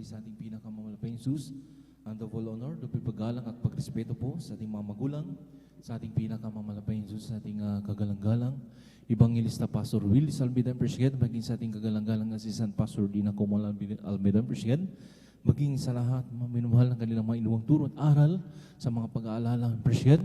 sa ating pinakamamalapayang Jesus. And the full honor, the paggalang at pagrespeto po sa ating mga magulang, sa ating pinakamamalapayang Jesus, sa ating kagalang-galang, Evangelista Pastor Willis Almedan Presiden, maging sa ating kagalang-galang Assistant Pastor Dina Comal Almedan Presiden, maging sa lahat minumahal ng kanilang mga inuwang turo at aral sa mga pag-aalala ng Presiden,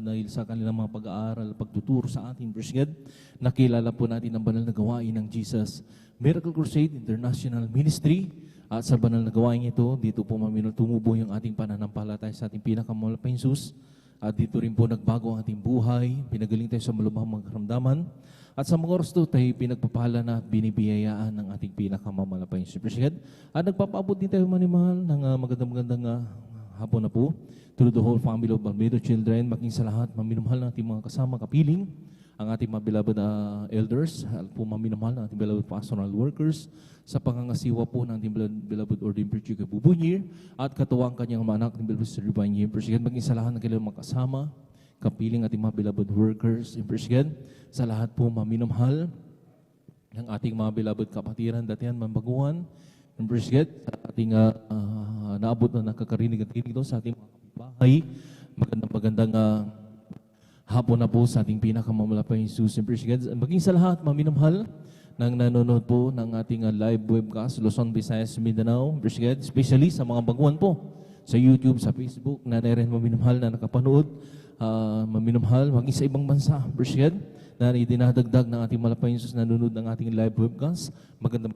dahil sa kanilang mga pag-aaral, pagtuturo sa ating Presiden, nakilala po natin ang banal na gawain ng Jesus Miracle Crusade International Ministry. At sa banal na gawain ito, dito po tumubo yung ating pananampalataya sa ating pinakamalapayang Jesus. At dito rin po nagbago ang ating buhay, pinagaling tayo sa malubhang mga karamdaman. At sa mga oras ito, tayo pinagpapala na at binibiyayaan ng ating pinakamamalapayang Jesus. At nagpapaabot din tayo manimahal ng magandang hapon na po to the whole family of Barmedo children, maging sa lahat, maminumahal ng ating mga kasama kapiling, ang ating mga beloved elders, po maminumahal ng ating beloved pastoral workers, sa pangangasiwa po ng ating beloved ordained preacher kay Bubunyir, at katuwang kanyang mga anak ng beloved Sir Divine Presiden, maging sa lahat ng kanilang mga kasama, kapiling ating mga beloved workers in Presiden, sa lahat po maminumahal ng ating mga beloved kapatiran, datihan, mambaguhan, in Presiden, sa ating naabot na nakakarinig at kinig doon sa ating mga kapitbahay, magandang hapon na po sa ating pinakamamalapayang Jesus in Presiden, maging sa lahat maminumahal nang nanonood po ng ating live webcast, Luzon, Visayas, Mindanao, Presiden, especially sa mga baguhan po, sa YouTube, sa Facebook, na rin maminumahal na nakapanood, maminumahal, maging sa ibang bansa, Presiden, na idinadagdag ng ating malapayang Jesus nanonood ng ating live webcast. Magandang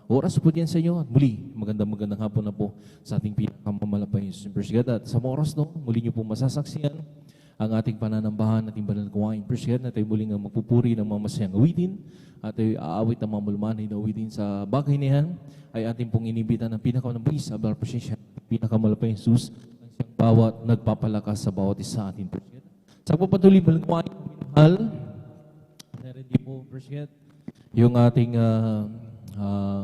oras po diyan sa inyo, at muli, magandang hapon na po sa ating pinakamamalapayang Jesus, Presiden. At sa mga oras no, muli niyo po masasaksiyan ang ating pananambahan, ating banal na gawain, Presiden, na tayo muling magpupuri ng mga masayang awitin, at tayo aawit ng mga mulmanay na awitin sa bagay na yan, ay ating pong inibita ng pinakamalapayang sa presensya, pinakamalapayang Jesus, ang siyang bawat nagpapalakas sa bawat isa ating Presiden. Sa pagpatuloy banal na gawain, minahal, naready po, Presiden, yung ating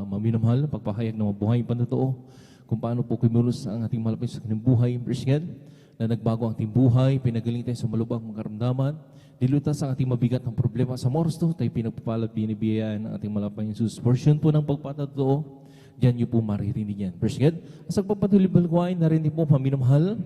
maminamahal, pagpahayag ng mabuhay panotoo, kung paano po kumulos ang ating malapit sa kanyang buhay, Presiden, na nagbago ang ating buhay, pinagaling tayo sa malubhang mga karamdaman, nilutas ang ating mabigat ng problema sa oras to, tayo pinagpapalad, binibiyayaan ng ating malapayang Jesus. Portion po ng pagpapatotoo, diyan niyo po maririnig yan. Presiden, sa pagpatuloy balgwain, narinig po maminamahal,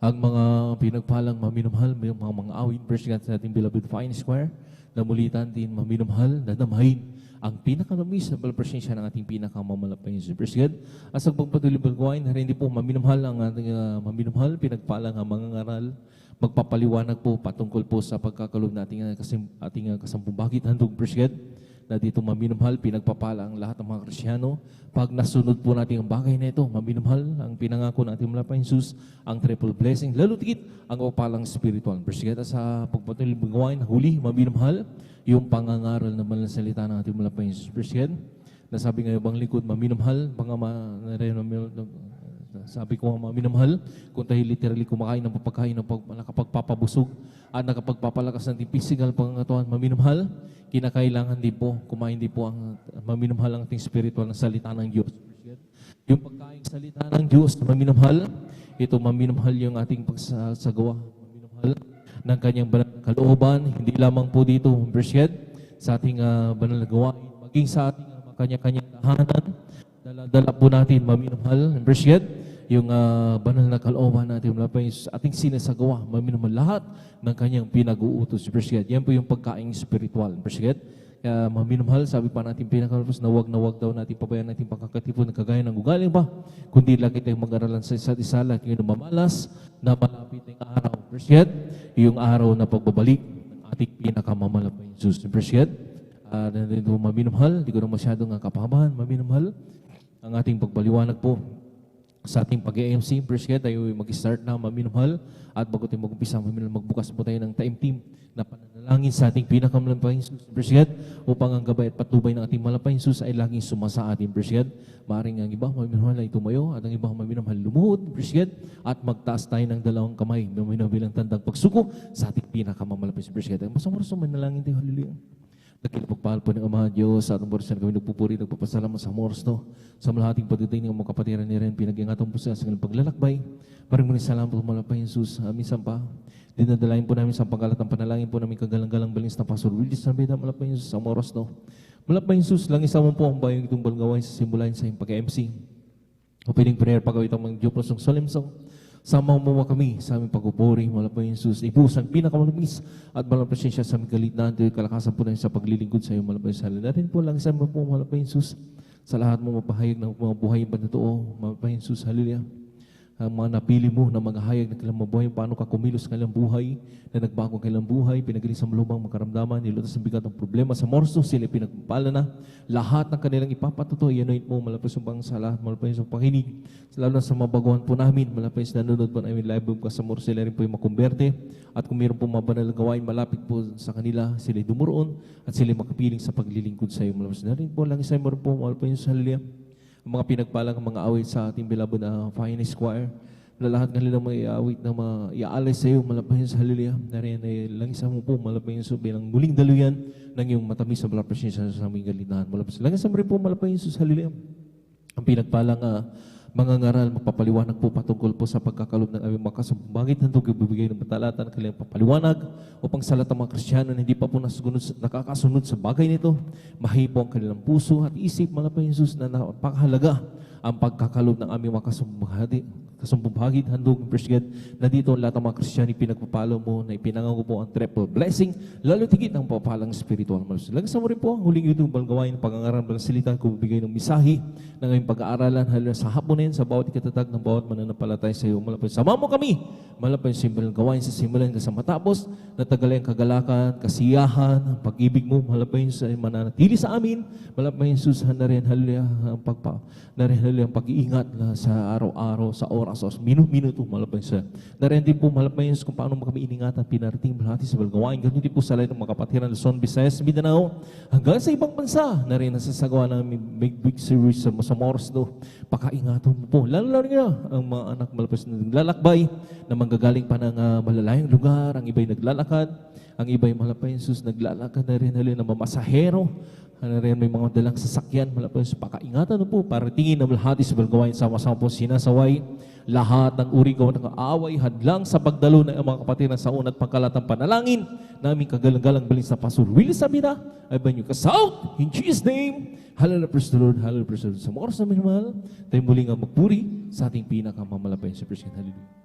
ang mga pinagpalang maminamahal, may mga awit, Presiden, sa ating beloved Fine Square, na mulitan din maminamahal, nadamahin ang pinakalamis na presensya ng ating pinakamamalapayang Jesus. Presiden, sa pagpatuloy balgwain, narinig po maminamahal ang ating maminamahal, pinagpalang ang mga ngaral, magpapaliwanag po patungkol po sa pagkakalob natin ating kasampumbagit handog, Presiden, na dito maminamahal, pinagpapala ang lahat ng mga Kristyano. Pag nasunod po natin ang bagay na ito, maminamahal ang pinangako ng ating malapayang Jesus, ang triple blessing, lalo tigit ang papalang spiritual. Presiden, sa pagpatuloy gawain, huli, maminamahal, yung pangangaral na banal na salita ng ating malapayang Jesus. Presiden, nasabi ngayon bang likod, maminamahal, sabi ko nga maminamahal, kung tayo literally kumakain ng papagkain ng nakapagpapabusog at nakapagpapalakas ng physical pangangatuan, maminamahal, kinakailangan din po, kumain din po ang maminamahal ang ating spiritual na salita ng Diyos. Yung pagkain salita ng Diyos, maminamahal, ito maminamahal yung ating pagsagawa, maminamahal ng kanyang banal na kalooban, hindi lamang po dito, Presiden, sa ating banal na gawain, maging sa ating kanya-kanyang tahanan, dala po natin maminamahal, Presiden, yung banal na kalooban natin sa ating sinasagawa, maminamahal lahat ng kanyang pinag-uutos, Presiden. Yan po yung pagkain spiritual, Presiden. Kaya maminamahal, sabi pa natin pinakamalapos na wag daw natin pabayaan natin pagkakatipon ng kagaya ng ugaling ba, kundi lagi tayong mag-aralan sa isa't isa, lagi yung mamalas na malapit ng araw, Presiden, yung araw na pagbabalik ng ating pinakamamalapayang Jesus, Presiden. Nandito maminamahal, di ko na masyadong kapahabahan, maminamahal ang ating pagbaliwanag po sa ating pag-AMC, Presiden, tayo mag-start na maminamahal, at bago tayo mag-umpisa, magbukas po tayo ng time team na pananalangin sa ating pinakamalapayang Jesus, Presiden, upang ang gabay at patnubay ng ating malapayang Jesus ay laging sumasa ating, Presiden. Maaaring ang iba maminamahal ay tumayo, at ang iba maminamahal lumuhod, Presiden, at magtaas tayo ng dalawang kamay, maminamahal bilang tandang pagsuko sa ating pinakamamalapayang Jesus, Presiden. Masang manalangin tayo, hallelujah. Nagkilapagpahal po ng Ama Diyos sa atong borsan kami nagpupuri, nagpapasalamat sa oras to. Sa malahating pagdating ng mga kapatiran ni Ren, pinag-ingatan po sa kanilang paglalakbay. Maraming salamat po malapay Jesus. Minsan pa, dinadalain po namin sa pangkalat ng panalangin po namin kagalang-galang balings na Pastor Willie Salveda, malapay Jesus sa oras to. Malapay Jesus, lang isa mo po ang bayong itong balgawain sa simulain sa iyong pag-MC. O pwedeng prayer pagawit ang mga Diyos ng solemn song. Sama mo kami sa aming pagpupuri, malapay Jesus. Ibus ang pinakamalabis at malapay siya sa aming kaligtaan. Ito'y kalakasan po namin sa paglilingkod sa iyo, malapay sa halin. Natin po lang sa mo po, malapay Jesus. Sa lahat mo mapahayag ng mga buhay yung panatoo, malapay Jesus, hallelujah. Ang mga napili mo na mga hayag na kailang mabuhay, paano ka kumilos kailang buhay, na nagbago kailang buhay, pinagaling sa malubang makaramdaman, nilutas ang bigat ng problema sa morso, sila pinagpapala na, lahat ng kanilang ipapatuto, ianoint mo, malapay sa bang sa lahat, malapay sa pakinig, lalo na sa mabaguhan po namin, malapay sa nanonood po namin live ka sa morso, sila rin po yung makumberte, at kung mayroon po mabanal gawain, malapit po sa kanila, sila dumuroon, at sila makapiling sa paglilingkod sa iyo, malapay sa narin po, lang isa mo rin po, malapay sa hallelujah. Ang mga pinagpalang mga awit sa ating beloved na Finest Choir, na lahat ng nilang mga awit na iaalay sa iyo, malapahin sa hallelujah. Nariyan ay lang isa mo po, malapahin sa bilang muling daluyan ng iyong matamis sa malapahin sa aming galitan. Malapahin lang isa mo rin po, malapahin sa hallelujah. Ang pinagpalang mga ngaral, mapapaliwanag po patungkol po sa pagkakalob ng aming makasumbangit na ito, ibibigay ng batalatan ng kanilang papaliwanag upang sa lahat ng mga Kristiyano na hindi pa po nakakasunod sa bagay nito, mahipo ang kanilang puso at isip, malapay Jesus, na napakahalaga ang pagkakalob ng aming makasumbahagit, handog, presged, na dito lahat ng mga Kristiyano pinagpapalo mo na ipinangako po ang triple blessing, lalo tigit ang papalang spiritual. Lagsa mo rin po, huling YouTube ang gawain ng pangangaral ng salita, kung bigay ng misahi ng aming pag-aaralan, halos sa hapon na yun, sa bawat ikatatag ng bawat mananampalatay sa iyo. Malapay, sama mo kami, malapay simbalang gawain sa simulan sa matapos, natagalay ang kagalakan, kasiyahan, pag-ibig mo, malapay sa mananatili sa amin, malapay Jesus, na rin, hallelujah, ang pag-iingat sa araw-araw, sa oras, minuto, malapay sa. Narin din po, malapay kung paano kami iningatan, pinarating malati sa balgawain. Ganun din po sa lahat ng mga kapatiran ng Luzon, Visayas, Mindanao, hanggang sa ibang bansa, na rin nasasagawa namin big series sa oras do. Pakaingatan mo po. Lalo nga ang mga anak malapay na naglalakbay, na manggagaling pa ng malalayang lugar, ang iba'y naglalakad, ang iba'y malapay Jesus, naglalakad na rin na mamasahero, na rin may mga dalang sasakyan, malapay sa pakaingatan mo po, para tingin na malahati sa balgawain, sama-sama po sinasaway, lahat ng uri ko ng kaaway, hadlang sa pagdalo ng mga kapatiran sa unat pagkalatang panalangin, namin kagalang-galang balin sa Pastor Willie Sabina, ay ba nyo kasout, in Jesus' name, hallelujah, praise the Lord, hallelujah, praise the Lord. Sa mga oras namin mahal, tayo muling ang magpuri sa ating pinakamamalapay sa Presbyterian. Hallelujah.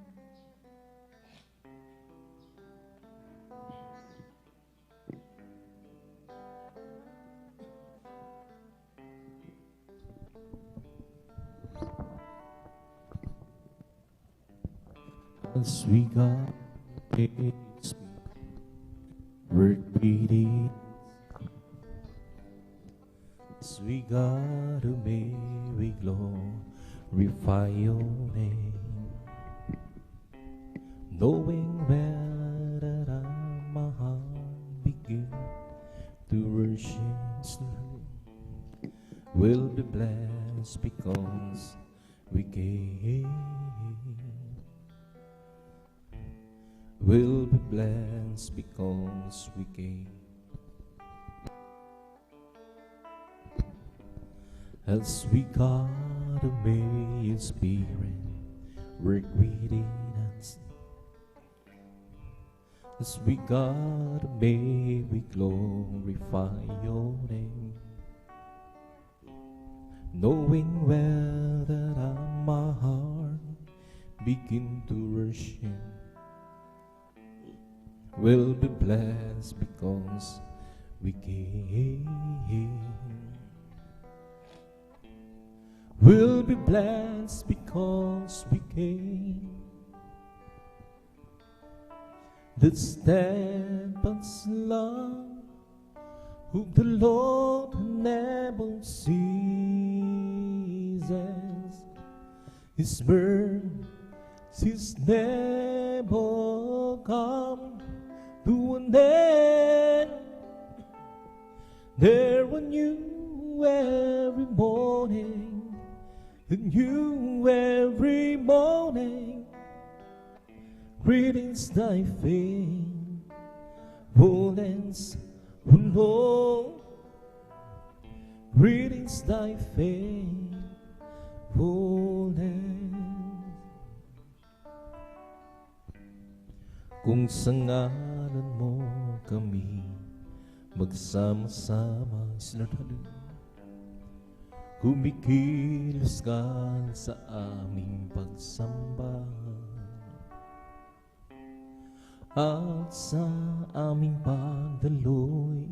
As we got praise, word beating. As we got to may we glorify your name, knowing well that my heart begin to worship, will be blessed because we came. Will be blessed because we came. As we God may His Spirit work within us. As we God may we glorify your name, knowing well that my heart begin to worship, will be blessed because we came. Will be blessed because we came. The steadfast love of the Lord never ceases. His mercies never come to an end. There were new every morning, and new every morning. Greetings thy faithfulness who know great is thy faithfulness. Kung sa ngalan mo kami magsama-sama, kumikilos ka sa aming pagsamba at sa aming pagdaloy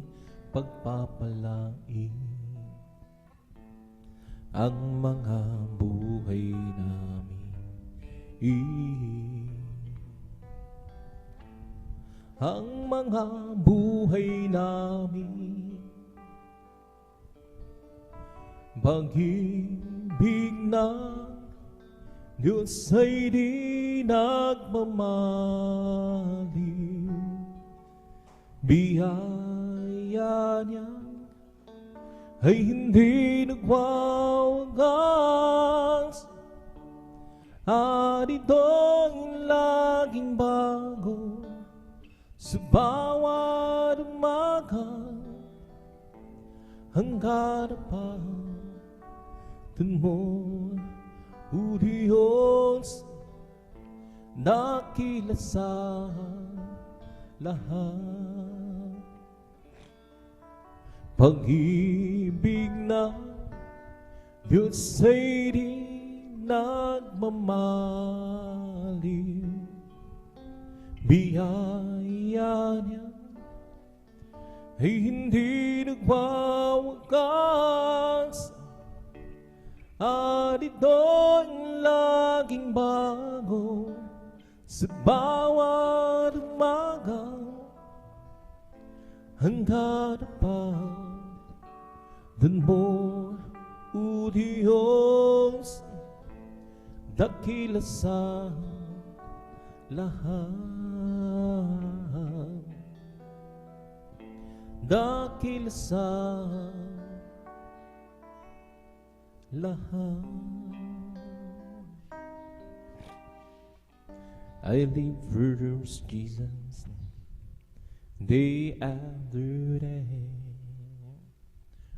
pagpapalain ang mga buhay namin. Ang mga buhay namin, pag-ibig ng Diyos ay di nagmamaliw. Biyaya niya ay hindi nagwawagas, at ito'y laging bago sa bawat umaga. Hanggang napatan mo, O Diyos, dakila sa lahat. Pag-ibig ng Diyos ay di nagmamaliw. Biyaya niya ay hindi nagwawagas, at ito'y laging bago sa bawat umaga. Hanggang napatan mo, O Diyos, dakila sa lahat. Dakila sa lahat. I live for Jesus day after day.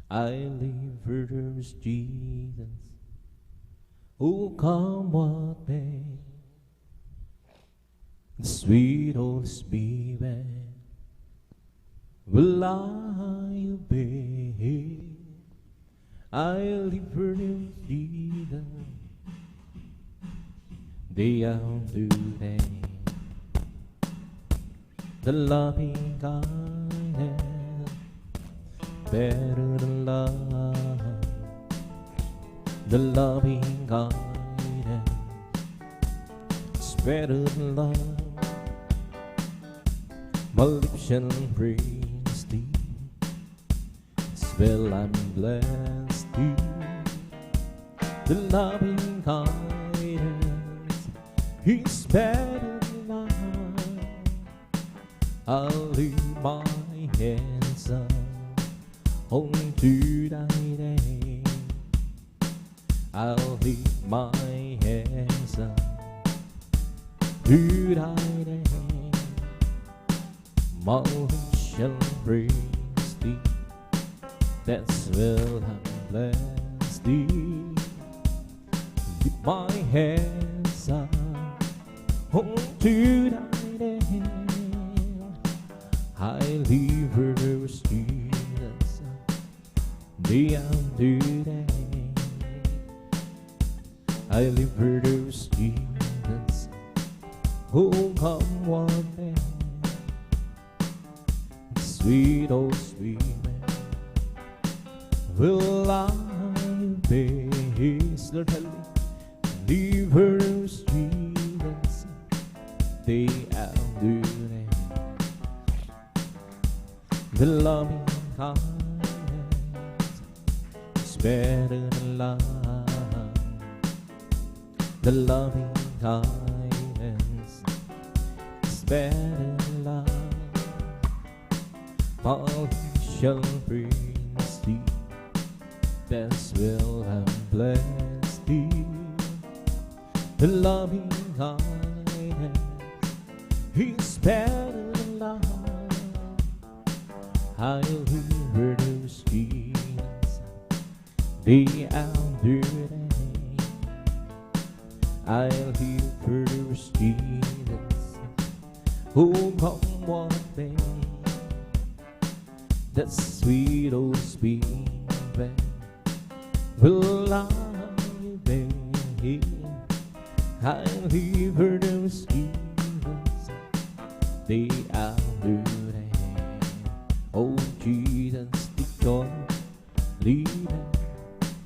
I live for Jesus, oh come what may. The sweet Holy Spirit will I obey. I live for Jesus day after day. The loving kindness better than love. The loving kindness is better than love. My lips shall praise thee, well I'm blessed thee. The loving kindness is better than life. I'll leave my hands up onto thy name. I'll leave my hands up to thy name. My lips shall praise thee, that's well I'm blessed thee. Lift my hands up onto thy name. I live for those Jesus day after day. I live for those Jesus who come one day. Sweet, oh sweet man, will I obey his live for those Jesus day after day. The loving kindness is better than love. The loving kindness is better than love. My shall praise thee, that's well I'm blessed thee. The loving kindness is better than life. I'll hear those Jesus day after day. I'll hear those Jesus who come one day. That sweet old spirit will lie there. I'll hear those Jesus day after day. Oh Jesus, the joy leaving,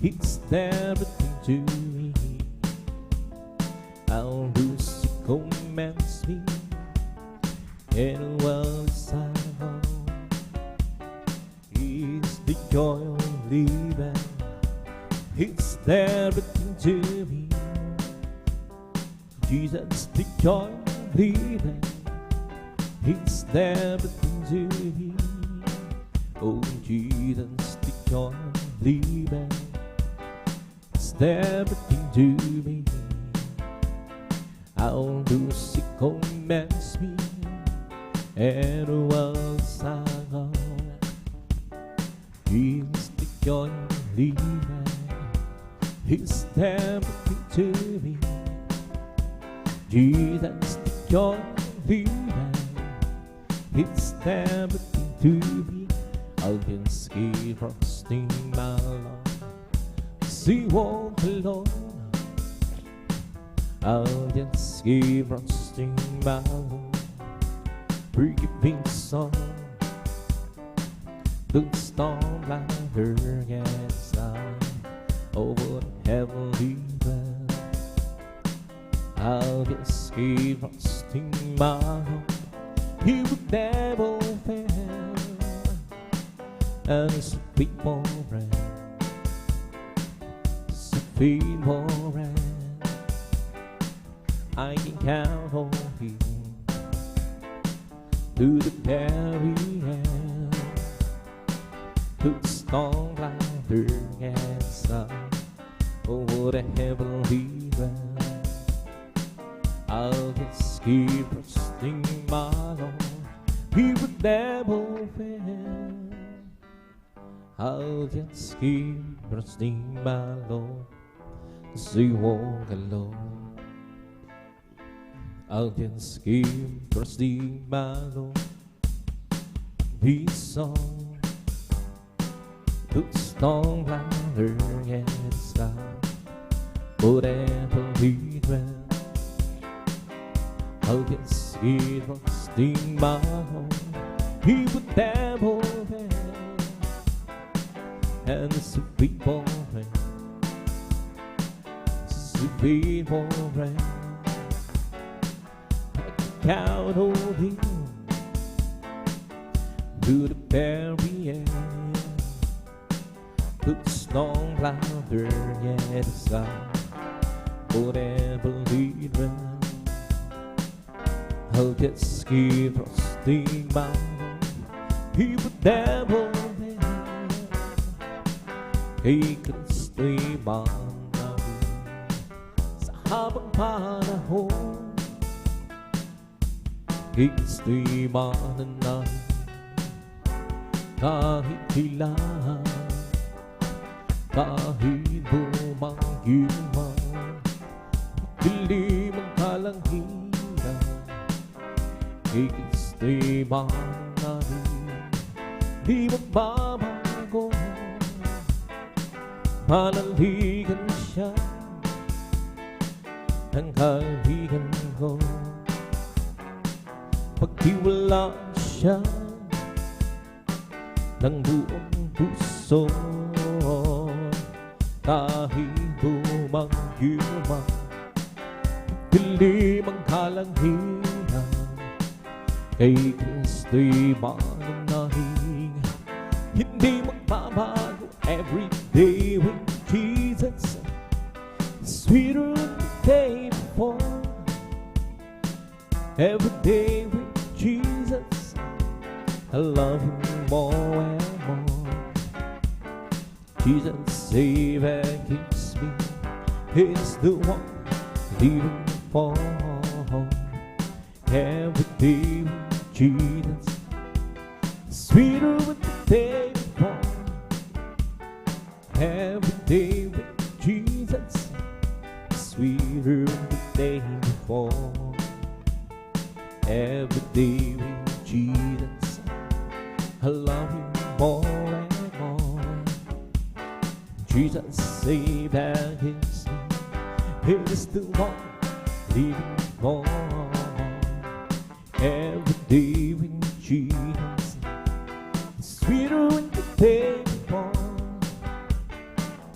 it's everything to me. I'll lose commands me, and well inside all, it's the joy of living, it's everything to me. Jesus, the joy of living, it's everything to me. Oh Jesus, the joy of living, it's everything to me. I'll do sick commands me, and once I go, Jesus, the joy of living, it's everything to me. Jesus, the joy of living, it's everything to me. I can ski frosting my lawn, see walk alone. I'll just ski frosting my lawn, forgiving song. The storm ladder gets down over the heavenly bed. I'll just ski frosting my lawn, he would never fail. And sweet more rain, sweet more rain, I can count on him to the very end. To the storm ladder gets up over the heavenly realm. I'll just keep trusting my Lord, he would never fail. I'll just keep trusting my Lord as we walk alone. I'll just keep trusting my Lord. This song, the storm ladder gets down, whatever we dwell. I'll just keep trusting my Lord, he would never fail. And the sweet more rain, sweet more rain, I can count on him to the very end. To the storm ladder gets down, whatever we run. I'll just keep trusting my Lord, he would never fail. Ikasliman namin sa habang panahon. Ikasliman namin kahit kailan, kahit bumanggi man, dilim ang kalangitan. Ikasliman namin di magbabago. Panaligan siya ng kaibigan ko, pagtiwalaan siya ng buong puso. Kahit bumanggi man, dilim ang kalangitan, kay Kristo'y mananalig, hindi magbabago. Every day with Jesus, sweeter than the day before. Every day with Jesus, I love him more and more. Jesus saves and keeps me, he's the one living for. Every day with Jesus, sweeter with the day before. Every day with Jesus, sweeter with the day before. Every day with Jesus, I love you more and more. Jesus saved and gives me, He's the one living for. Every day with Jesus, sweeter with the day before.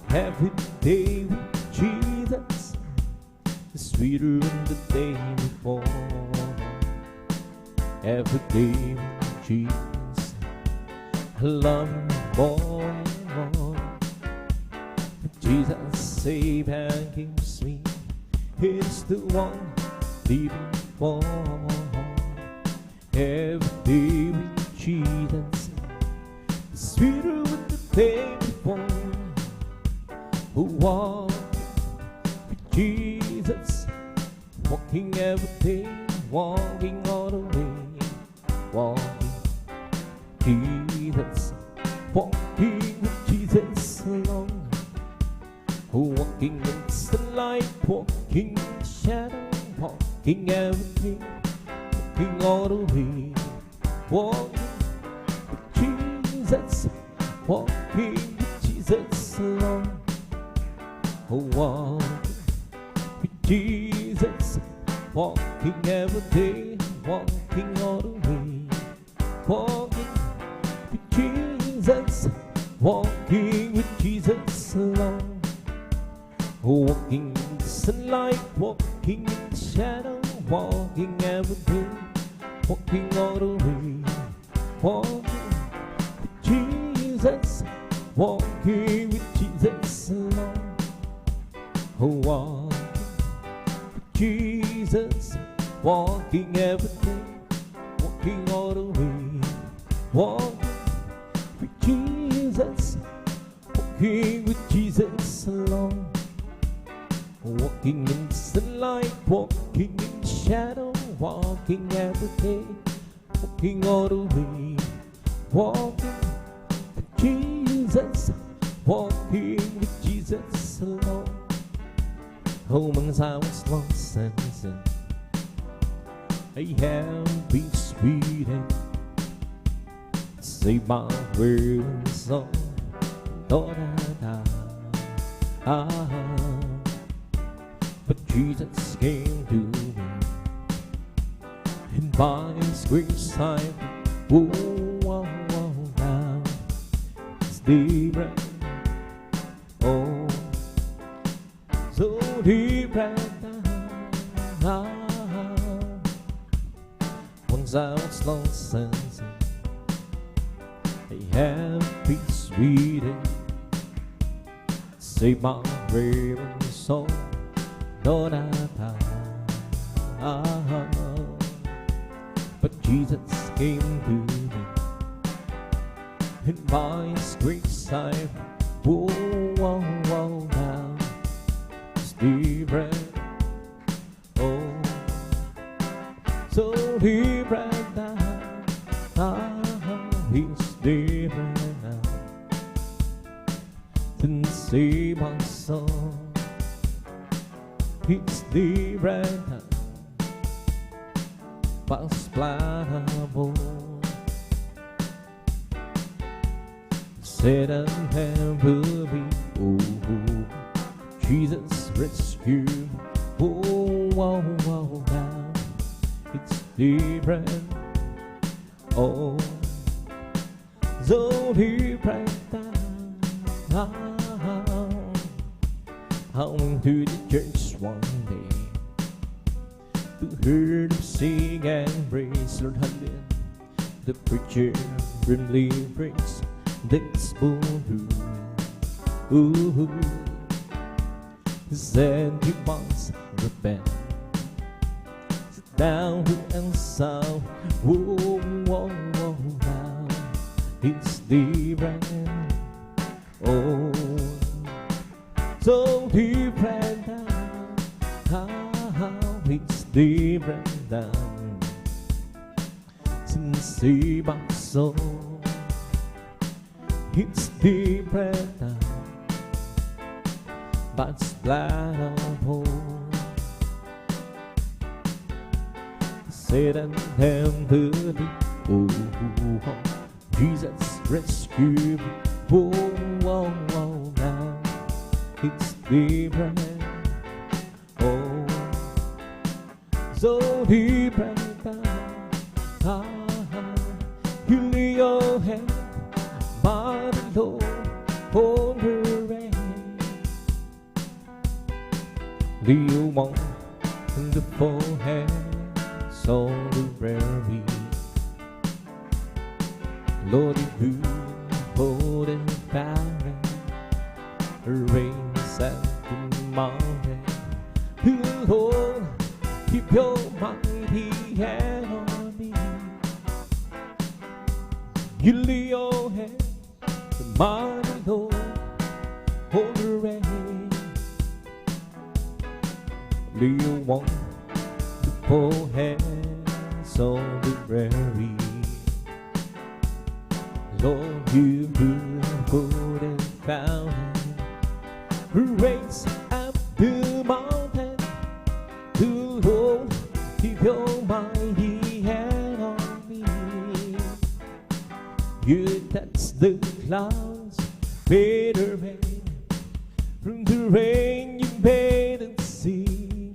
Every day with Jesus, sweeter than the day before. Every day with Jesus, I love you more and more. Jesus saves and gives me, He's the one living for. Every day with Jesus, sweeter with the day before. Walking with Jesus, walking every day, walking all the way, walking Jesus, walking with Jesus alone, walking in the light, walking in the shadow, walking every day, walking all the way, walking with Jesus, walking with Jesus alone. Walking with Jesus, walking every day, walking all the way, walking with Jesus, walking with Jesus alone, walking in the sunlight, walking in the shadow, walking every day, walking all the way, walking with Jesus, walking with Jesus alone. Walking with Jesus, walking every day, walking all the way, walking with Jesus, walking with Jesus alone, walking in the sunlight, walking in the shadow, walking every day, walking all the way, walking with Jesus, walking with Jesus alone. Oh, once I was lost and sin, I have been sweet and saved by weary song. Da da da. But Jesus came to me, and by His grace I now it's different. Oh, so different now. Once I was lost and sin, I have been sweet and saved my brave soul. No, da, da, but Jesus came to me, and by His grace I now it's different. Oh, so different now. It's different now. Didn't save my soul. It's different now. Unexplainable. Said I never be. Oh, Jesus rescued me. Oh, now it's different. Oh, so different now. I went to the church one day to hear them sing and praise Lord. The preacher grimly prays this ballroom. Ooh, he said he wants repent. Sit down and sound. Whoa, now it's different. Oh, so different now. It's different now. Since he my soul, It's different now, but it's blood of hope. Satan and the oh, Jesus rescue me. Oh, oh, oh, now it's different. Oh, so different now. You lay your hand by the Lord on the rain. Do you want the forehead on the prairie? Lord, if you hold and fountain, rains at the mountain. Lord, keep your mighty hand on me. You lay your hand, the mighty Lord, hold the rain. Do you want the poor hands on the prairie? Lord, you put and fountain, raise up the mountain. The Lord, keep your mighty hand on me. You touch the clouds, made the rain. From the rain you made the sea.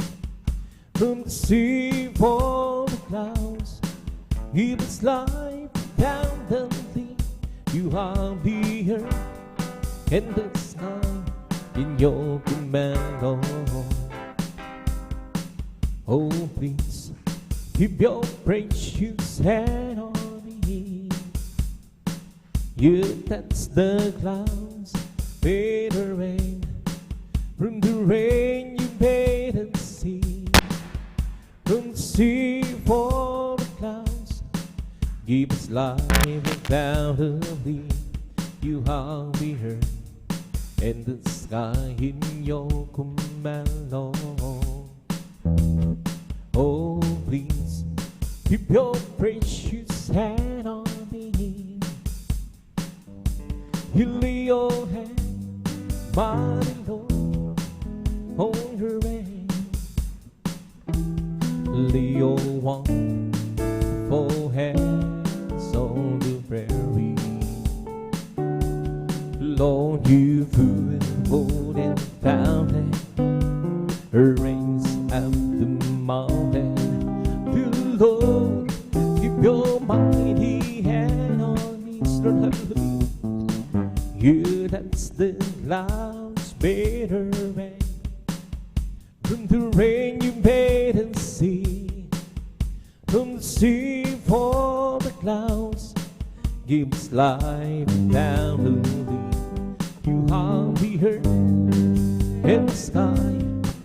From the sea for the clouds, give us life down the sea. You have the earth and the sky in your command, Lord. Oh, please keep your precious hand on me. You touch the clouds, made the rain. From the rain you made the sea. From the sea for the clouds, give us life without a thee. You have the earth and the sky in your command, Lord. Oh, please keep your precious hand on me. You lay your hand, mighty Lord, on your rain. Lay your wonderful hands on the prairie. Lord, you food and fountain, rains up the mountain. The Lord, keep your mighty hand on me. Lord, hallelujah. You touch the clouds, made a rain. From the rain you made and sea. From the sea for the clouds, gives life down to thee. You have the earth and the sky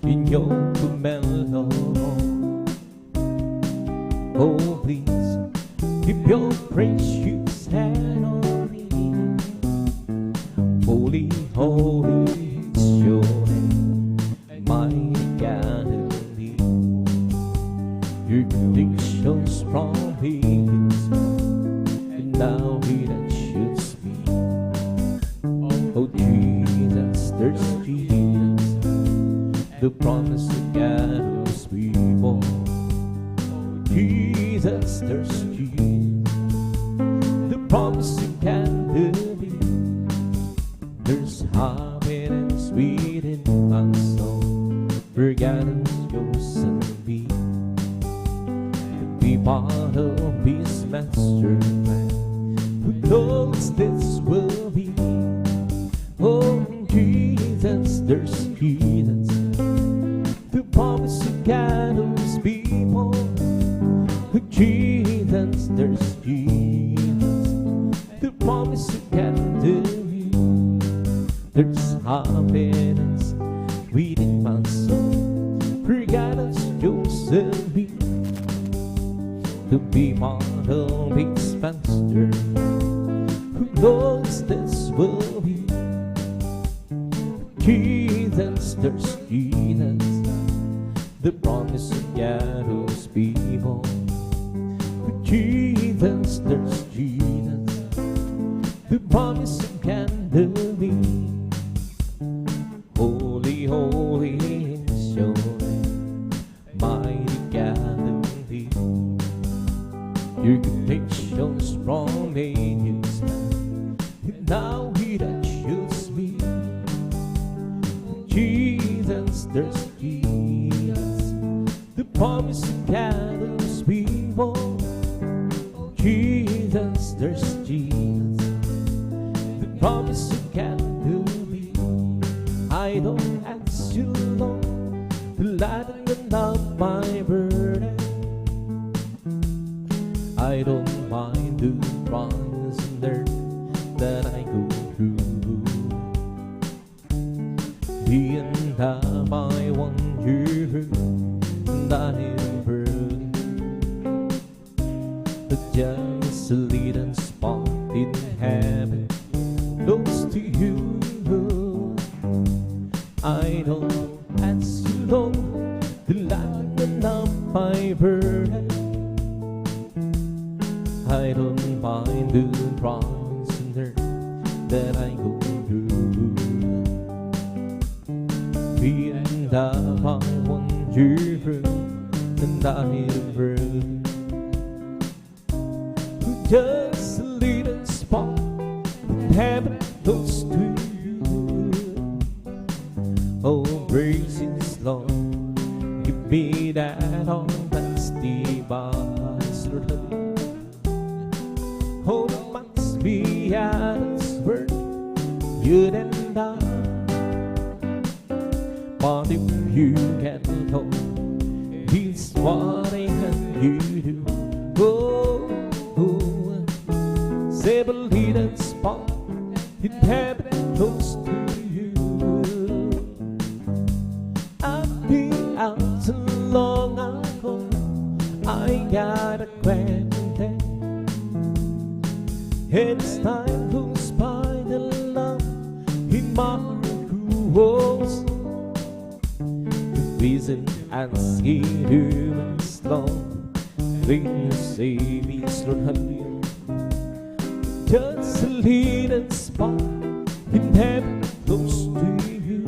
in your command, Lord. Oh, please keep your precious hand on me. Holy, holy is your name, mighty God in me. Your convictions from his and now he that shoots me. Oh, Jesus, there's Jesus, the promise of God's people. Oh, Jesus, there's Jesus, the promise of God to be. There's happiness within my soul, for God has chosen me to be part of His master plan. Who knows this will be? Oh, Jesus, there's Jesus, the promise of God of His people. Oh, Jesus, there's Jesus, the promise of God to me. There's happiness within my soul, for God has chosen me to be part of His master. Who knows this will be? Jesus, there's Jesus, the promise of God of His people. Jesus, there's Jesus, the promise of God gathering. Holy, holy is your name, mighty gathering. Your connections from ages past, and now He that chooses me. Jesus, there's Jesus, the promise that gathers people. Jesus, there's Jesus, the promise that gathers me. I don't ask you, Lord, to lighten up my burden. I don't mind the trials and dirt that I go through. Being that I wonder and I never just a little spot in heaven close to you. I don't ask you, Lord, to lighten up my burden. I don't mind the trials and dirt that I go through. Being that I wander and I never just a little spot in heaven close to you. Oh, praise His Lord, give me that all that's device. Oh, it must be at His word, you and I. But if you can know, it's what I have you do. Oh, save a little spot in heaven close to you. I've been out so long ago, I got acquainted. And it's time goes by, the love in my heart grows. Reason asking you is long, please save me, Lord, hallelujah. Just a little spot in heaven close to you.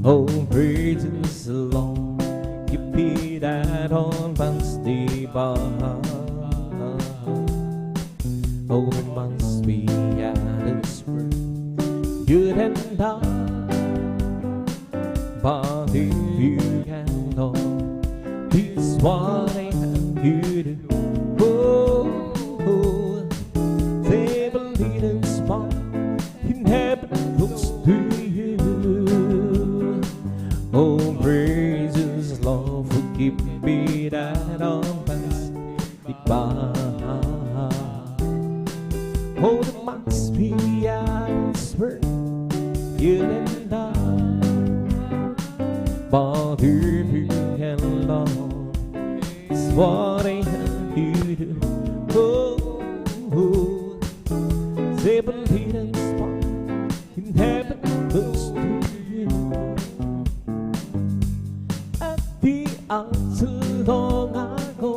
Oh, praise the Lord, give me that advance divine. Oh, it must be at His word, you and I. But if you can know, it's what I have you do. Oh, save a little spot in heaven close to you. Oh, praise His Lord, forgive me that offense divine. Oh, it must be at His word, you and I. But if you can love, it's what I have you do. Oh, save a little spot in heaven close to you. At the altar long ago,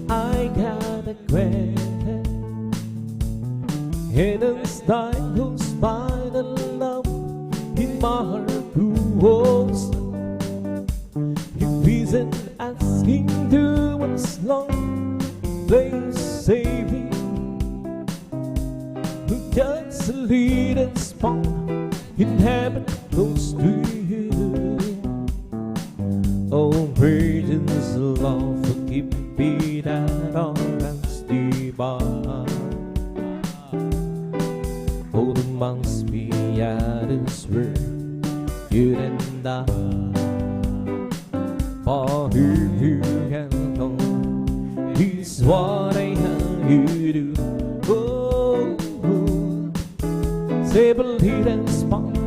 I got acquainted. And as time goes by, the love in my heart grows. If isn't asking to what's long, please save me. Just a little spot in heaven close to you. Oh, praise the Lord, forgive me that all that's divine. Oh, there must be at His word, you and I. For if you can know, it's what I have you do. Oh, save a little spot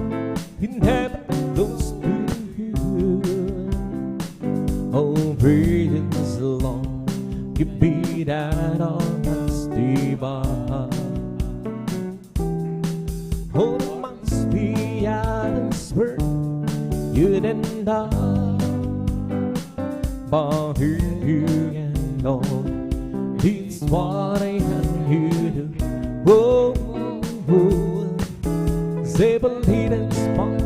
in heaven close to you. Oh, praise the Lord, give me that all that's divine. Oh, there must be at His word, you and I. But if you can know, it's what I have you do. Oh, Seven hidden spots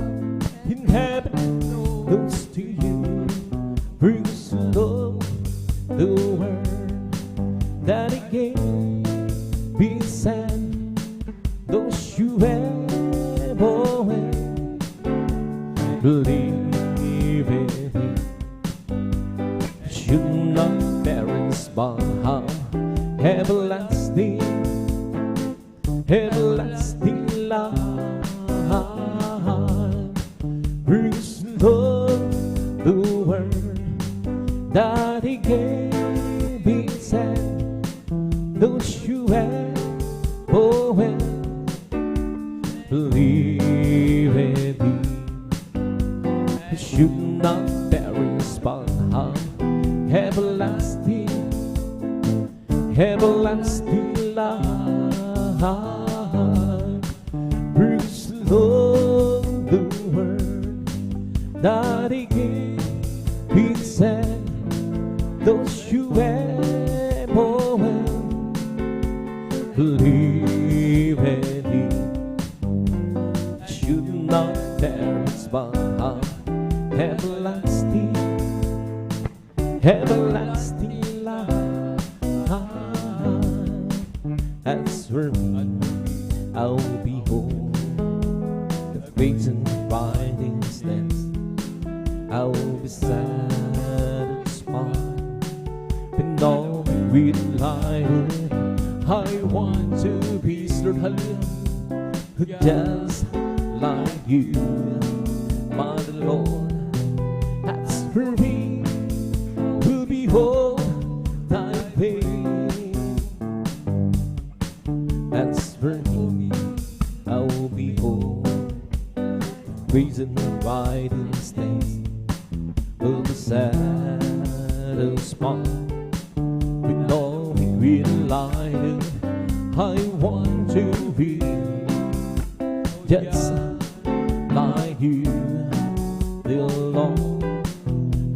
in heaven close to you. Brings love the word that He gave. Be sad, those you ever will. Believe in Him. Should not perish but have everlasting, everlasting life. Brings love the word that He gave. Be sad, those you ever will. Believe in Him. Should not perish but have everlasting, everlasting life. Brings love the word that He gave. Be sad, those you ever will. Believe in Him. Should not perish but have everlasting, everlasting life. As for me, I'll behold the face and riding steps. I'll be satisfied and all with light. I want to be certain who just like you, my Lord. As for me, will behold thy face. As for me, I will behold the reason riding stays. Will be satisfied with all with light. I want to be just like you, dear Lord.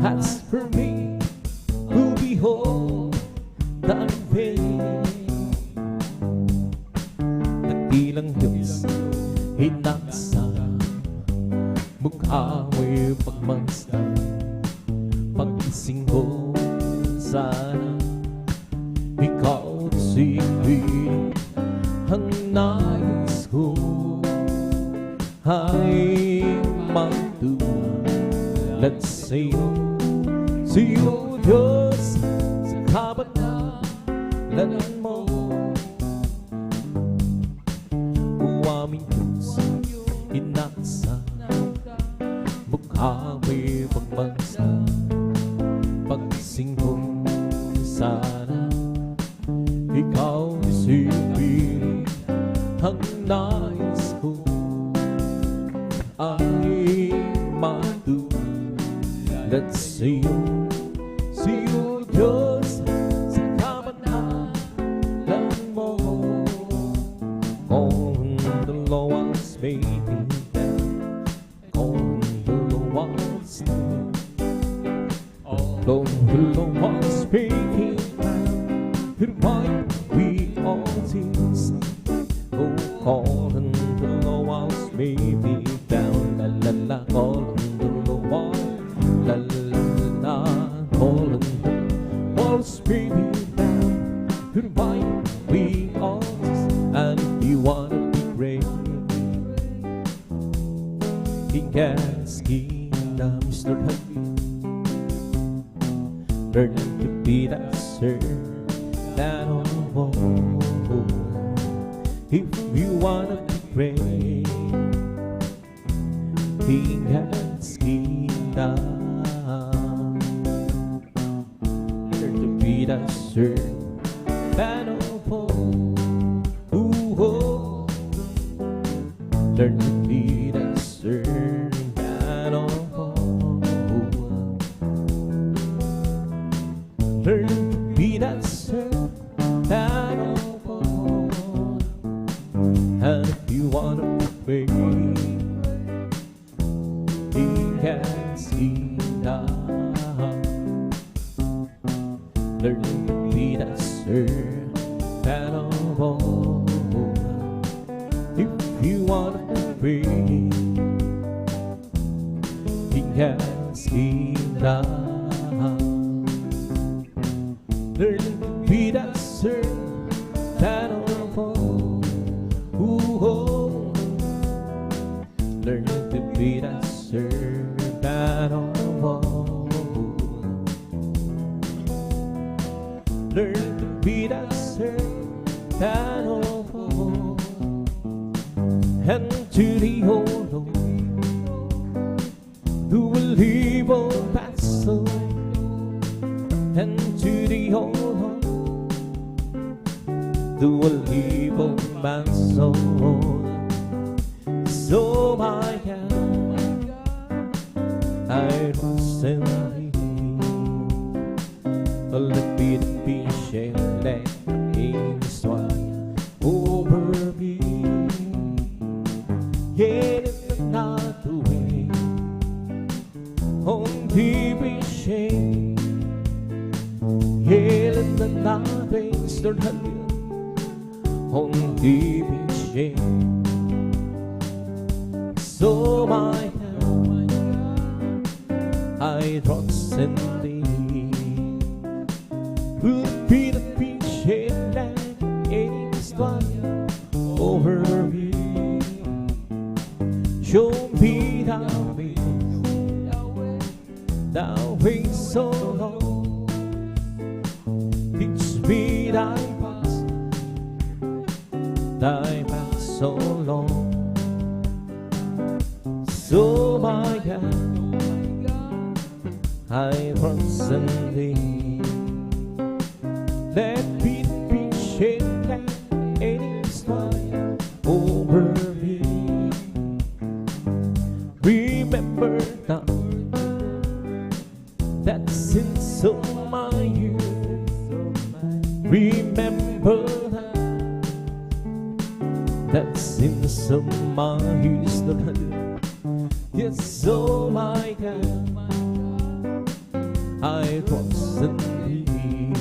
As for me, who behold thy face. Nagdilang Diyos, hinasa mukha mo'y pagmasdan. Pagising ko, sana ikaw isipin. Ang nais ko ay magtulad sa'yo. Sa'yo, Diyos, sa kabanalan mo. O aming Diyos, inasa mukha mo'y pagmasdan. Pagising ko, sana ikaw isipin. Ang nais ko ay matulad sa'yo. Sa'yo, Diyos, sa kabanalan mo. Kung dalawang's baby, kung dalawang's kung dalawang's baby, but why we all tears? Oh, calling the walls maybe down, la la la, calling the walls, la la la, calling the walls maybe down, but why we all tears? And you wanna be great, King God's kingdom, Mr. Happy, learn to be that servant that all. If you wanna be great, King God's kingdom, learn to be the servant of all. Learn to be the servant of all. Learn to be the servant of all. And if you wanna pray, He can see down. Learn to be the servant of all. If you wanna free. He has been down. Learn to be that servant of all. Ooh, learn to be that servant of all. Learn to be that servant of all. And to the old Lord, who will leave all pass away. And to the old Lord, who will leave all my soul. So I am, I trust in thee. Let me be shamed that is one over me. Yet it's not the way. Only be shamed. Yet it's not the way. Start having only be shamed. So my God, I trust in thee. Would be the patient that is one over me. Show me thy way so long. Teach me thy path so long. So my God, I trust in thee. Let me be shaken and smile over me. Remember now that since of my youth. Remember that since of my youth. Yes, so my God, I trust in thee.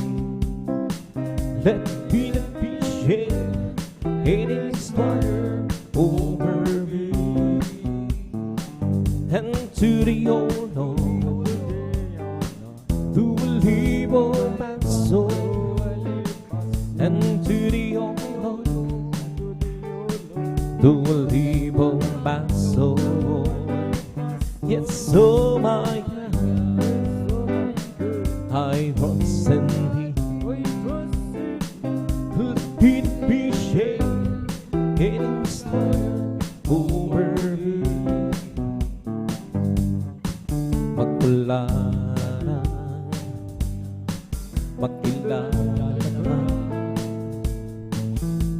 Let me be shaken and inspire over me. And to the old Lord, who will leave all my soul. And to the old Lord, who will leave all my soul. Yes, so my God, I trust in thee. Let me be shaken and inspired over me. Magkulala, makilala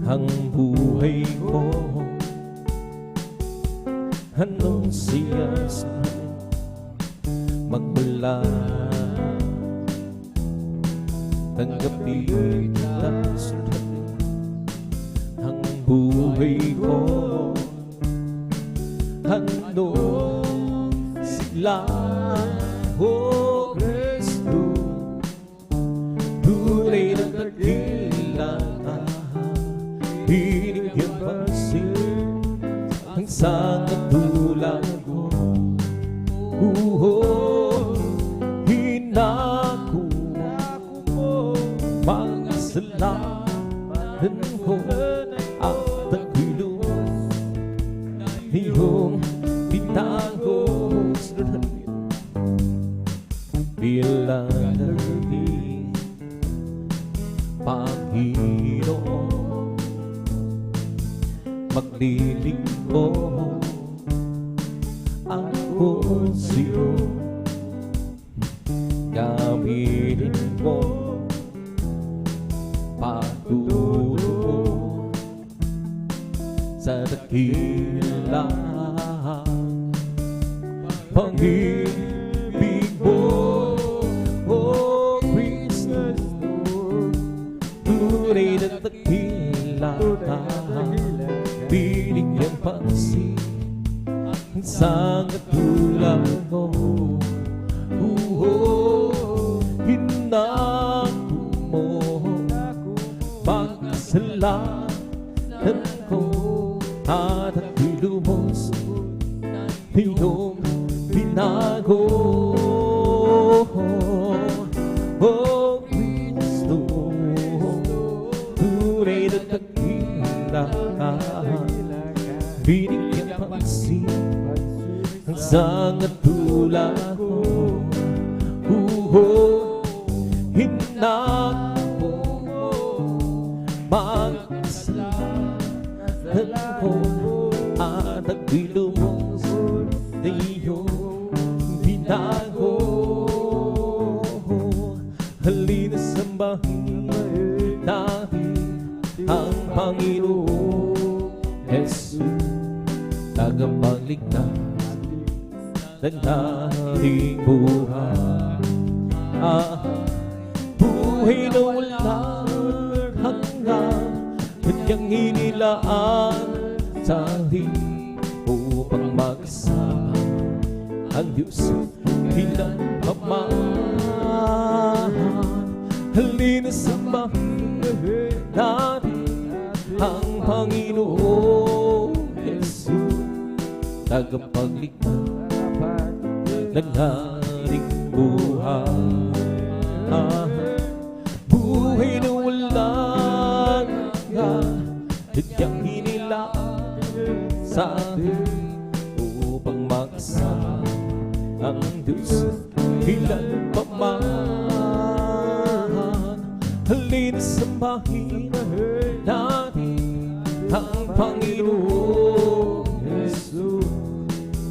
ang buhay ko. Anong siyas magmula tanggapin ang buhay ko. Ano sila, O Kristo, tunay na dakila, binigyan pansin ang sangat tulad ko. Hinako mo mga kasalanan ko at nagulong iyong bitago bilang naging Panginoon. Maglilingkod ako sa'yo, gamitin mo patuloy sa dakila pag-ibig mo, O Kristo. Tunay na dakila binigyan pansin sa katulad mo. Hinako mo mga kasalanan ko at nagulong Hinang mo magkasalanan ko at nagbilong na iyong binago. Halina sambahin natin ang Panginoong Jesus, tagapagligtas ng ating buhay. Buhay na walang hanggan, kanyang inilaan sa atin upang magkasama ang Diyos bilang Ama. Halina sambahin natin ang Panginoong Jesus, tagapagligtas ng ating buhay. Buhay na walang hanggan, kanyang inilaan sa atin upang magkasama ang Diyos bilang pamahan. Halina sambahin natin ang Panginoong Jesus,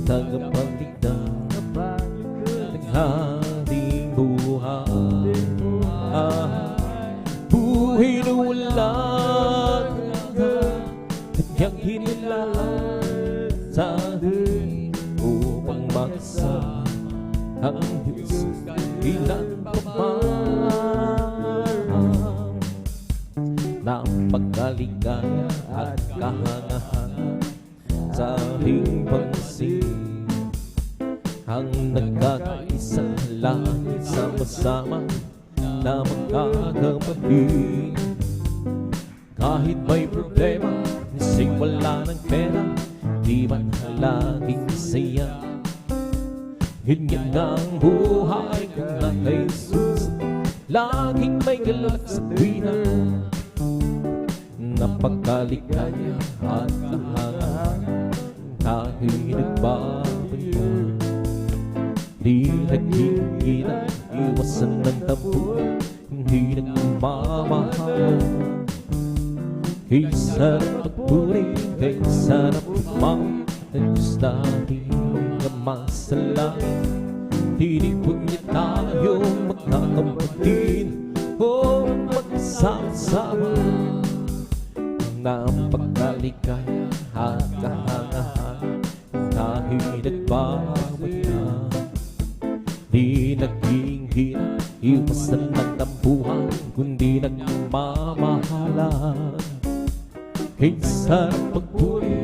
tagapagligtas ng ating buhay. Buhay na walang hanggan, kanyang hinilaan sa atin upang magkasama ang Diyos bilang pamahan. Napakaligaya at kahanga-hanga sa ating pagsisid, ang nagkakaisa lagi sama-sama na magkakapatid. Kahit may problema, minsan wala ng pera, di man laging masaya. Ganyan ang buhay ko na kay Jesus, laging may galak sa tuwina. Napakaligaya at kahanga kahit nagbabayan. Di nagkikita, iwasan ng tampuhan, hindi nagmamahal. Kay sarap magpuri, kay sarap umawit, ang Diyos natin Ama sa langit. Tinipon niya tayo magkakapatid, o magkasama-sama. Napakaligaya at kahanga-hanga kahit nagbabayan. Di naging hirap, iwasan ng tampuhan, kundi nagmamahalan. Kay sarap magpuri,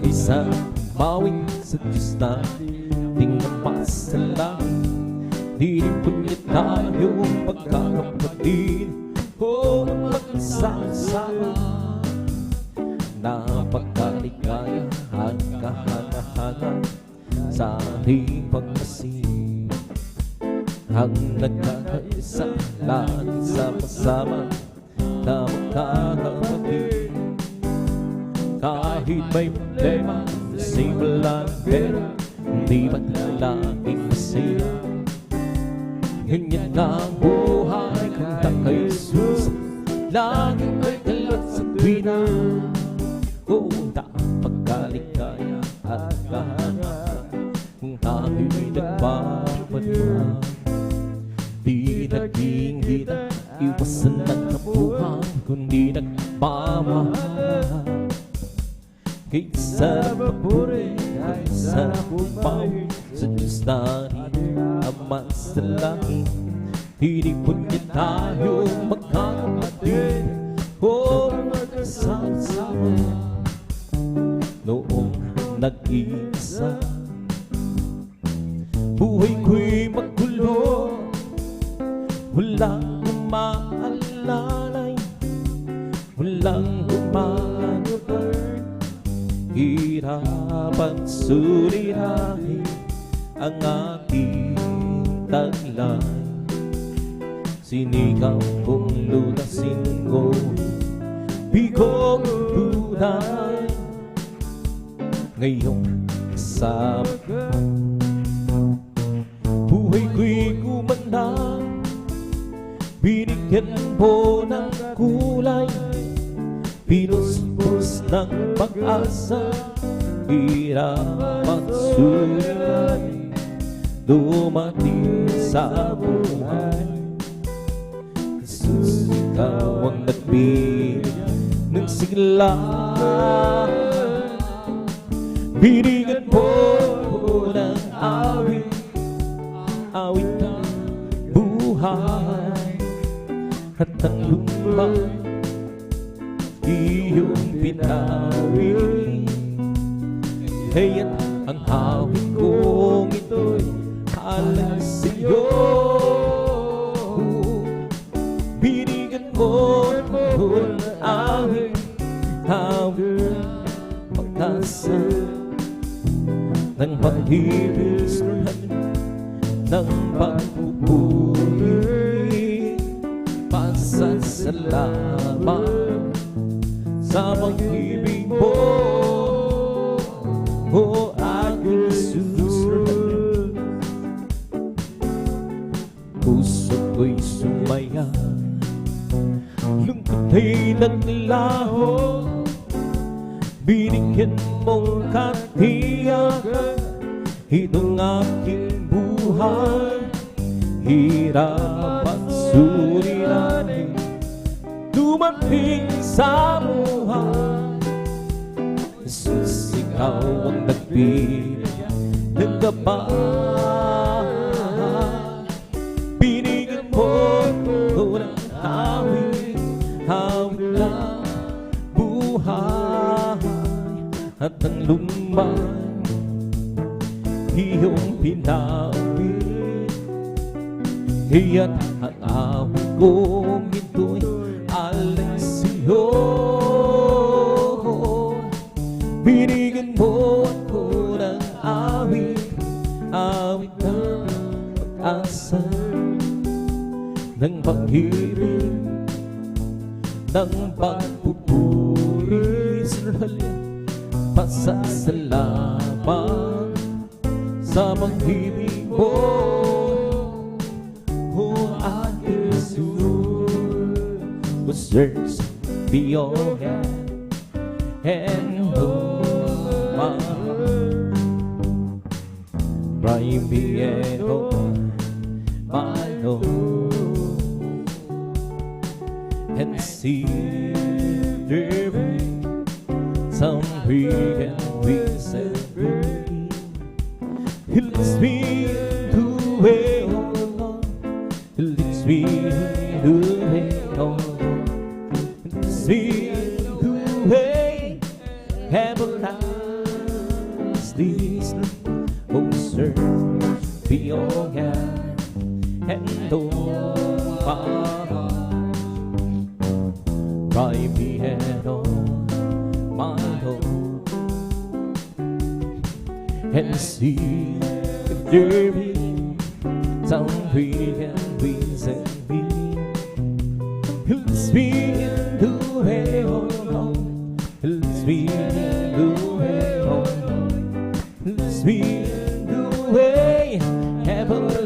kay sarap umawit, sa Diyos nating Ama sa langit. Dinipon niya tayo pagkakapatid, o magkasama-sama. Napakaligaya at kahanga-hanga sa ating pagmasihan, ang nagkakaisa lagi sama-sama na magkakapatid. Kahit may problema, kasi wala ng pera, hindi ba't laging masaya. Ganyan na ang buhay kung kay Jesus, laging may galak sa tuwina. O napakaligaya at kahanga-hanga kung ako'y nagpapadama. Di naging hita, iwasan ng tampuhan, kundi nagmamahal. Kay sarap magpuri, kay sarap umawit, sa Diyos natin Ama sa langit. Tinipon niya tayo magkakapatid, o magkasama-sama. Noong nag-iisa, buhay ko'y magulo, walang umaalalay, walang gumagabay. Hirap at sulirahin ang aking taglay. Sinigaw kong lutasin ko bigong tunay. Ngayong kasama ka, buhay ko'y gumanda, Binigyan mo ng kulay, pinuspos ng pag-asa, hirap at sulay dumating sa buhay. Jesus, ikaw ang nagbigay ng sigla. Binigyan mo ng awit, awit ng buhay, at ang lupa iyong pinawin. Kaya't ang hawig kong ito'y alang sa'yo. Binigyan mo ng awit, awit pag-asa ng pag-ibig ng pagpupuri, pasasalamat sa pag-ibig mo, o aking Jesus. Puso ko'y sumaya, lungkot ay naglaho. Binigyan mong katiyakan itong aking buhay. Hirap at suliranin dumating sa buhay. Jesus, ikaw ang nagbigay ng gabay. Binigyan mo ng awit, awit ng buhay, at ang lumay iyong pinawin. Iyan ang awit kong ito'y alay sa'yo. Binigyan mo ako ng awit, awit ng pag-asa, ng pag-ibig, ng pagpupuri, pasasalamat sa pag-ibig mo, o aking Jesus. Who search beyond and know my Brian Viejo, my Lord, and see the way some weak and weak and free. He leads me the way, oh Lord. He leads me the way, oh Lord. He leads me the way, everlasting. Oh, search beyond and oh, Brian Viejo, my Lord, and see if there be some weak and weak and weak. He leads me in the way, oh Lord. He leads me in the way, oh Lord. He leads me in the way, everlasting.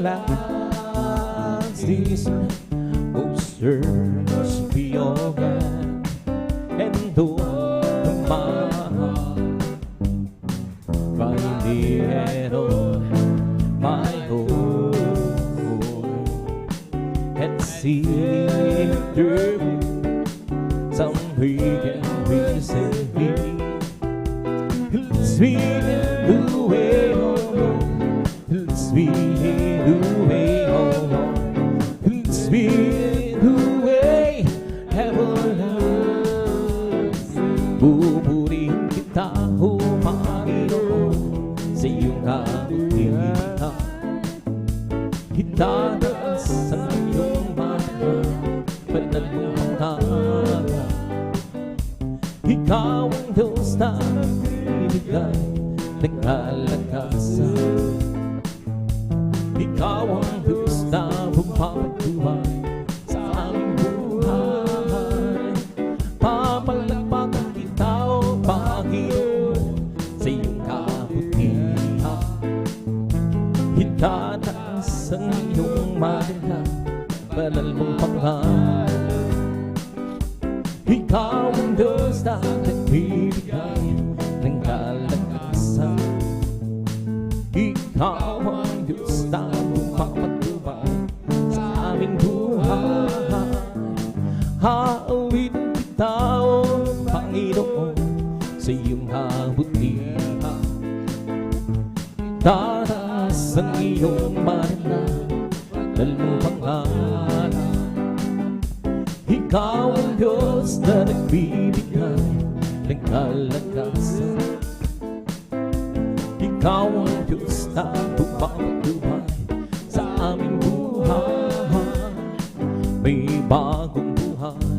Oh, search beyond and oh, my heart, find the end of my home, and see if there be some weak and reason me. He leads me in the way, oh Lord. He leads me in the way, oh Lord. He leads me in the way, everlasting. Pupurihin kita, o Panginoon, sa iyong kabutihan. Itataas ang iyong mata, banal mong hangganan. Ikaw ang Diyos na ibigay ng kalakasan. Ikaw ang Diyos na bumabagbuhay sa aming buhay. Papalakpakan kita, o Panginoon, sa iyong kabutihan. Itataas ang iyong mata, banal mong pangalan. Ikaw ang Diyos na nagbibigay ng kalakasan. Ikaw ang Diyos na pumapatubay sa aming buhay. Haawitin kita, O Panginoon, sa iyong kabutihan. Tataas ang iyong banal mong pangalan. Ikaw ang Diyos na nagbibigay ng kalakasan. Ikaw ang Diyos na pumapatubay sa aming buhay. May bagong buhay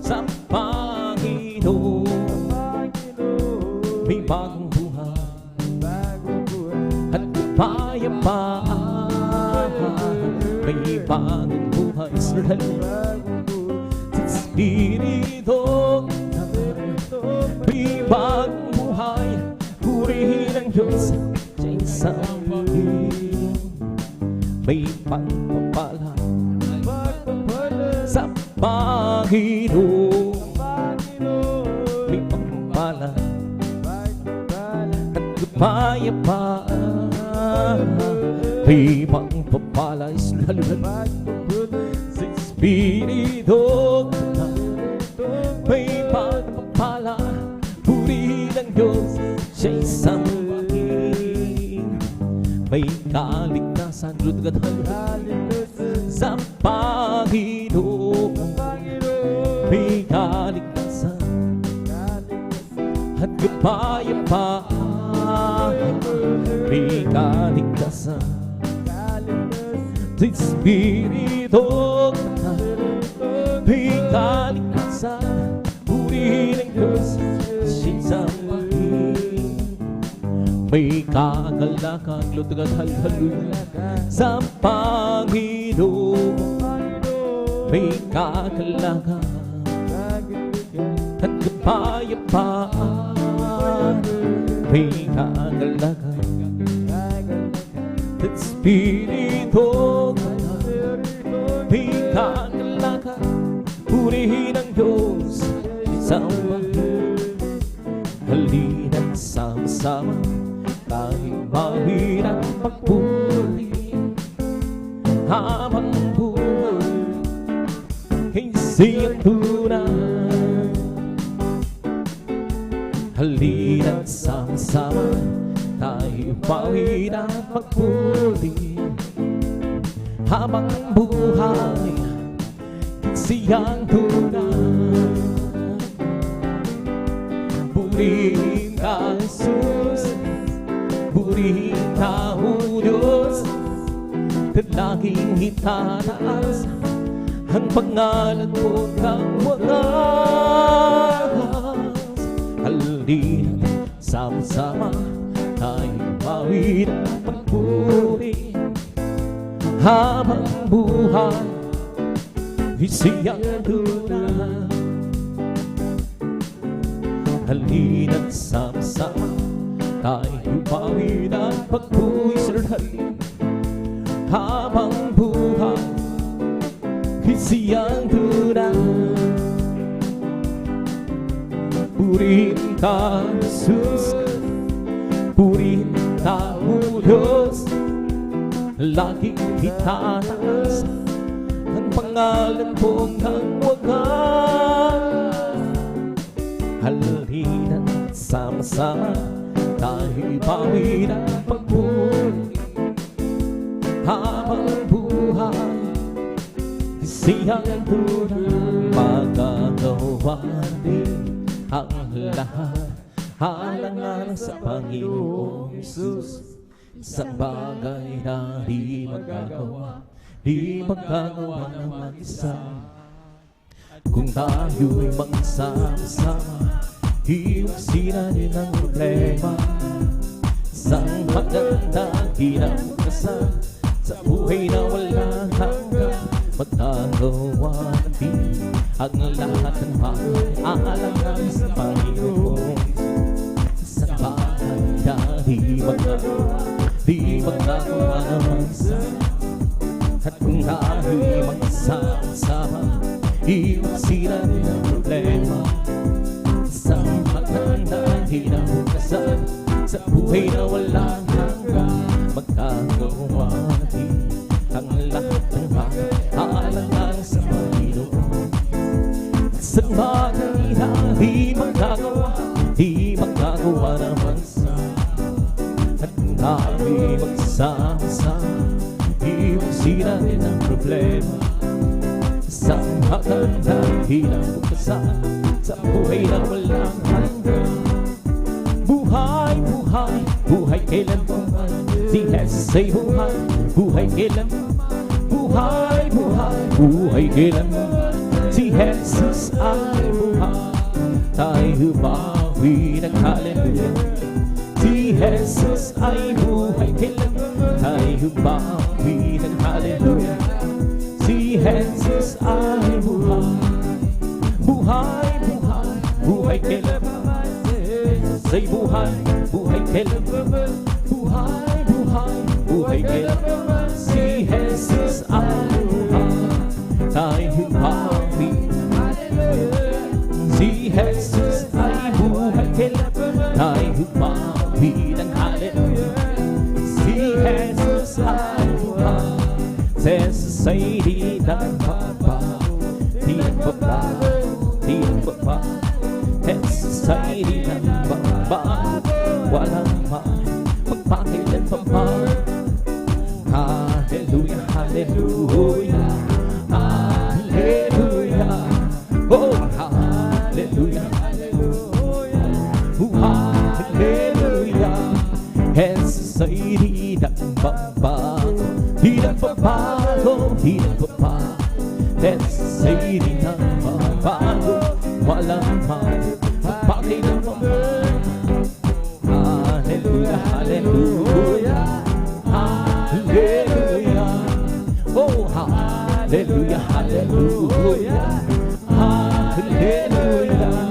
sa Panginoon. May bagong buhay at kapayapaan. May bagong buhay sa Espiritu. May bagong buhay. Purihin ang Diyos sa isang Panginoon. May pagpapala sa Panginoon. May pagpapala at kapayapaan. May pagpapala sa Espiritu. May pagpapala. Purihin ang Diyos sa isang Panginoon. May kaligtasan sa Panginoon. May kaligtasan at kapayapaan. May kaligtasan sa Espiritu. May kaligtasan. Purihin ang Diyos sa isang Panginoon. May kagalakan, lutag at hallelujah sa Panginoon. May kagalakan at kapayapaan. May kagalakan at Espiritu. May kagalakan. Purihin ang Diyos sa isang Panginoon. Halina't sama-sama tayong mahirap magpuri habang buhay ay siyang tunay. Halina't sama-sama tayong mahirap magpuri habang buhay ay siyang tunay. Purihin ka, Jesus. Purihin ka, O Diyos. At laging itataas ang pangalan mo kang wagas. Halina't sama-sama tayong mawid ang pagpuri habang buhay ay siyang tunay. Halina't sama-sama tayo pawid at pagpuwisan habang buhay ay siyang tunay. Purihin ka, Jesus. Purihin ka, O Diyos. Laging itataas ang pangalan mong kang wagas. Halina't sama-sama tayo'y pawid at pagpuri habang buhay ay siyang tunay. Magagawa din ang lahat alang-alang sa Panginoong Jesus. Isang bagay na di magagawa ng mag-isa. Kung tayo'y magsama-sama, iwasin din ang problema. Isang magandang kinabukasan sa buhay na walang hanggan. Magagawa natin ang lahat ng pag-aalangan sa Panginoon. Isang bagay na di magagawa ng mag-isa. At kung tayo'y magsama-sama, iwan sila din ang problema. Sa magandang hinahugasan, sa buhay na walang hanggang, magkagawa natin ang lahat ng alang-alang sa Panginoon. Sa bagay na di magagawa naman sa at kung tayo'y magsama-sama, iwan sila din ang problema. Sa magandang hinahugasan, sa buhay na walang hanggang. Buhay, buhay, buhay kailanman, si Jesus ay buhay, buhay kailanman. Buhay, buhay, buhay kailanman, si Jesus ay buhay. Tayo bawi ng hallelujah, si Jesus ay buhay kailanman. Tayo bawi ng hallelujah, si Jesus ay buhay. Buhay, buhay, buhay kailanman, say buhay, buhay kailanman. Buhay, buhay, buhay kailanman, si Jesus ay buhay. Tayo bawi, si Jesus ay buhay kailanman. Tayo bawi ng hallelujah, si Jesus ay buhay. Jesus ay di nagbabago, di nagbabago, di nagbabago. Jesus ay di nagbabago, walang magpakailan pa man. Hallelujah, hallelujah, hallelujah. Oh, hallelujah, hallelujah, oh, hallelujah. Jesus ay di nagbabago, di nagbabago, di nagbabago. Jesus ay di nagbabago, walang magpakailan pa man. Hallelujah, hallelujah, hallelujah. Oh, hallelujah, hallelujah, hallelujah.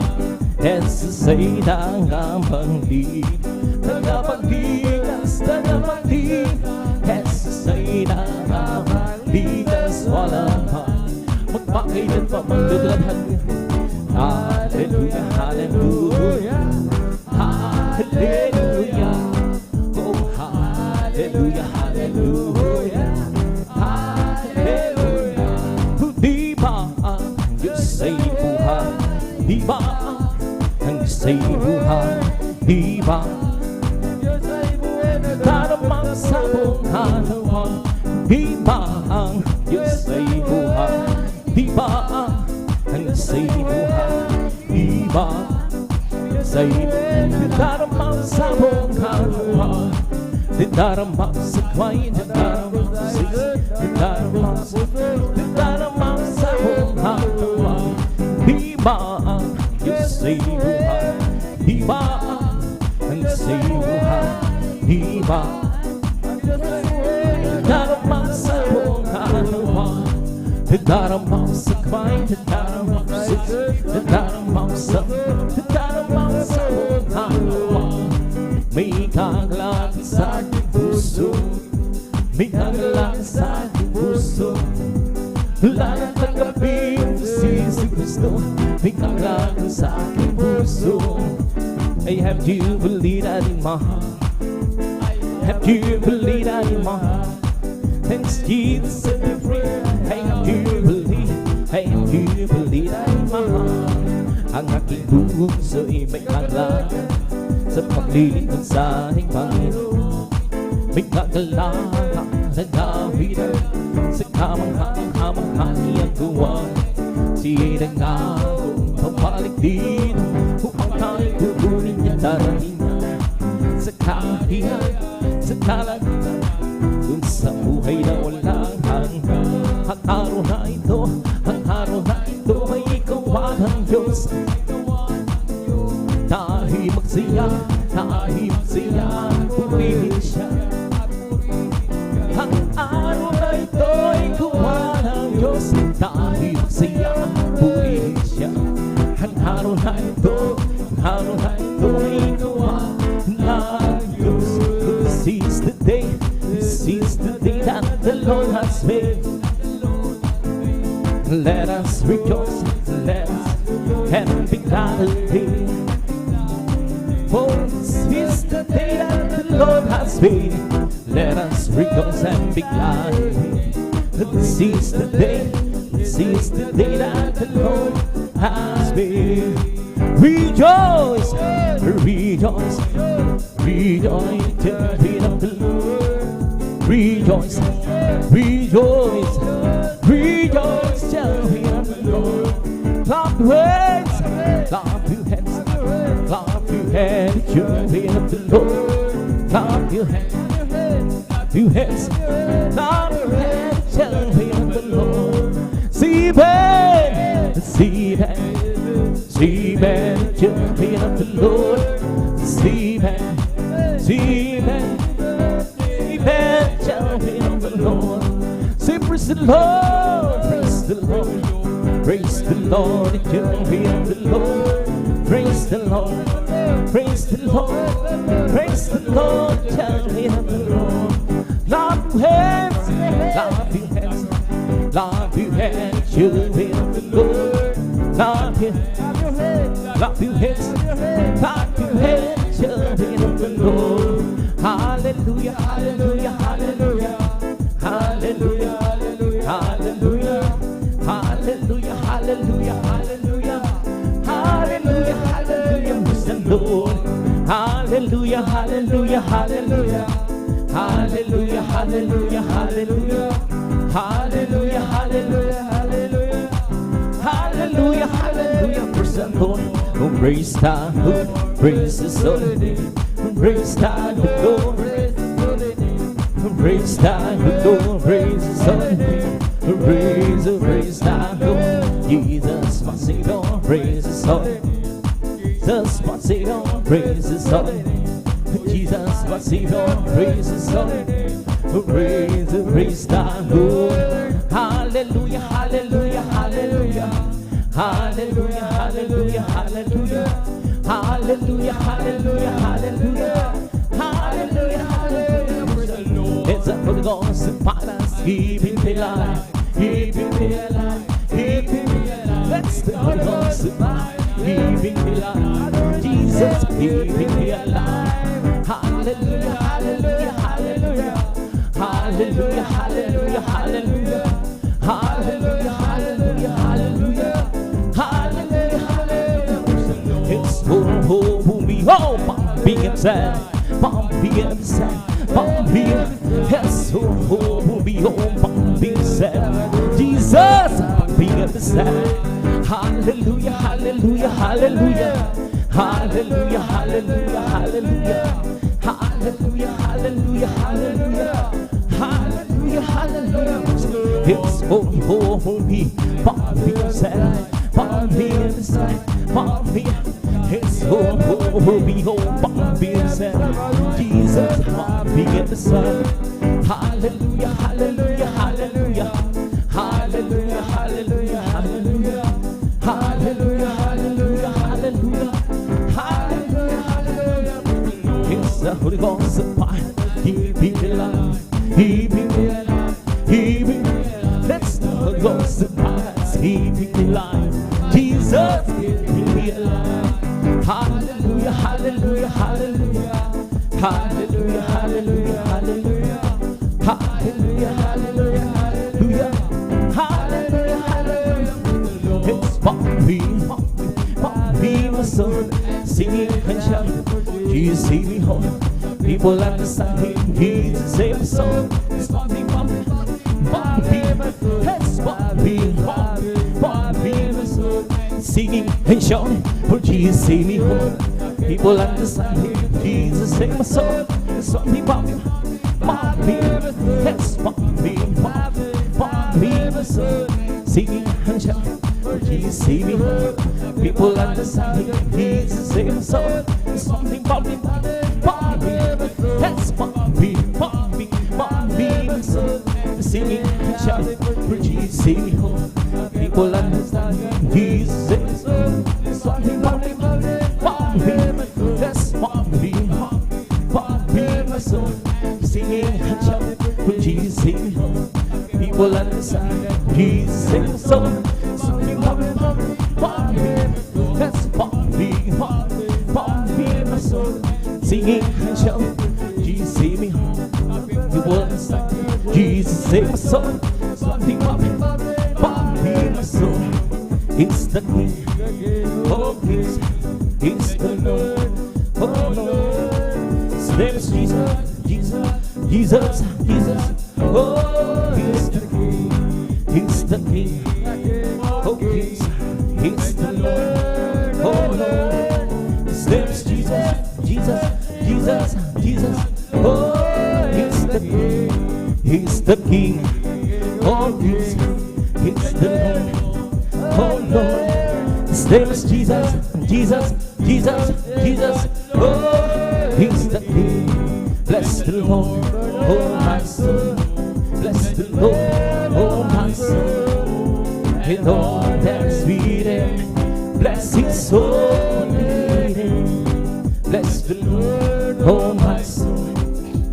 Jesus ay tagapagligtas, tagapagligtas, tagapagligtas. Jesus ay tagapagligtas, walang magpakailan pa man. Hallelujah, hallelujah, hallelujah. Oh, hallelujah, hallelujah, hallelujah. Di ba ang Diyos ay buhay? Di ba ang Diyos ay buhay? Di ba daramang sa buong halawan? Di ba ang Diyos ay buhay? Di ba ang Diyos ay buhay? Di ba say daramang sa buong halawan? Daramang sa kwain, daramang sa buong halawan. Di ba ang Diyos ay buhay? Di ba ang Diyos ay buhay? Di ba daramang sa buong halawan? Daramang sa kwain, daramang sa buong halawan. May kagalakan sa aking puso, may kagalakan sa aking puso. Lahat ng gabi si Kristo, may kagalakan sa aking puso. I have to believe that in my heart, have to believe that in my heart. Thanks Jesus set me free. I have to believe that in my heart. Ang aking puso ay may kagalakan sa paglilingkod sa ating Panginoon. May kagalakan na David sa kamangha-kamangha niyang tuwang. Siya'y nangakong pabalik din upang tayo'y kukunin niya darating niya sa kahiyan, sa kalangitan, dun sa buhay na walang hanggan. Ang araw na ito ay ikaw ang Diyos. Tayo'y magsaya, purihin siya. Ang araw na ito ay gawa ng Diyos. Tayo'y magsaya, purihin siya. Ang araw na ito ay gawa ng Diyos. This is the day that the Lord has made. Let us rejoice, let us and be glad in Him. For this is the day that the Lord has made. Let us rejoice and be glad in Him. This is the day that the Lord has made. Rejoice, rejoice, rejoice to the feet of the Lord. Rejoice, rejoice, rejoice to the feet of the Lord. Clap your hands, clap your hands, clap your hands to the feet of the Lord. Clap your hands, clap your hands, clap your hands to the feet of the Lord. See Ben, see Ben, see Ben to the feet of the Lord. See Ben, see Ben, see Ben to the feet of the Lord. Say praise the Lord, praise the Lord, praise the Lord to the feet of the Lord. Praise the Lord, praise the Lord, praise the Lord to the feet of the Lord. Clap your hands, clap your hands, clap your hands to the feet of the Lord. Clap your hands, clap your hands, clap your hands to the feet of the Lord. Hallelujah, hallelujah, hallelujah, hallelujah, hallelujah, hallelujah, hallelujah, hallelujah, hallelujah, hallelujah, praise the Lord. Hallelujah, hallelujah, hallelujah, hallelujah, hallelujah, hallelujah, hallelujah, hallelujah, hallelujah, hallelujah, hallelujah, praise the Lord. Oh, praise God, oh, praise His holy name. Praise God, oh, Lord, praise God, oh, Lord, praise His holy name. Praise God, oh, Jesus, my Savior, praise His holy name. Jesus, my Savior, praise His holy name. Jesus, my Savior, praise His holy name. Praise God, oh, hallelujah, hallelujah, hallelujah, hallelujah, hallelujah, hallelujah, hallelujah, hallelujah, hallelujah, hallelujah, hallelujah. It's a Holy Ghost upon us, keeping me alive, keeping me alive, keeping me alive. That's the Holy Ghost upon, keeping me alive. Jesus, keeping me alive. Hallelujah, hallelujah, hallelujah, hallelujah, hallelujah, hallelujah, hallelujah, hallelujah, hallelujah, hallelujah, hallelujah. It's for me, oh, pumping inside, pumping inside, pumping. It's for me, oh, pumping inside. Jesus, pumping inside. Hallelujah, hallelujah, hallelujah, hallelujah, hallelujah, hallelujah, hallelujah, hallelujah, hallelujah, hallelujah, hallelujah. It's for me, pumping inside, pumping inside, pumping. It's for me, oh, pumping inside. Jesus, pumping inside. Hallelujah, hallelujah, hallelujah, hallelujah, hallelujah, hallelujah, hallelujah, hallelujah, hallelujah, hallelujah, hallelujah. It's the Holy Ghost upon, keeping me alive, keeping me alive, keeping me alive. That's the Holy Ghost upon, keeping me alive. Jesus, keeping me alive. Hallelujah, hallelujah, hallelujah, hallelujah, hallelujah, hallelujah, hallelujah, hallelujah, hallelujah, hallelujah, hallelujah. It's Bobby, my son, singing and shouting. Jesus, save me home. People understand Him, Jesus, save my soul. It's Bobby, Bobby, it's Bobby, my son, singing and shouting. For Jesus, save me home. People understand Him, Jesus, save my soul. It's Bobby, it's Bobby, my son, singing and shouting. For Jesus, save me home. People understand Him, Jesus, save my soul. It's Bobby, it's Bobby, my son, singing and shouting. For Jesus, save me home. People understand Him, Jesus, save my soul. It's Bobby, that's Bobby, my son, singing and shouting. For Jesus, save me home. People wala na sa gising so something happy, that's happy, happy my soul, singing and shouting, Jesus save me, you were inside, Jesus save my soul, something happy, my soul, it's the King of Kings, it's the Lord of Lords, his name is Jesus, Jesus, Jesus, Jesus, oh, he's the King, he's the King of Kings, he's the Lord of Lords, his name is Jesus, Jesus, Jesus, Jesus, oh, he's the King, he's the King of Kings, he's the Lord of Lords, his name is Jesus, Jesus, Jesus, Jesus, oh, he's the King. Bless the Lord, oh my soul. Bless the Lord, oh my soul. And all that's within, bless His holy name. Bless the Lord, oh my soul.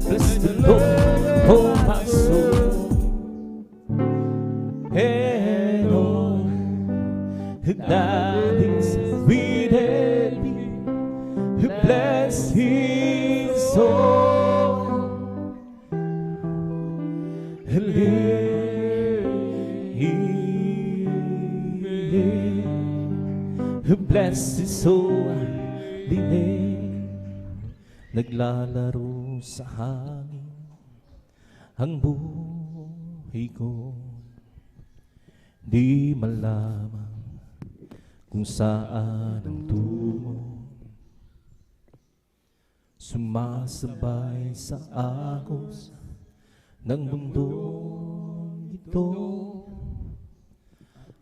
Bless the Lord, oh my soul. And all that is within me, bless His soul. Bless His holy name. Naglalaro sa hangin ang buhay ko, di malaman kung saan ang tungo. Sumasabay sa agos ng mundong ito.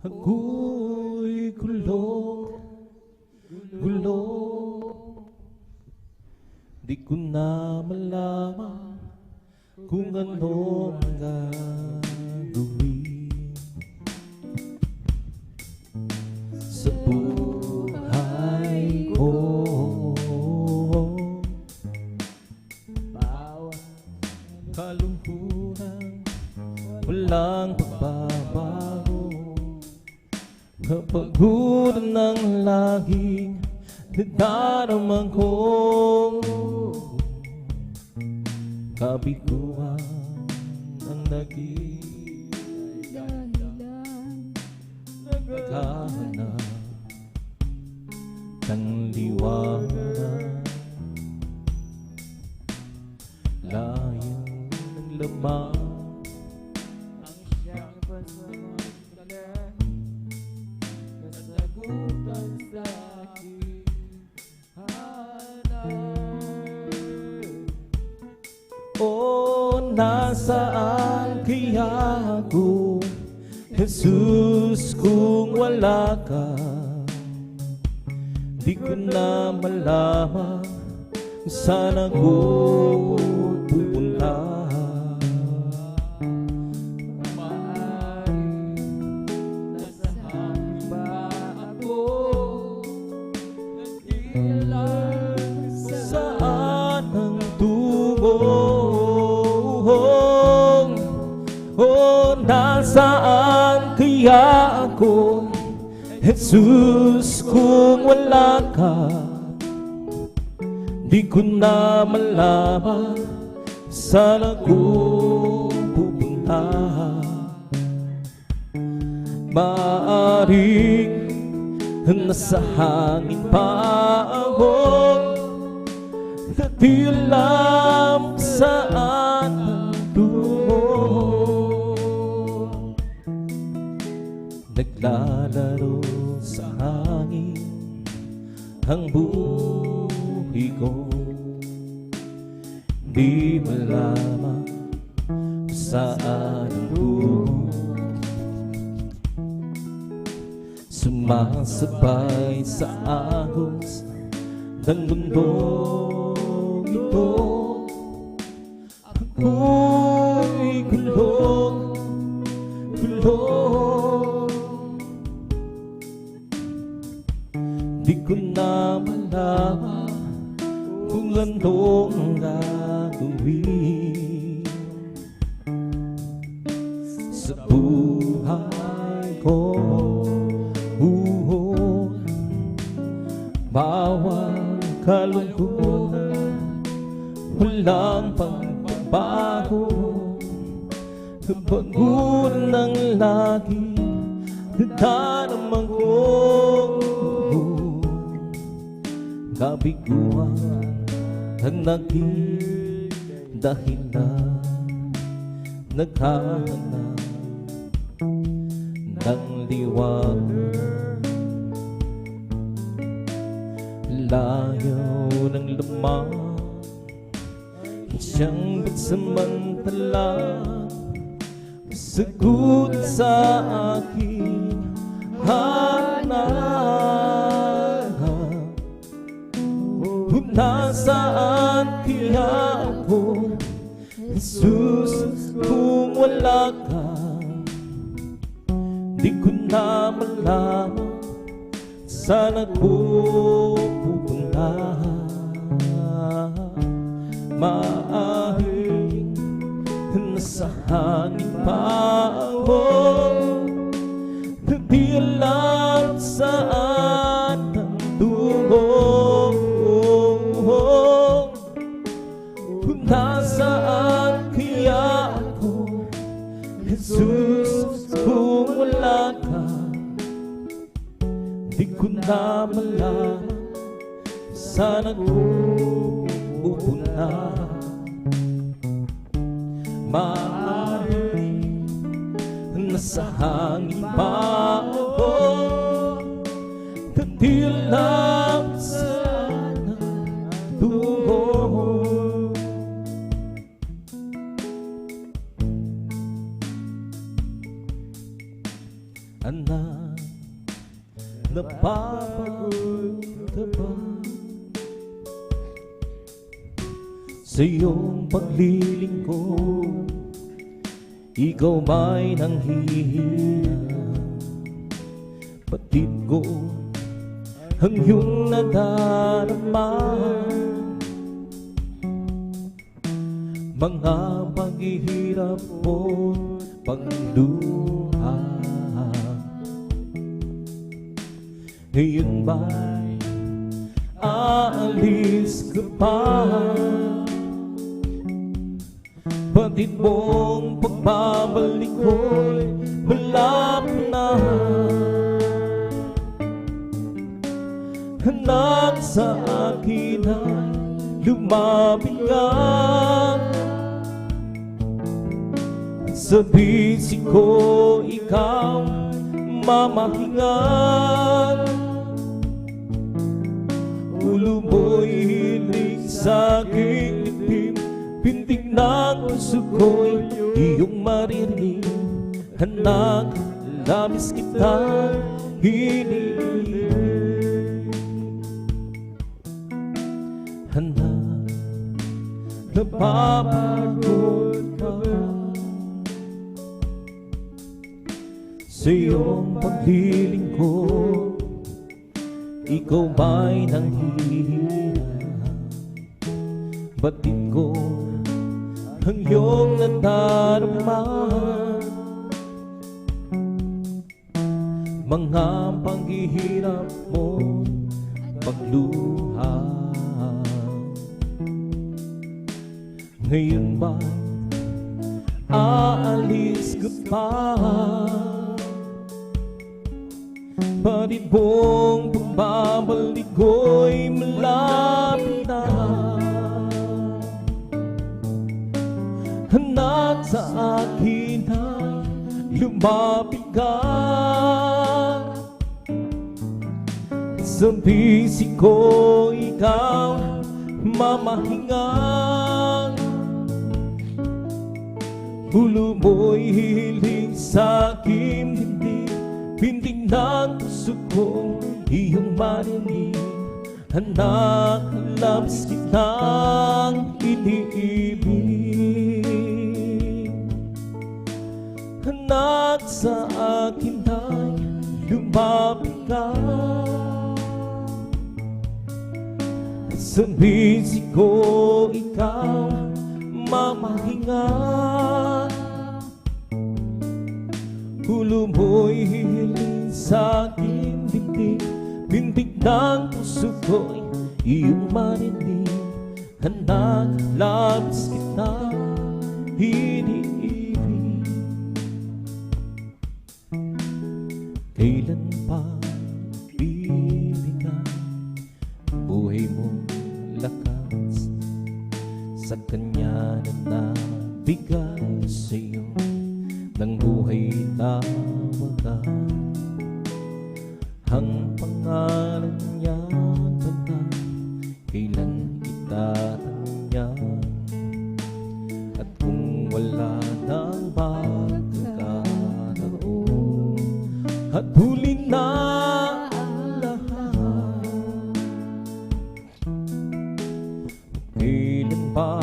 Ako'y gulo, di ko na malaman kung ano ang gagawin sa buhay ko. Bawat kalungkutan, walang pagbabago. Kapagod ng laging nadaraman ko, kabiguan ang naging dahilan, naghahanap ng liwanag, layo ng lamang ang siyang pasasalan, kasagutan sa aking hanap. O nasaan kaya ako, Jesus, kung wala ka? Di ko na malaman kung saan ako pupunta. Maaaring nasahan ba ako, nagkialam saan ang tungo? O nasaan kaya ako, Jesus, kung wala ka? Di ko na malaman saan ako pupunta. Maaaring nasa hangin pa ako, di alam saan ang tungo. Naglalaro sa hangin ang buhay ko, di malaman kung saan ang tungo. Sumasabay sa agos ng mundong ito. Ako'y gulong, di ko na malaman kung anong gagawin sa buhay ko. Bawat kalungkutan, walang pagbabago. Pagod ng lagi, dadamang kong kabiguan ang naging dahilan. Naghahanap ng liwanag, layaw ng lamang, siyang pansamantala, sagot sa aking hanap. Nasaan kaya ako, Jesus, kung wala ka? Di ko na malaman saan ako pupunta. Maaaring nasa hangin pa ako, di alam saan ang tungo. Nasaan kaya ako, Jesus, kung wala ka? Di ko na malaman saan ako pupunta. Maaaring nasa hangin pa ako, di alam saan ang tungo. Anak, napapagod ka ba sa iyong paglilingkod? Ikaw ba'y nanghihina? Batid ko ang iyong nadarama, mga paghihirap mo, pagluha. Ngayon ba'y aalis ka pa? Batid mong pagbabalik ko'y malapit na. Anak, sa akin ay lumapit ka. Sa bisig ko ikaw mamahingan. Ulo mo'y hilig sa aking litim, pintig ng puso ko'y iyong maririnig. Anak, labis kitang hinihiling. Anak, napapagod ka sa iyong paglilingkod. Ikaw ba'y nanghihina? Batid ko ang iyong nadarama, mga paghihirap mo, pagluha. Ngayon ba aalis ka pa? Batid mong pagbabalik ko'y malapit na. Anak, sa akin ay lumapit ka. Sa bisig ko ikaw mamahingan. Ulo mo'y hiling sa aking dibdib, pintig ng puso ko iyong marinig. Anak, labis kitang iniibig. Anak, sa akin ay lumapit ka. Sa bisig ko ikaw mamahingan. Ulo mo'y hihiling sa aking dibdib, bintig ng puso ko'y iyong marinig. Hanag labis kita iniibig. Kailan pa bibigyan buhay mo lakas sa kanya na nabigay sa'yo ng buhay na wagas? Ang pangalan niya na kailan itatangyan, at kung wala nang pagkakataon at huli na ang lahat, kailan pa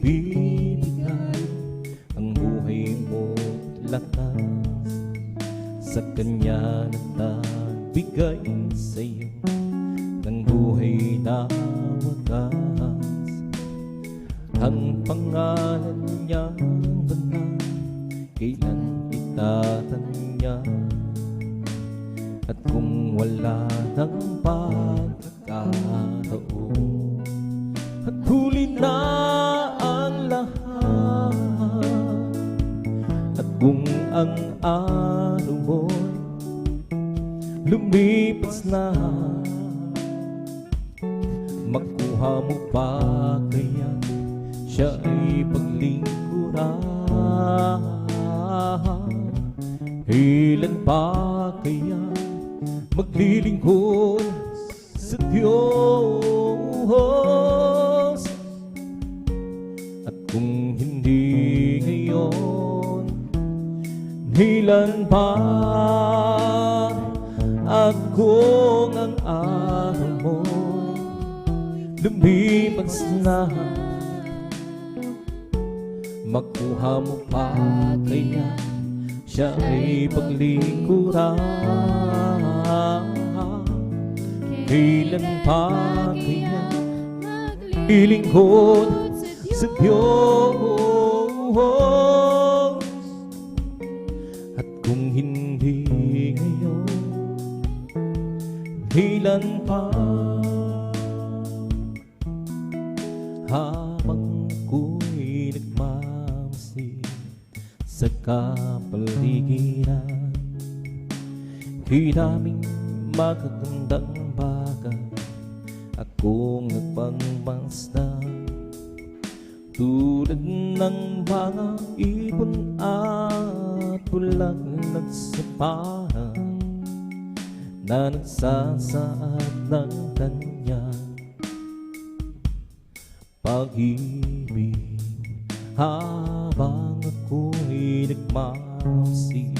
bibigyan ang buhay mo lakas sa kanya na nagbigay sa'yo ng buhay na wagas? Ang pangalan niya banal, kailan itatangyan, at kung wala nang pagkakataon at huli na ang lahat, at kung ang araw mo'y lumipas na, makuha mo pa kaya siya ay paglingkuran? Ilan pa kaya maglilingkod sa Diyos? At kung hindi ngayon, ilan pa? At kung ang araw mo lumipas na, makuha mo pa kaya siya ay paglingkuran? Kailan pa kaya ilingkod sa Diyos? At kung hindi ngayon, ilan pa? Habang ko'y nagmamasid sa kapaligiran, daming magagandang bagay akong nagpangmasdan, tulad ng mga ibon at bulaklak sa parang na nagsasaad ng kanyang pag-ibig. Habang ako'y nagmamasid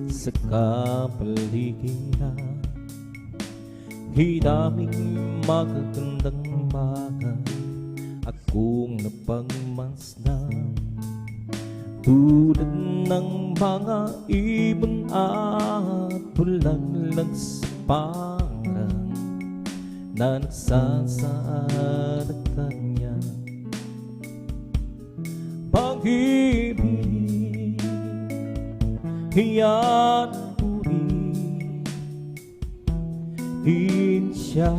sa kapaligiran, daming magagandang bagay akong napagmasdan, tulad ng mga ibon at bulaklak sa parang na nagsasaad ang kanyang pag-ibig. Iyan purihin siya,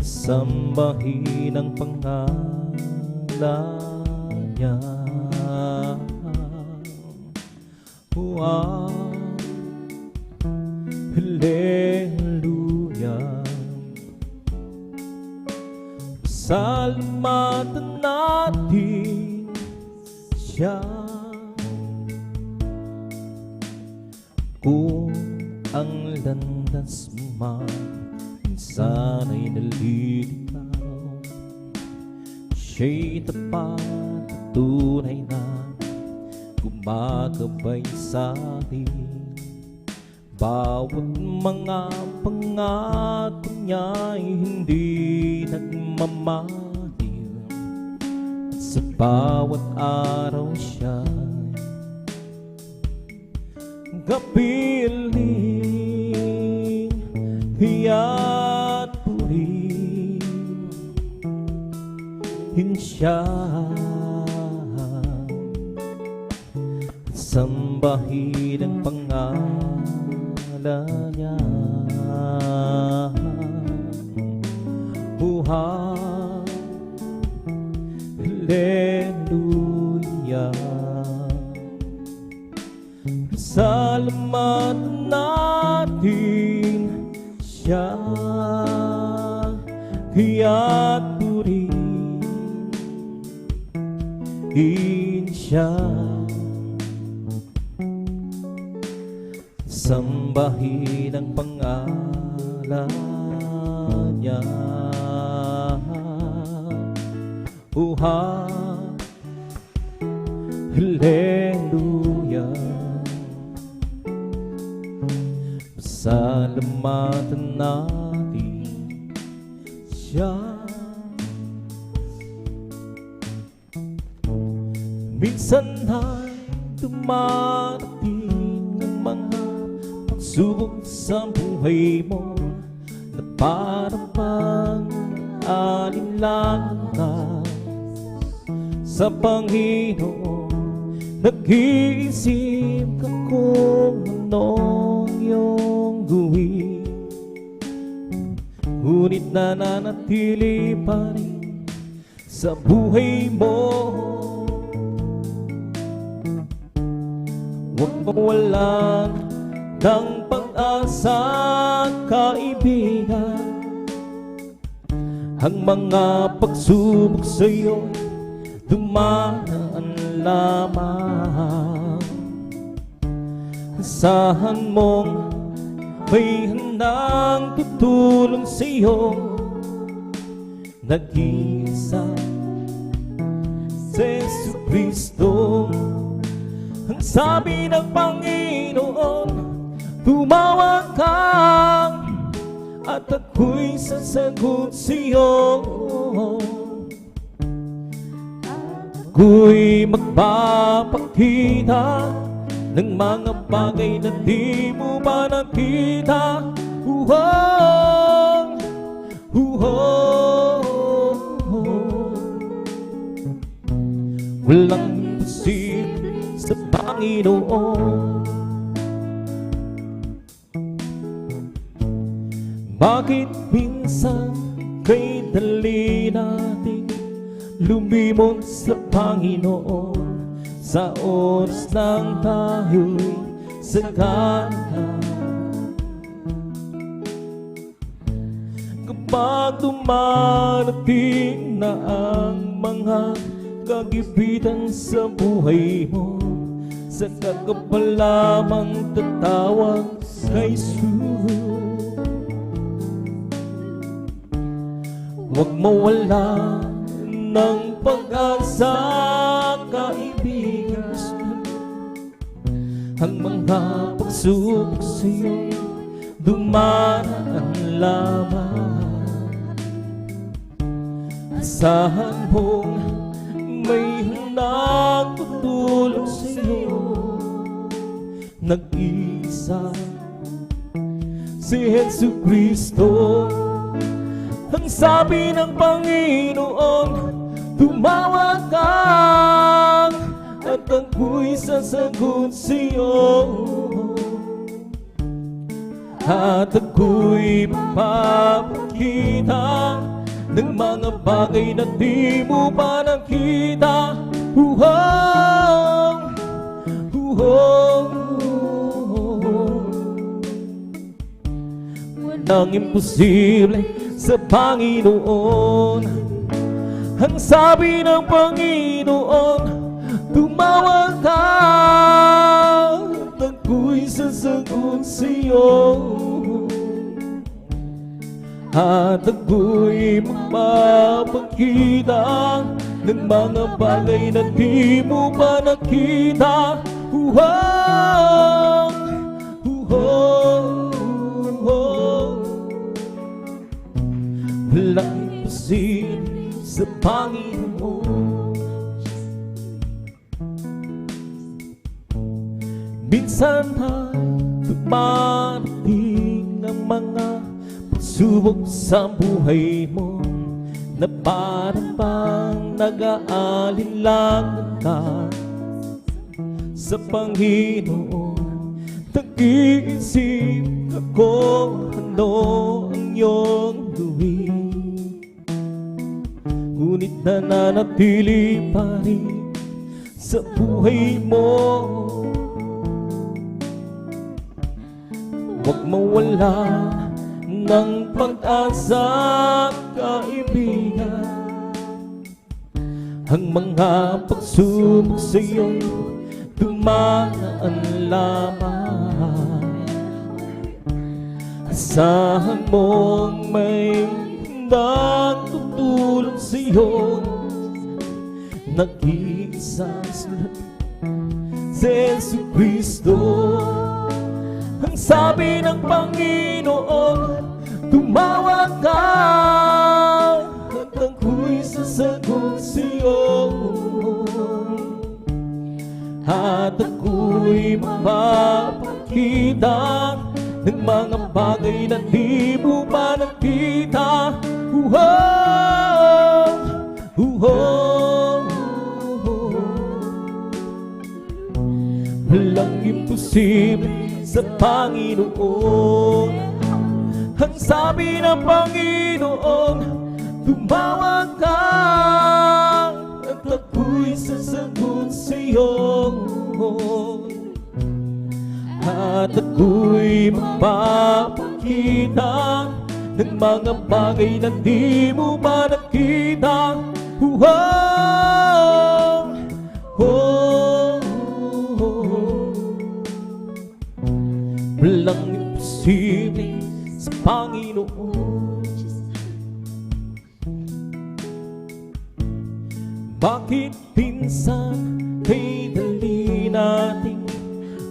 sambahin ang pangalan niya. Wow, hallelujah. Salamatan natin siya. Kung ang landas man minsan ay nalilitaw, siya'y tapat at tunay na gumagabay sa atin. Bawat mga pangako niya'y hindi nagmamahil, at sa bawat araw siya kapiling. Iya't purihin siya, Sambahin ang pangalan niya. Hallelujah. Salamatan natin siya, kaya't purihin siya. Sambahin ang pangalan niya. Hallelujah. Pasalamatan natin siya. Minsan ay dumarating ang mga pagsubok sa buhay mo na parang pang-alinlangan ka sa Panginoon. Nag-iisip ka kung anong iyong gawin, ngunit nananatili pa rin sa buhay mo. Huwag mawalan ng pag-asa, kaibigan. Ang mga pagsubok sa'yo dumaan lamang. Asahan mong may handang tutulong sa'yo. Nag-iisa si Jesucristo. Ang sabi ng Panginoon, tumawag ka at ako'y sasagot sa'yo. Ako'y magpapakita ng mga bagay na di mo pa nakita. Walang imposible sa Panginoon. Bakit minsan kay dali nating lumimon sa Panginoon sa oras ng tayo'y sagana? Kapag dumarating na ang mga kagipitan sa buhay mo, saka ka pa lamang tatawag kay Jesus. Huwag mawala ng pag-asa, kaibigan. Ang mga pagsubok sa'yo dumaan lamang. Asahan mong may handang tutulong sa'yo. Nag-iisa si Jesucristo. Ang sabi ng Panginoon, tumawag ka at ako'y sasagot sa'yo. At ako'y magpapakita ng mga bagay na di mo pa nakita. Walang imposible sa Panginoon. Ang sabi ng Panginoon, tumawag ka at ako'y sasagot sa'yo. At ako'y magpapakita ng mga bagay na di mo pa nakita. Walang imposible sa Panginoon. Minsan ay dumarating ang mga pagsubok sa buhay mo na parang pang nag-aalinlangan ka sa Panginoon. Nag-iisip ako ano ang iyong gawin, ngunit nananatili pa rin sa buhay mo. Huwag mawala ng pag-asa, kaibigan. Ang mga pagsubok sa'yo dumaan lamang. Asahan mong may handang tutulong sa'yo. Nag-iisang sulat si Jesucristo. Ang sabi ng Panginoon, tumawag ka at ako'y sasagot sa'yo, at ako'y mapapakita ng mga bagay na di mo pa nakita. Walang imposible sa Panginoon. Ang sabi ng Panginoon, tumawag ka at ako'y sasagot sa'yo, at ako'y mapapakita ng mga bagay na di mo pa nakita. Walang imposible sa Panginoon. Bakit pinsan kay dali nating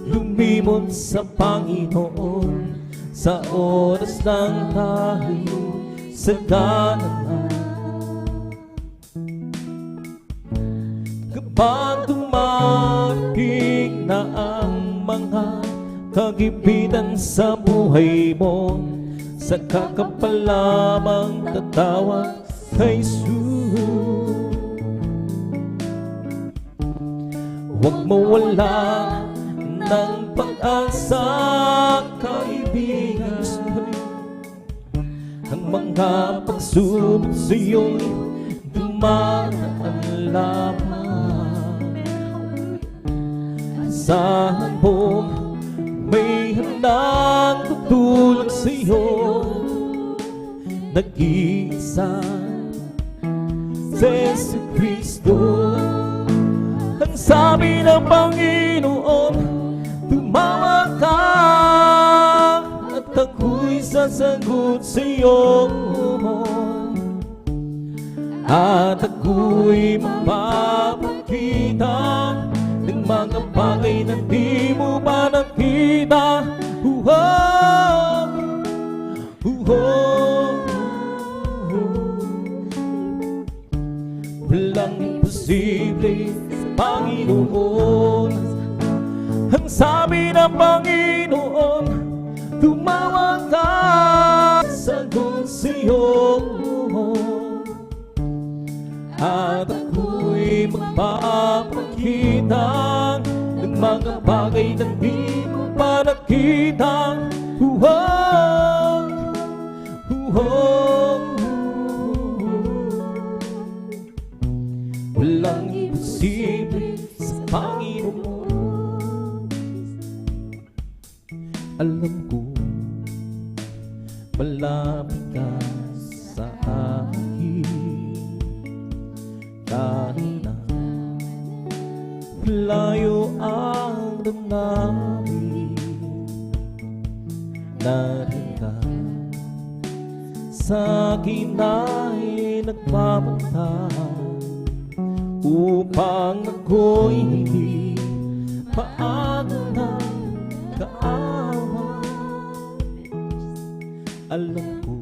lumimot sa Panginoon sa oras ng tayo sa kanan? Kapag dumating na ang mga kagipitan sa buhay mo, saka ka pa lamang tatawag kay Jesus. Huwag mawala ng pag-asa, kaibigan. Ang mga pagsubok sa'yo'y dumaan lamang. Asahan mo may handang tutulong sa'yo. Nag-iisa si Jesucristo. Ang sabi ng Panginoon, tumawag ka at ako'y sasagot sa'yo, at ako'y mapapakita ng mga bagay na di mo pa nakita. Walang imposible sa Panginoon. Ang sabi ng Panginoon, tumawag ka, sagot sa'yo, at ako'y magpapakita ng mga bagay na di mo pa nakita. Walang imposible sa Panginoon. Alam ko malapit ka sa akin, kahit na layo ang damdamin. Narin ka sa akin ay nagpapantay, upang ako'y hindi paano na kaawa. Alam ko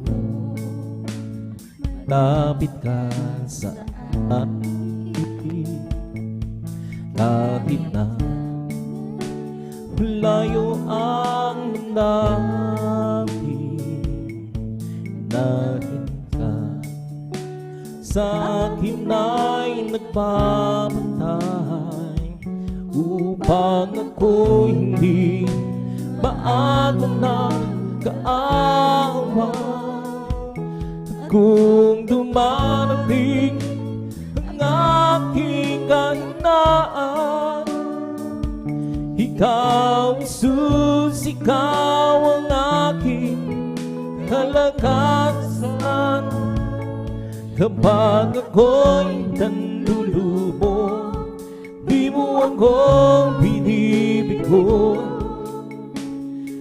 lapit ka sa akin, kahit na layo ang namin. Narin ka sa akin ay nagbabantay, upang ako hindi maago na kaawa. Kung dumarating ang aking kahinaan, ikaw, Jesus, ikaw ang aking kalakasan. Kapag ako'y nandulubo, di mo akong binibigo.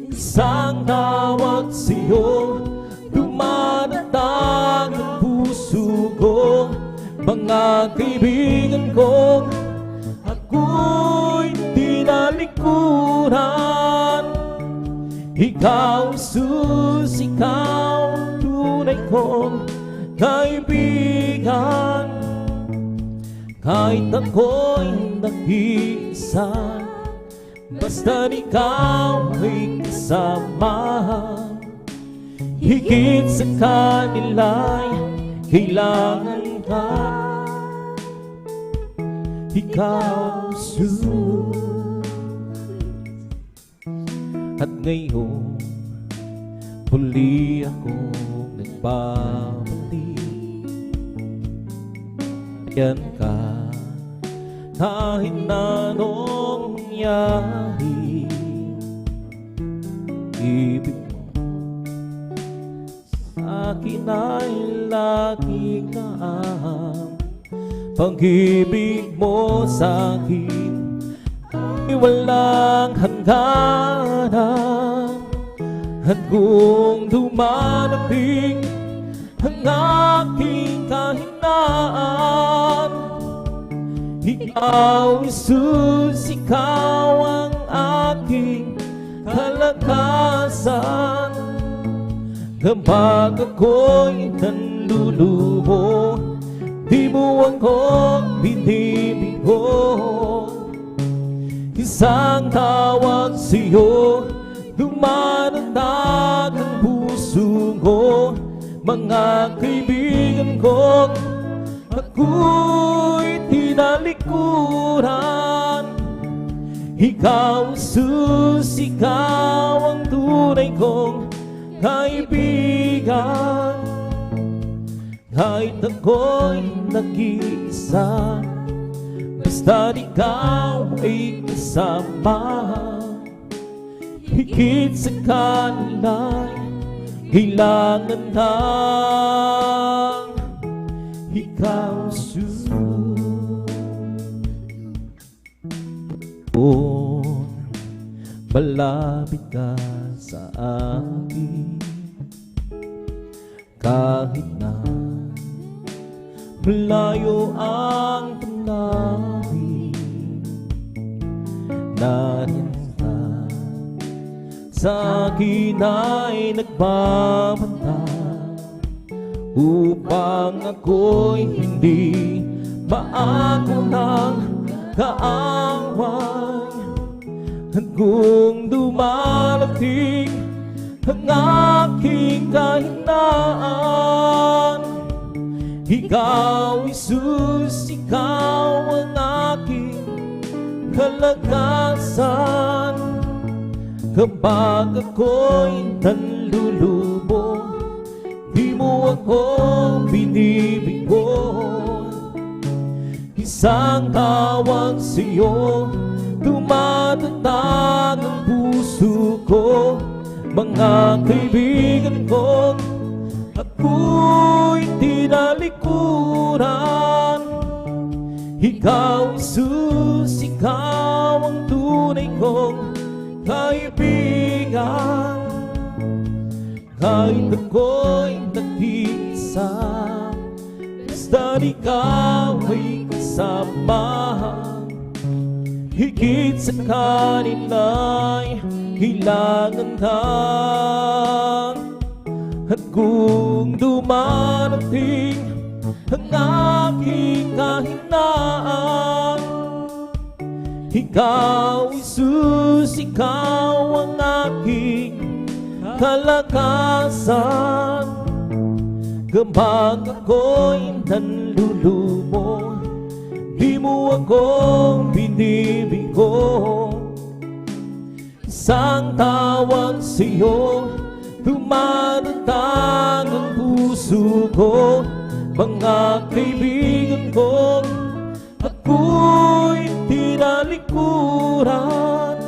Isang tawag sa'yo, dumadatang ang puso ko. Mga kaibigan ko, ako'y tinalikuran. Ikaw, Jesus, ikaw ang tunay kong kaibigan. Kahit ako'y nag-iisa, basta ikaw ay kasama. Higit sa kanila'y kailangan ka. Ikaw, Jesus. At ngayon, muli akong nagbabalik. Yan ka, kahit na anong mangyari. Ibig mo sa akin ay lagi kaam. Pag-ibig mo sa akin ay walang hangganan. At kung dumarating ang aking kahinaan, ikaw, Jesus, ikaw ang aking kalakasan. Kapag ako'y nanlulubo, di mo akong binibigo. Isang tawag sa'yo, dumadatag ang puso ko. Mga kaibigan ko, ako'y tinalikuran. Ikaw, Jesus, ikaw ang tunay kong kaibigan. Kahit ako'y nag-iisa, basta ikaw ay kasama. Higit sa kanila'y kailangan na. Ikaw, Jesus. Kung malapit ka sa akin, kahit na malayo ang panahon, nariyan ka sa akin ay nagbabantay, upang ako'y hindi maago ng kaaway. At kung dumarating ang aking kahinaan, ikaw, Jesus, ikaw ang aking kalakasan. Kapag ako'y nanlulubo, di mo ako binibigo. Isang tawag sa'yo, dumadatag ang puso ko. Mga kaibigan ko, ako'y tinalikuran. Ikaw, Jesus, ikaw ang tunay kong kaibigan. Kahit ako'y nag-iisa, basta ikaw ay kasama. Higit sa kanila'y kailangan ka. At kung dumarating ang aking kahinaan, ikaw, Jesus, ikaw ang aking kalakasan. Kapag ako'y nanlulumo, di mo akong binibigo. Isang tawag sa'yo, dumadantang ang puso ko. Mga kaibigan ko, ako'y tinalikuran.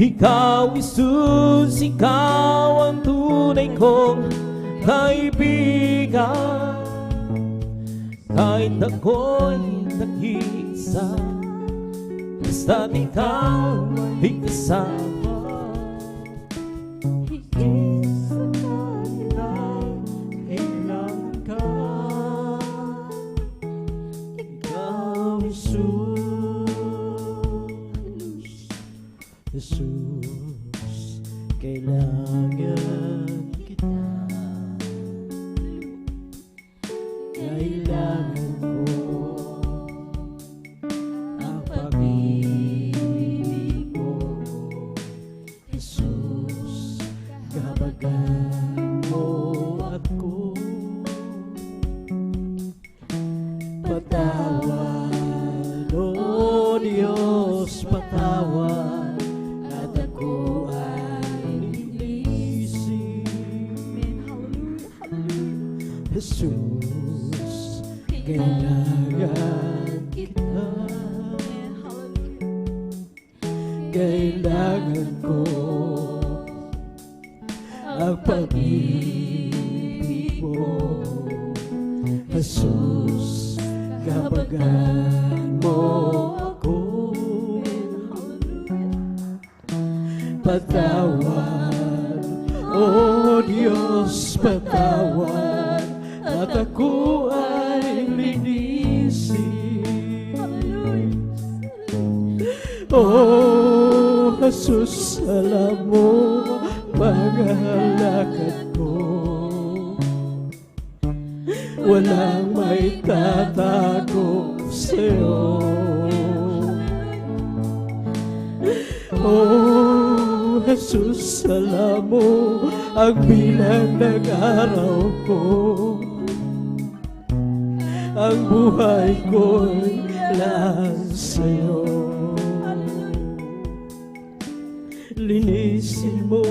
Ikaw, Jesus, ikaw ang tunay kong kaibigan. Kahit ako'y nag-iisa, basta't ikaw ay kasama. Higit sa kanila, kailangan ka. Ikaw, Jesus, Jesus, kailangan kita. Kailangan ko ang pag-ibig mo, Jesus, kabagan mo ako. Patawad, O Diyos, patawad, at ako ay linisin. Jesus, kailangan kita. Kailangan ko ang pag-ibig mo, Jesus, kabagan mo ako. Patawad, O Diyos, patawad, at ako ay linisin. Oh, Jesus, alam mo mga lakad ko. Walang may tatago sa'yo. Oh, Jesus, alam mo ang bilang ng araw ko. Ang buhay ko'y lahat sa'yo. Linisin mo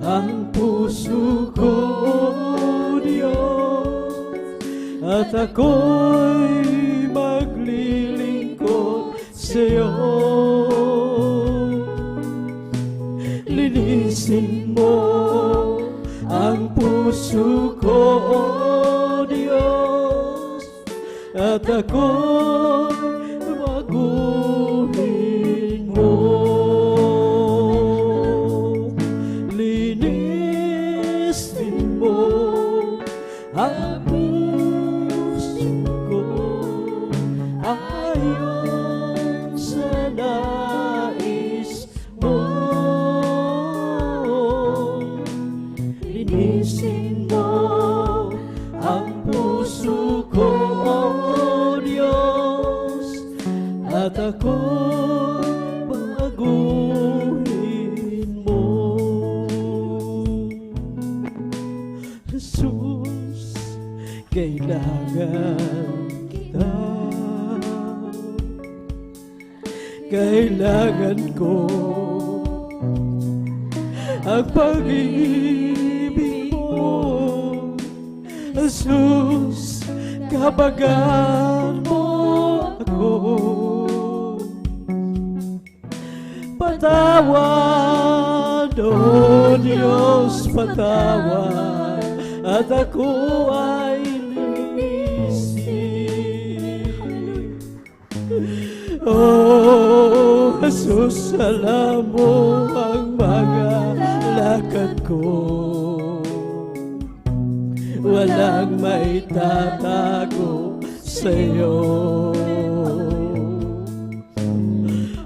ang puso ko, Diyos, at ako'y maglilingkod sa'yo. Linisin mo ang puso ko, Diyos, at ako'y baguhin mo. Linisin mo ang puso ko, ayon sa nais mo. Linisin mo ang puso ko, Diyos, at ako'y baguhin mo. Jesus, kailangan kita. Kailangan ko ang pag-ibig mo, Jesus, kabagan mo ako. Patawad, O Diyos, patawad, at ako ay linisin. Oh, Jesus, alam mo ang mga lakad ko. Walang may tatago sa'yo.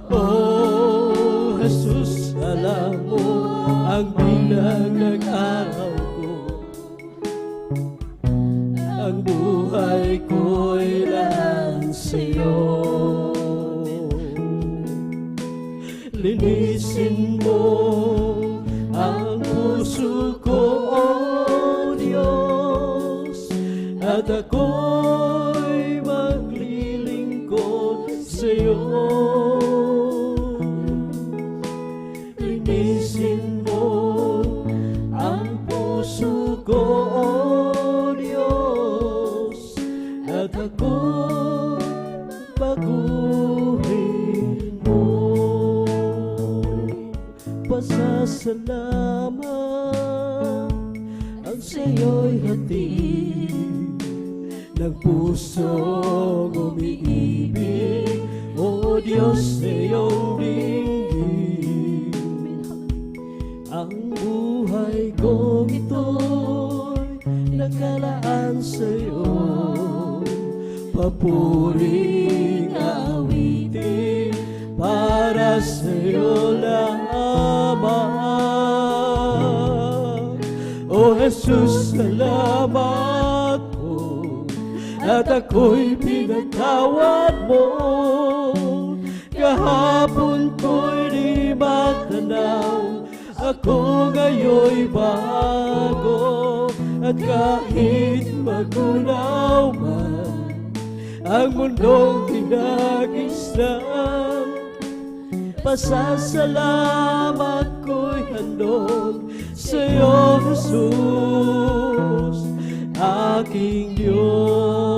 Oh, Jesus, alam mo ang bilang ng araw ko. Ang buhay ko'y lahat sa'yo. Linisin mo ang puso ko, O Diyos, at ako'y maglilingkod pasasalamat ang sa'yo'y hatid ng pusong umiibig. O Diyos na iyong dinggin, ang buhay kong ito'y nakalaan sa'yo. Papuring awitin para sa'yo lamang. O Jesus, salamat po at ako'y pinatawad mo. Kahapon ko'y di magtanaw, ako ngayon'y bago. At kahit magunaw man ang mundong kinagisnan, pasasalamat ko'y handog sa'yo, Jesus, aking Diyos.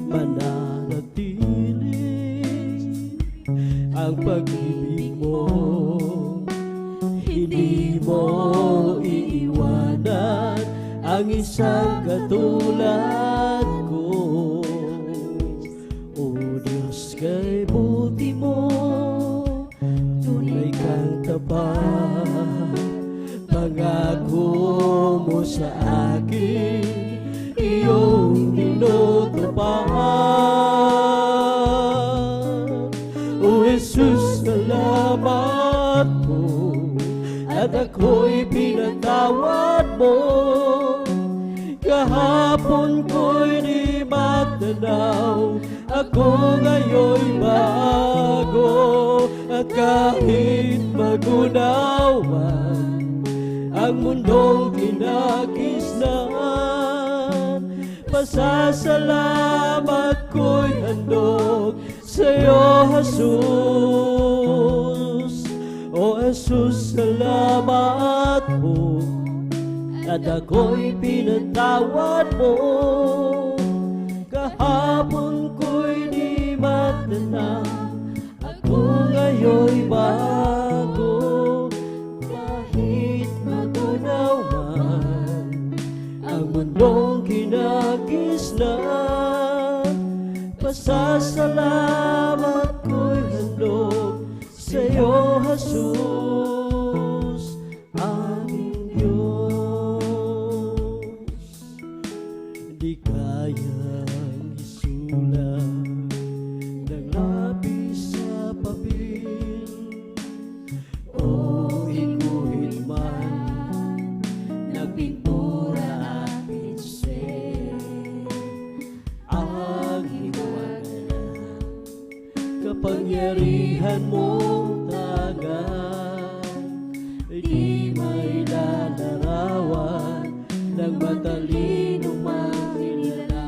Mananatili ang pag-ibig mo, hindi mo iiwanan ang isang katulad ko. O Diyos, kay buti mo, tunay kang tapat. Pangako mo sa akin, iyong tinutupad. O Jesus, salamat mo at ako'y pinatawad mo. Kahapon ko'y di magtanaw, ako ngayon'y bago. At kahit magunaw man ang mundong kinagisnan, pasasalamat ko'y handog sa'yo, Jesus. O Jesus, salamat po at ako'y pinatawad mo. Kahapon ko'y di matanaw, ako ngayon'y bago. Kahit magunaw man ang mundong kinagisnan, pasasalamat ko'y handog sa'yo, Jesus, aming Diyos. Di kayang isulat ng labis sa papel o iguhit man ng pintura at pinsel. Ang hiwaga kapangyarihan mong tagan, di may lalarawan ng matalino mangilalang.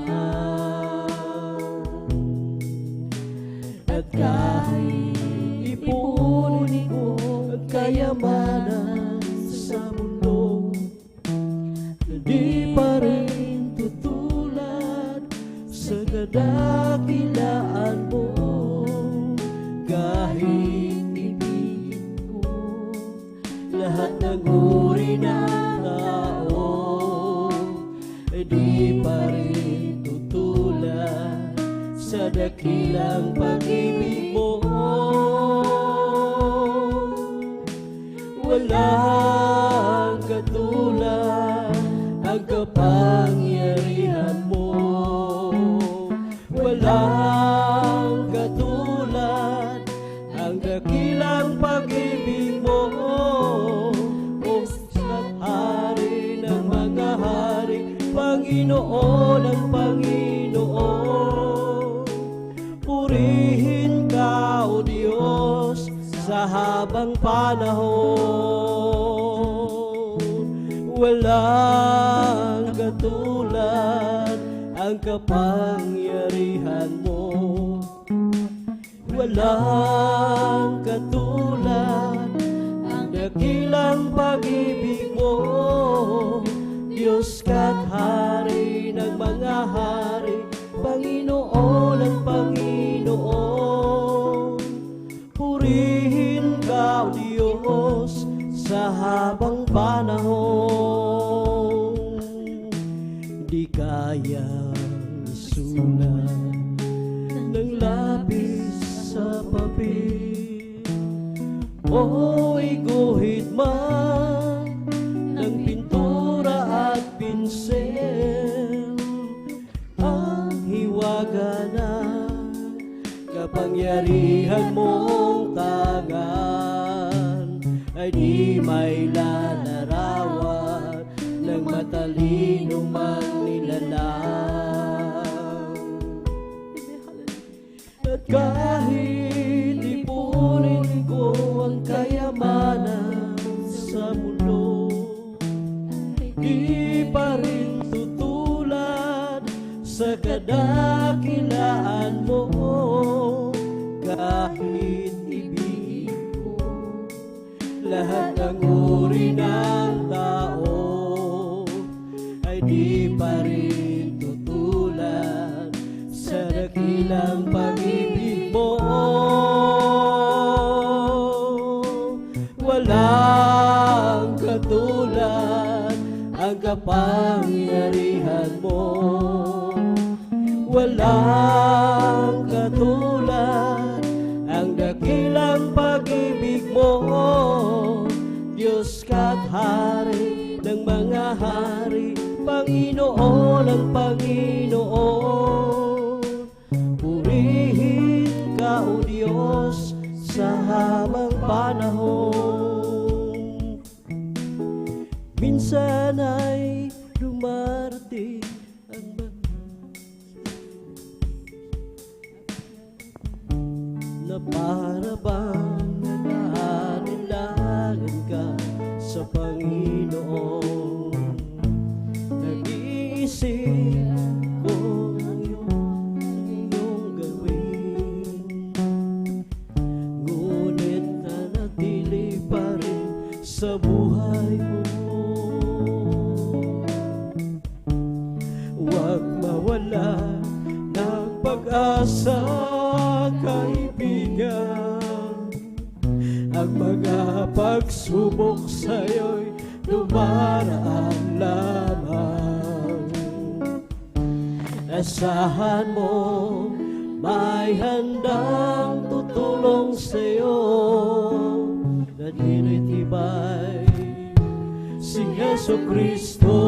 At kahit ipunin ko ang kayamanan sa mundo, di pa rin tutulad sa kadakilaan mo. Kahit ibigin ko lahat ng uri ng tao, di pa rin tutulad sa dakilang pag-ibig mo. Walang katulad ang kapangyarihan mo. Walang katulad ang dakilang pag-ibig mo. O sa't hari ng mga hari, Panginoon ang Panginoon. Purihin ka, O Diyos, sa habang panahon. Walang katulad ang kapangyarihan mo. Walang katulad ang dakilang pag-ibig mo. Diyos ka't hari ng mga hari, Panginoon ang Panginoon. Purihin ka, O Diyos, higupit o iguhit man ng pintura at pinsel, ang hiwaga na kapangyarihan mong tangan ay di may lalarawan ng matalinong mannilalang. At kahit ipunin ko ang kayamanan sa mundo, di pa rin tutulad sa kadakilaan mo. Kahit ibigin ko lahat ng uri ng tao, ay di pa rin tutulad sa dakilang pag-ibig mo. Walang katulad ang kapangyarihan mo. Walang katulad ang dakilang pag-ibig mo. Diyos ka't Hari ng mga hari, Panginoon ang Panginoon. Purihin ka, O Diyos, sa habang panahon. Minsan ay dumarating ang na para bang nag-aanilangan ka sa Panginoon. Nag-iisip ko ang iyong gawin, ngunit nanatili pa rin sa buhay mo. Huwag mawala ng pag-asa, kaibigan. Ang mga pagsubok sa'yo'y dumaraan lamang. Asahan mo, may handang tutulong sa'yo. Naninitibay si Jesucristo.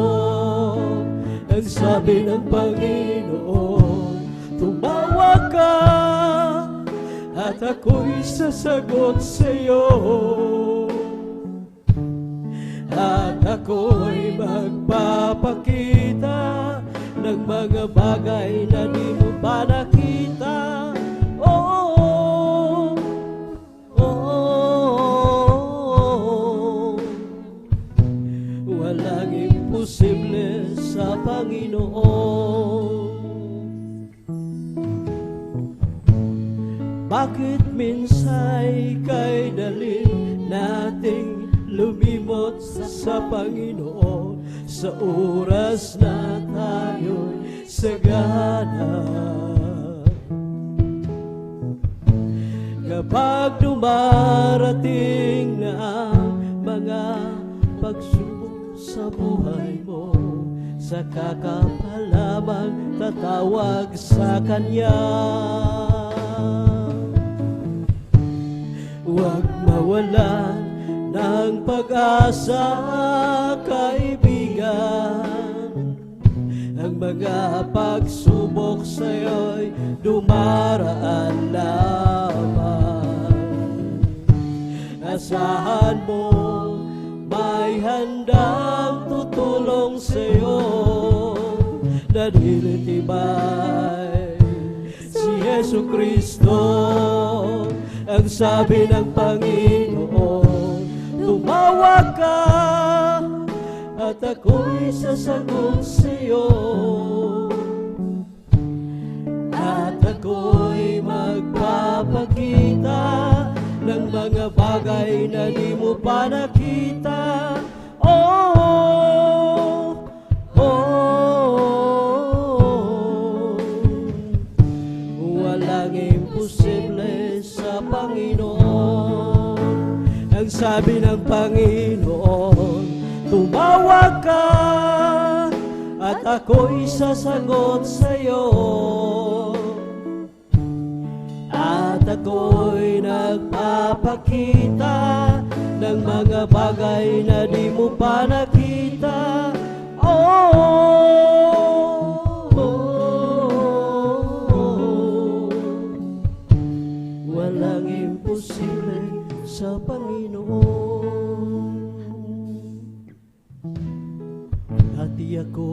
Ang sabi ng Panginoon, tumawag ka at ako'y sasagot sa'yo, at ako'y magpapakita ng mga bagay na di mo pa nakita. Oh, oh, oh, walang imposible sa Panginoon. Bakit minsa'y kay dalhin nating lumimot sa Panginoon sa oras na tayo'y sagana? Kapag dumarating na ang mga pagsubok sa buhay mo, saka ka pa lamang tatawag sa Kanya. Huwag mawalan ng pag-asa, kaibigan. Ang mga pagsubok sa'yo'y dumaraan lamang. Asahan mo, may handang tutulong sa'yo. Naninitibay si Jesucristo. Ang sabi ng Panginoon, tumawag ka at ako'y sasagot sa'yo, at ako'y magpapakita ng mga bagay na di mo pa nakita. Oh, oh, oh, walang imposible sa Panginoon. Ang sabi ng Panginoon, tumawag ka at ako'y sasagot sa'yo, at ako'y magpapakita ng mga bagay na di mo pa nakita. Walang imposible sa Panginoon. Dati ako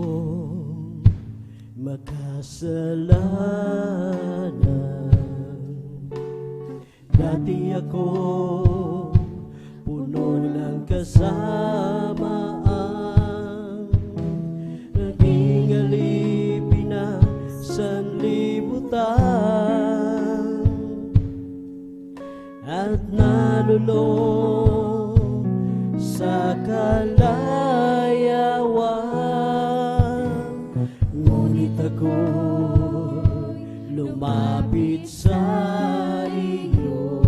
makasalanan, dati ako puno ng kasamaan, naging alipin ng sanlibutan, at nalulong sa kalayawan. Ngunit ako lumapit sa iyo,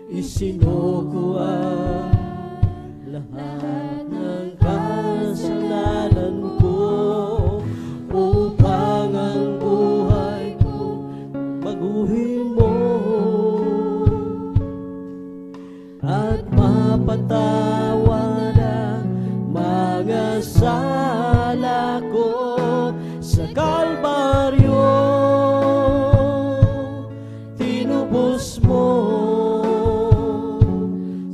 isinuko ang lahat ng kasalanan ko, upang ang buhay ko baguhin mo at mapatawad ang mga sala ko sa Kalbaryo. Tinubos mo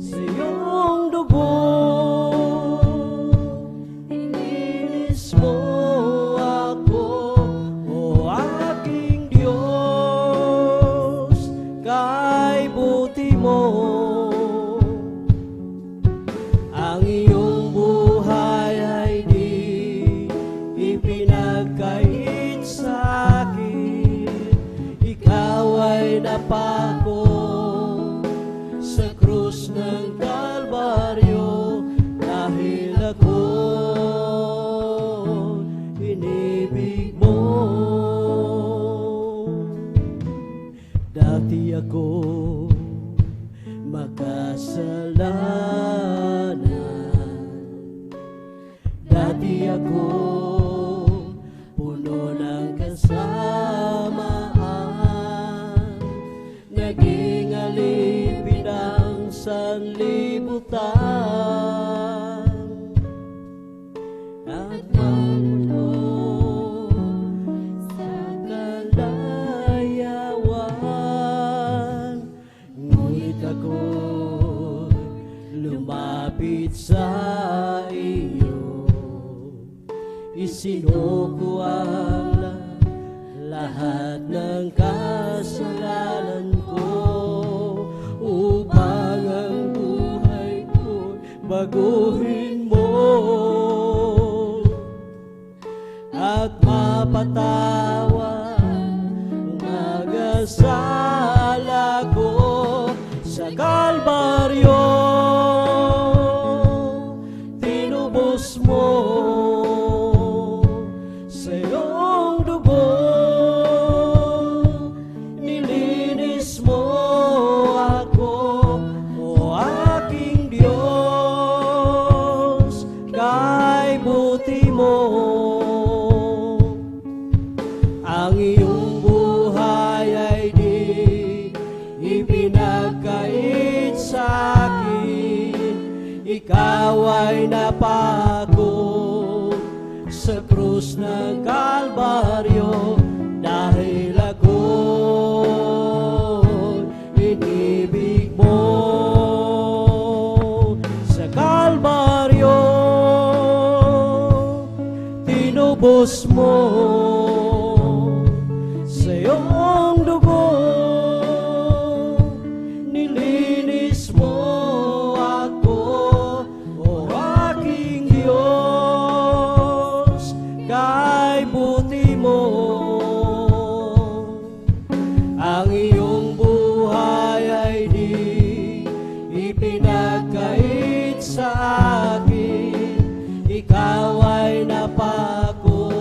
sa iyong dugo, inilis mo ako, o aking Diyos, kay buti mo. Ang iyong buhay ay di ipinagkait sa akin, ikaw ay napako sa krus ng Kalbaryo, dahil ako inibig mo. Dati ako makasalanan, dati ako puno ng kasamaan, naging alipin ang sanlibutan, at nalulong sa kalayawan. Ngunit ako lumapit sa iyo, isinuko ang lahat ng kasalanan ko, upang ang buhay ko baguhin mo at mapatawad ang mga sala ko sa Kalbaryo. Tinubos mo sa iyong dugo, nilinis mo ako, o aking Diyos, kay buti mo. Ang iyong buhay ay di ipinagkait sa akin, ikaw ay napako sa krus ng Kalbaryo, dahil ako inibig mo. Sa Kalbaryo tinubos mo sa iyong dugo, nilinis mo ako, o aking Diyos, kay buti mo. Ang iyong buhay ay di ipinagkait sa akin, ikaw ay napako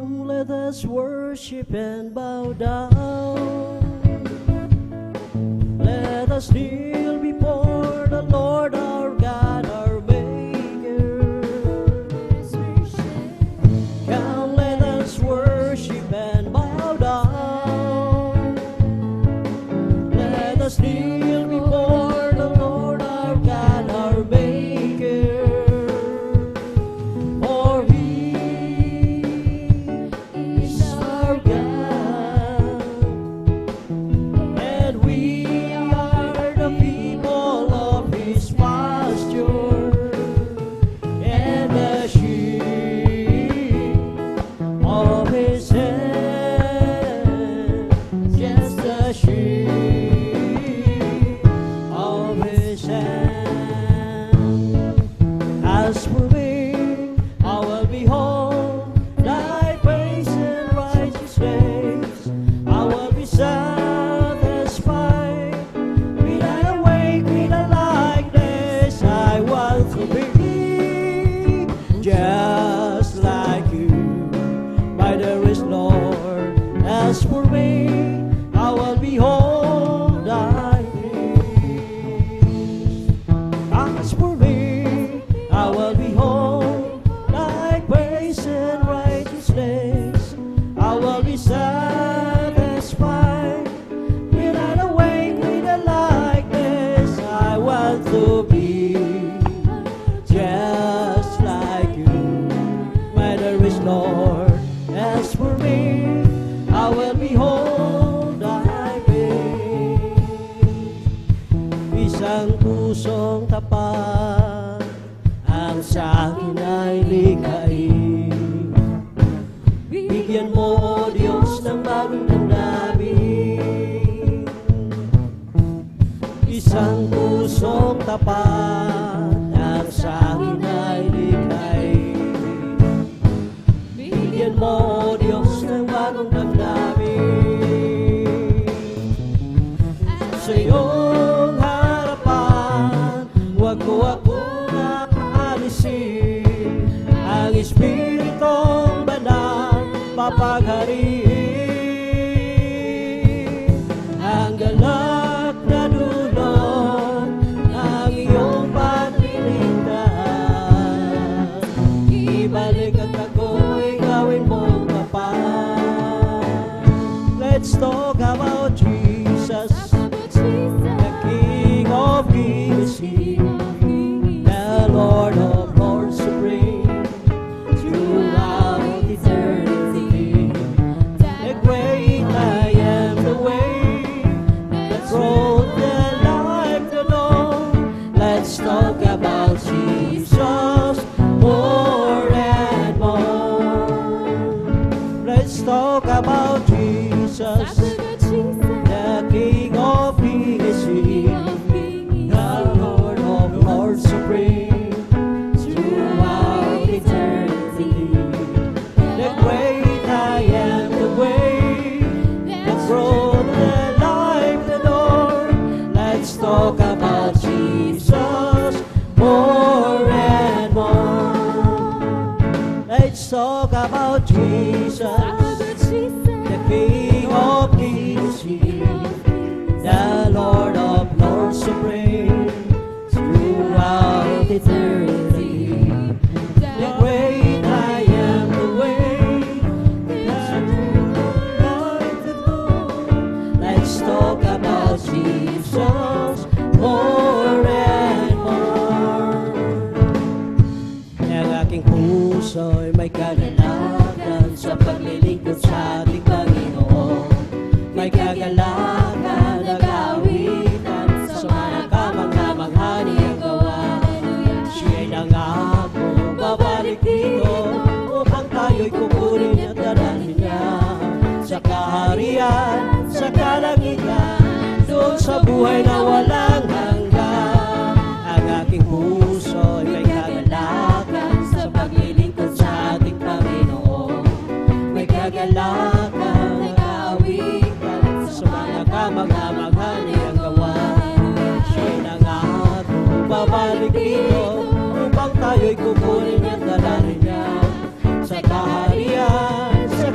let us worship and bow down. Let us kneel before the Lord our God, our Maker. Come, let us worship and bow down. Let us kneel before the Lord our God, our Maker. For He is our God, and we are the people of His pasture, and the sheep of His hand, just the sheep of His hand. As for me, I will behold Thy face and righteousness. I will be satisfied with Thy awake, with Thy likeness. I want to be just like You, my dearest Lord. As for me, I will behold Thy face. As for me, I will behold Thy grace and righteousness. I will be satisfied with Thine awake, with Thy likeness. I want to be just like You, my dearest Lord. As for me, I will behold Thy face. Isang pusong tapat ang sa akin ay likhain. Bigyan mo, O Diyos, ng bagong damdamin. Isang pusong tapat ang sa akin ay likhain. Bigyan mo, O Diyos, ng bagong damdamin. Sa iyong harapan, huwag mo akong aalisin. Ang Espiritong Banal papaghariin. Ang galak na dulot ng iyong paglilingkad. Ibalik at ako'y gawin mong tapat. Let's talk about Jesus, the King of Kings, the Lord of Lords supreme, throughout eternity. The great I am, the way, the truth, the life, the dawn. Let's talk about Jesus more and more. Let's talk about Jesus, the King of Kings, the Lord of Lords supreme, throughout eternity. The great I am, the way, the truth, the life, the door. Let's talk about Jesus more and more. Let's talk about Jesus, the King of Kings, the Lord of Lords supreme, throughout eternity. The great I am, the way, the truth, the life, the door. Let's talk about Jesus more and more. Ang aking puso'y may kagalakan sa paglilingkod sa ating Panginoon. May kagalakan na gawitan sa mga kamangha-manghani ang gawa. Siya'y nangako, babalik dito upang tayo'y kukunin at dadalhin niya sa kaharian, sa kalangitan, doon sa buhay na walang hanggan. Ang aking puso'y may kagalakan sa paglilingkod sa ating Panginoon. May kagalakan na gawitan sa mga kamangha-manghani ang gawa. Siya'y nangako, babalik dito upang tayo'y kukunin at dadalhin niya sa kaharian, sa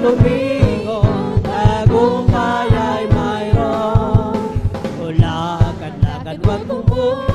lumingon, tagumpay ay mayroon. O lakad-lakad wag lumubog,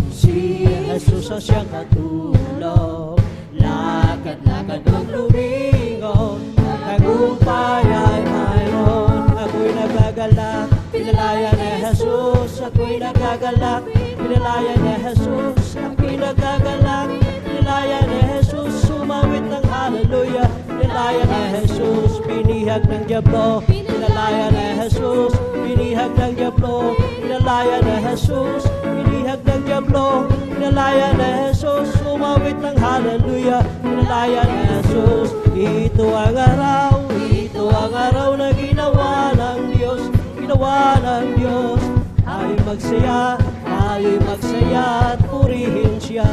si Jesus ang siyang katulong. Lakad-lakad wag lumingon, tagumpay ay mayroon. Ako'y nagagalak, pinalaya ni Jesus. Ako'y nagagalak, pinalaya ni Jesus. Ako'y nagagalak, pinalaya ni Jesus. Sumawit ng hallelujah, pinalaya ni Jesus. Pinihag ng diablo, pinalaya ni Jesus. Pinihag ng diablo, pinalaya ni Jesus. Pinihag ng diablo, pinalaya ni Jesus. Sumawit ng hallelujah, pinalaya ni Jesus. Ito ang araw na ginawa ng Diyos, ginawa ng Diyos. Tayo'y magsaya at purihin siya,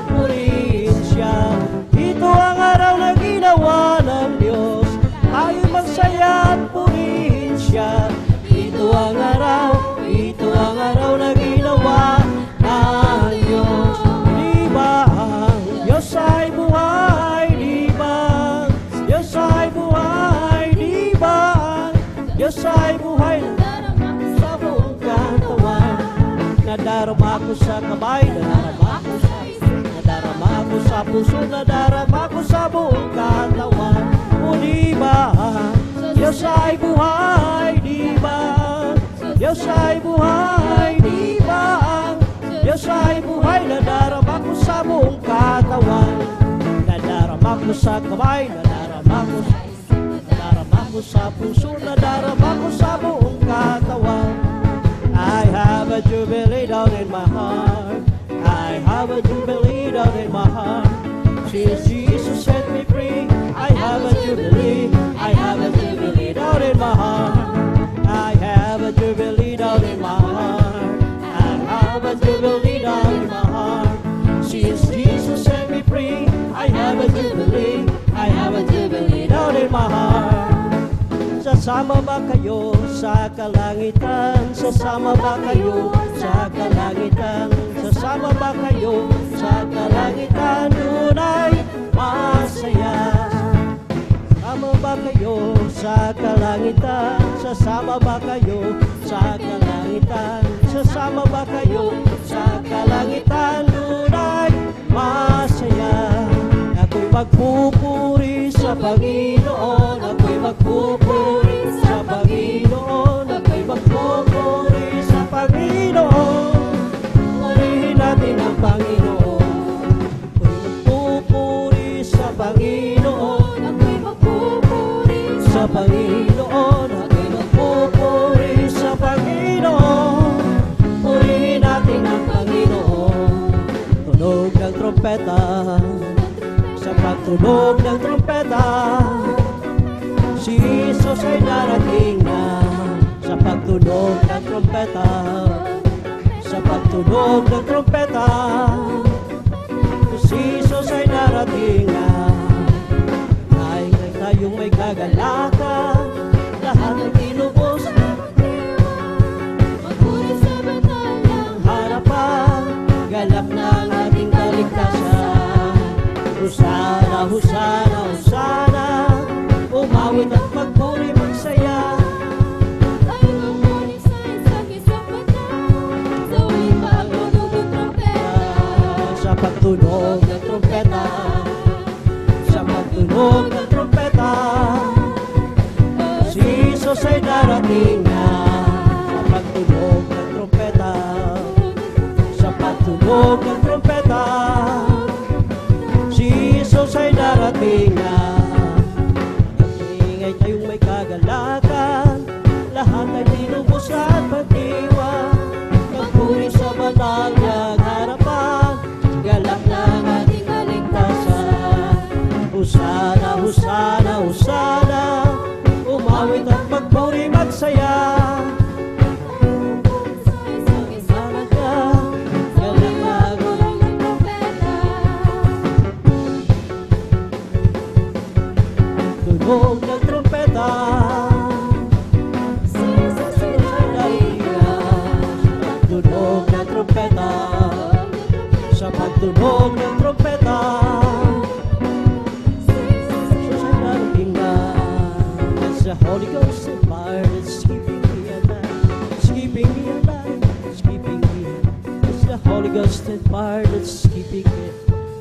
purihin siya. Ito ang araw na ginawa ng Diyos, tayo'y magsaya at purihin siya. Ito ang araw na ginawa ng Diyos. Di ba ang Diyos ay buhay? Di ba ang Diyos ay buhay? Di ba ang Diyos ay buhay? Sa buong katawan, nadarama ko sa kamay, nadarama ko sa isip, nadarama ko sa puso, nadarama ko sa buong katawan. O di ba ang Diyos ay buhay? Di ba ang Diyos ay buhay? Di ba ang Diyos ay buhay? Nadarama ko sa buong katawan, nadarama ko sa kamay, nadarama ko sa isip, nadarama ko sa puso, nadarama ko sa buong katawan. I have a jubilee down in my heart. I have a jubilee down in my heart. Since Jesus set me free, I have a jubilee. I have a jubilee down in my heart. I have a jubilee down in my heart. I have a jubilee down in my heart. Since Jesus set me free, I have a jubilee. I have a jubilee down in my heart. Sasama ba kayo sa kalangitan? Sasama ba kayo sa kalangitan? Sasama ba kayo sa kalangitan? Doon ay masaya. Sasama ba kayo sa kalangitan? Sasama ba kayo sa kalangitan? Sasama ba kayo sa kalangitan? Doon ay masaya. Ako'y magpupuri sa Panginoon. Ako'y magpupuri sa Panginoon. Ako'y magpupuri sa Panginoon. Purihin natin ang Panginoon. Ako'y magpupuri sa Panginoon. Ako'y magpupuri sa Panginoon. Ako'y magpupuri sa Panginoon. Purihin natin ang Panginoon. Tunog ng trompeta, sa pagtunog ng trompeta, si Jesus ay darating na. Sa pagtunog ng trompeta, sa pagtunog ng trompeta, si Jesus ay darating na. Ay tayong may kagalakan, lahat ng tinubos magpuri sa banal ng harapan, galap ng ating kaligtasan. Husana, husana, husana, umawit at magpuri, magsaya. Tayo magpuri sa isang bata, sa ulit pagtunog ng trompeta. Sa pagtunog ng trompeta, sa pagtunog ng trompeta, si Jesus ay darating na. Sa pagtunog ng trompeta, sa pagtunog ng trompeta, Jesus ay darating na. Ingay tayong may kagalakan, lahat ay tinubos at pagdiwa. Magpuri sa banal niyang harapan, galak ng ating kaligtasan. Husana, husana, husana, umawit at magpuri, magsaya. Ghost and fire that's keeping it.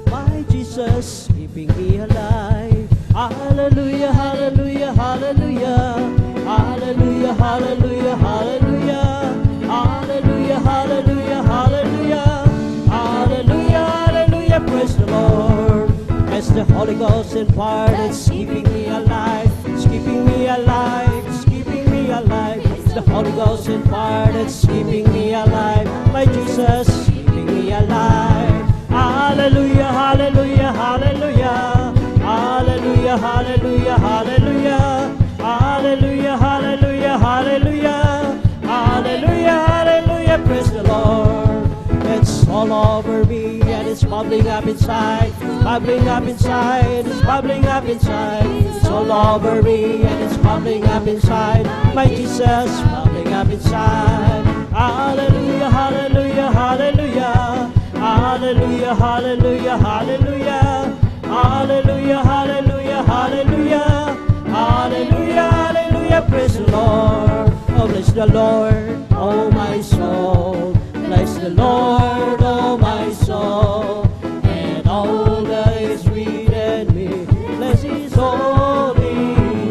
My Jesus, keeping me alive. Hallelujah, hallelujah, hallelujah. Hallelujah, hallelujah, hallelujah. Hallelujah, hallelujah, hallelujah. Hallelujah, hallelujah, praise the Lord. It's the Holy Ghost and fire that's keeping me alive. It's keeping me alive. It's keeping me alive. It's the Holy Ghost and fire that's keeping me alive. My Jesus, keeping me alive. Hallelujah, hallelujah, hallelujah. Hallelujah, hallelujah, hallelujah. Hallelujah, hallelujah, hallelujah. Hallelujah, hallelujah, praise the Lord. It's all over me and it's bubbling up inside. Bubbling up inside, it's bubbling up inside. It's all over me and it's bubbling up inside. My Jesus, bubbling up inside. Hallelujah, hallelujah, hallelujah. Hallelujah, hallelujah, hallelujah. Hallelujah, hallelujah, hallelujah. Hallelujah, hallelujah, praise the Lord. Oh, bless the Lord, oh my soul. Bless the Lord, oh my soul. And all that is within me, bless his holy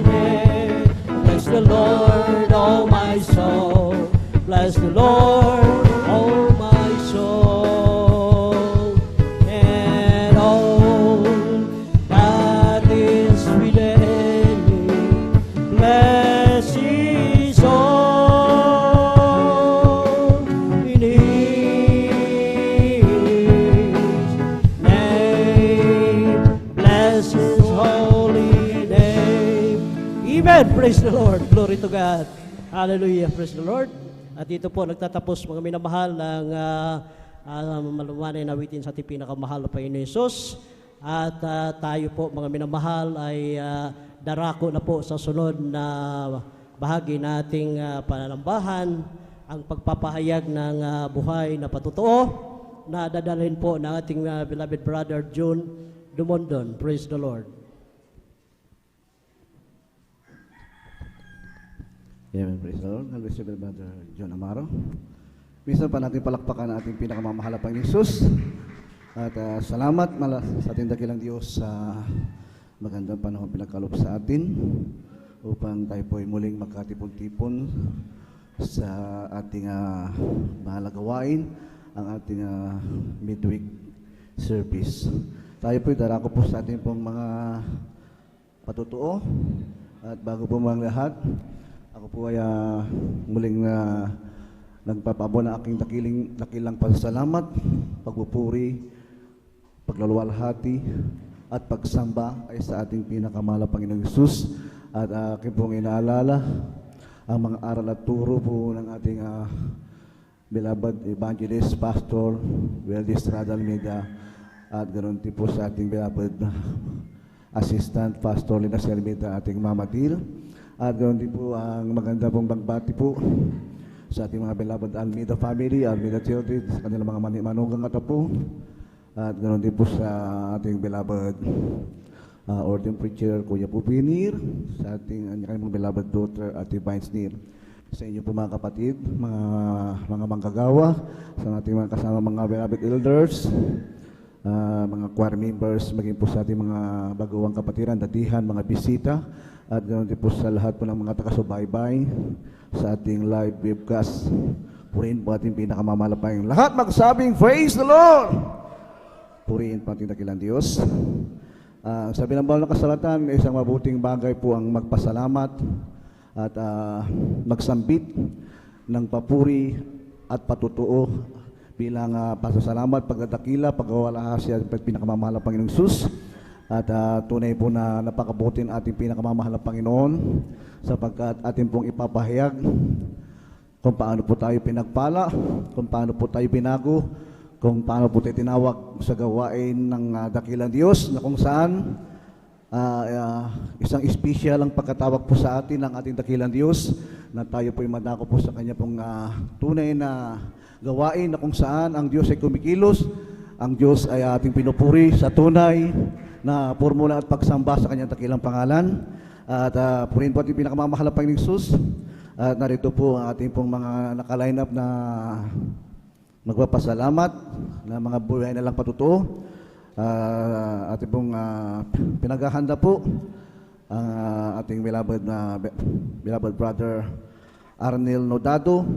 name. Bless the Lord, oh my soul. Bless the Lord, oh my soul. And all that is within me, bless his holy name. Bless his holy name. Amen. Praise the Lord. Glory to God. Hallelujah. Praise the Lord. At dito po nagtatapos mga minamahal ng malumanay na awitin sa ating pinakamahal na Panginoon Hesus. At tayo po mga minamahal ay darako na po sa sunod na bahagi nating pananambahan, ang pagpapahayag ng buhay na patotoo na dadalhin po ng ating beloved brother June Dumondon. Praise the Lord. Amen, praise the Lord. Always your brother John Amaro. Minsan pa natin palakpakan ang ating pinakamamahal na Panginoon Hesus. At salamat sa ating dakilang Diyos sa magandang panahon pinagkaloob sa atin upang tayo po ay muling magkatipon-tipon sa ating mahalagang gawain, ang ating midweek service. Tayo po ay darako po sa ating pong mga patotoo. At bago po mga lahat, ako po ay muling nagpapabot ng aking dakilang pasasalamat, pagpupuri, paglaluwalhati, at pagsamba ay sa ating pinakamahal na Panginoong Hesus. At aking pong inaalala ang mga aral at turo po ng ating beloved evangelist, Pastor Weldy Estrada Almeida, at ganoon din po sa ating beloved assistant, Pastor Lina Almeida, ating Mama Til. At ganoon din po ang maganda pong bagbati po sa ating mga beloved Almeida family, Almeida children, sa kanilang mga manugang at apo. At ganoon din po sa ating beloved ordained preacher, Kuya Pupinir, sa ating kanyang beloved daughter, Ate Vines Nir. Sa inyo po mga kapatid, mga manggagawa, sa ating mga kasama mga beloved elders, mga choir members, maging po sa ating mga baguang kapatiran, datihan, mga bisita, at ganoon din po sa lahat po ng mga taga-subaybay sa ating live webcast. Purihin po ating pinakamamalapang lahat magsabing, praise the Lord! Purihin po ating dakilang Diyos. Sabi ng bawal na kasalatan, isang mabuting bagay po ang magpasalamat at magsambit ng papuri at patutuo bilang pasasalamat, pagdadakila, pagkawalahasya at pinakamamahal na Panginoong Hesus. At tunay po na napakabutin ating pinakamamahal na Panginoon sapagkat ating pong ipapahayag kung paano po tayo pinagpala, kung paano po tayo binago, kung paano po tayo tinawag sa gawain ng dakilang Diyos na kung saan isang espesyal ang pagkatawag po sa atin ng ating dakilang Diyos na tayo po ay madako po sa Kanya pong tunay na gawain na kung saan ang Diyos ay kumikilos, ang Diyos ay ating pinupuri sa tunay na formula at pagsamba sa Kanyang dakilang pangalan. At purihin po ating pinakamamahal na Panginoong Hesus. At narito po ang ating pong mga naka-line up na magpapasalamat na mga buhay na lang patutuo. Ating pong pinaghahanda po ang ating beloved brother Arnel Nodado.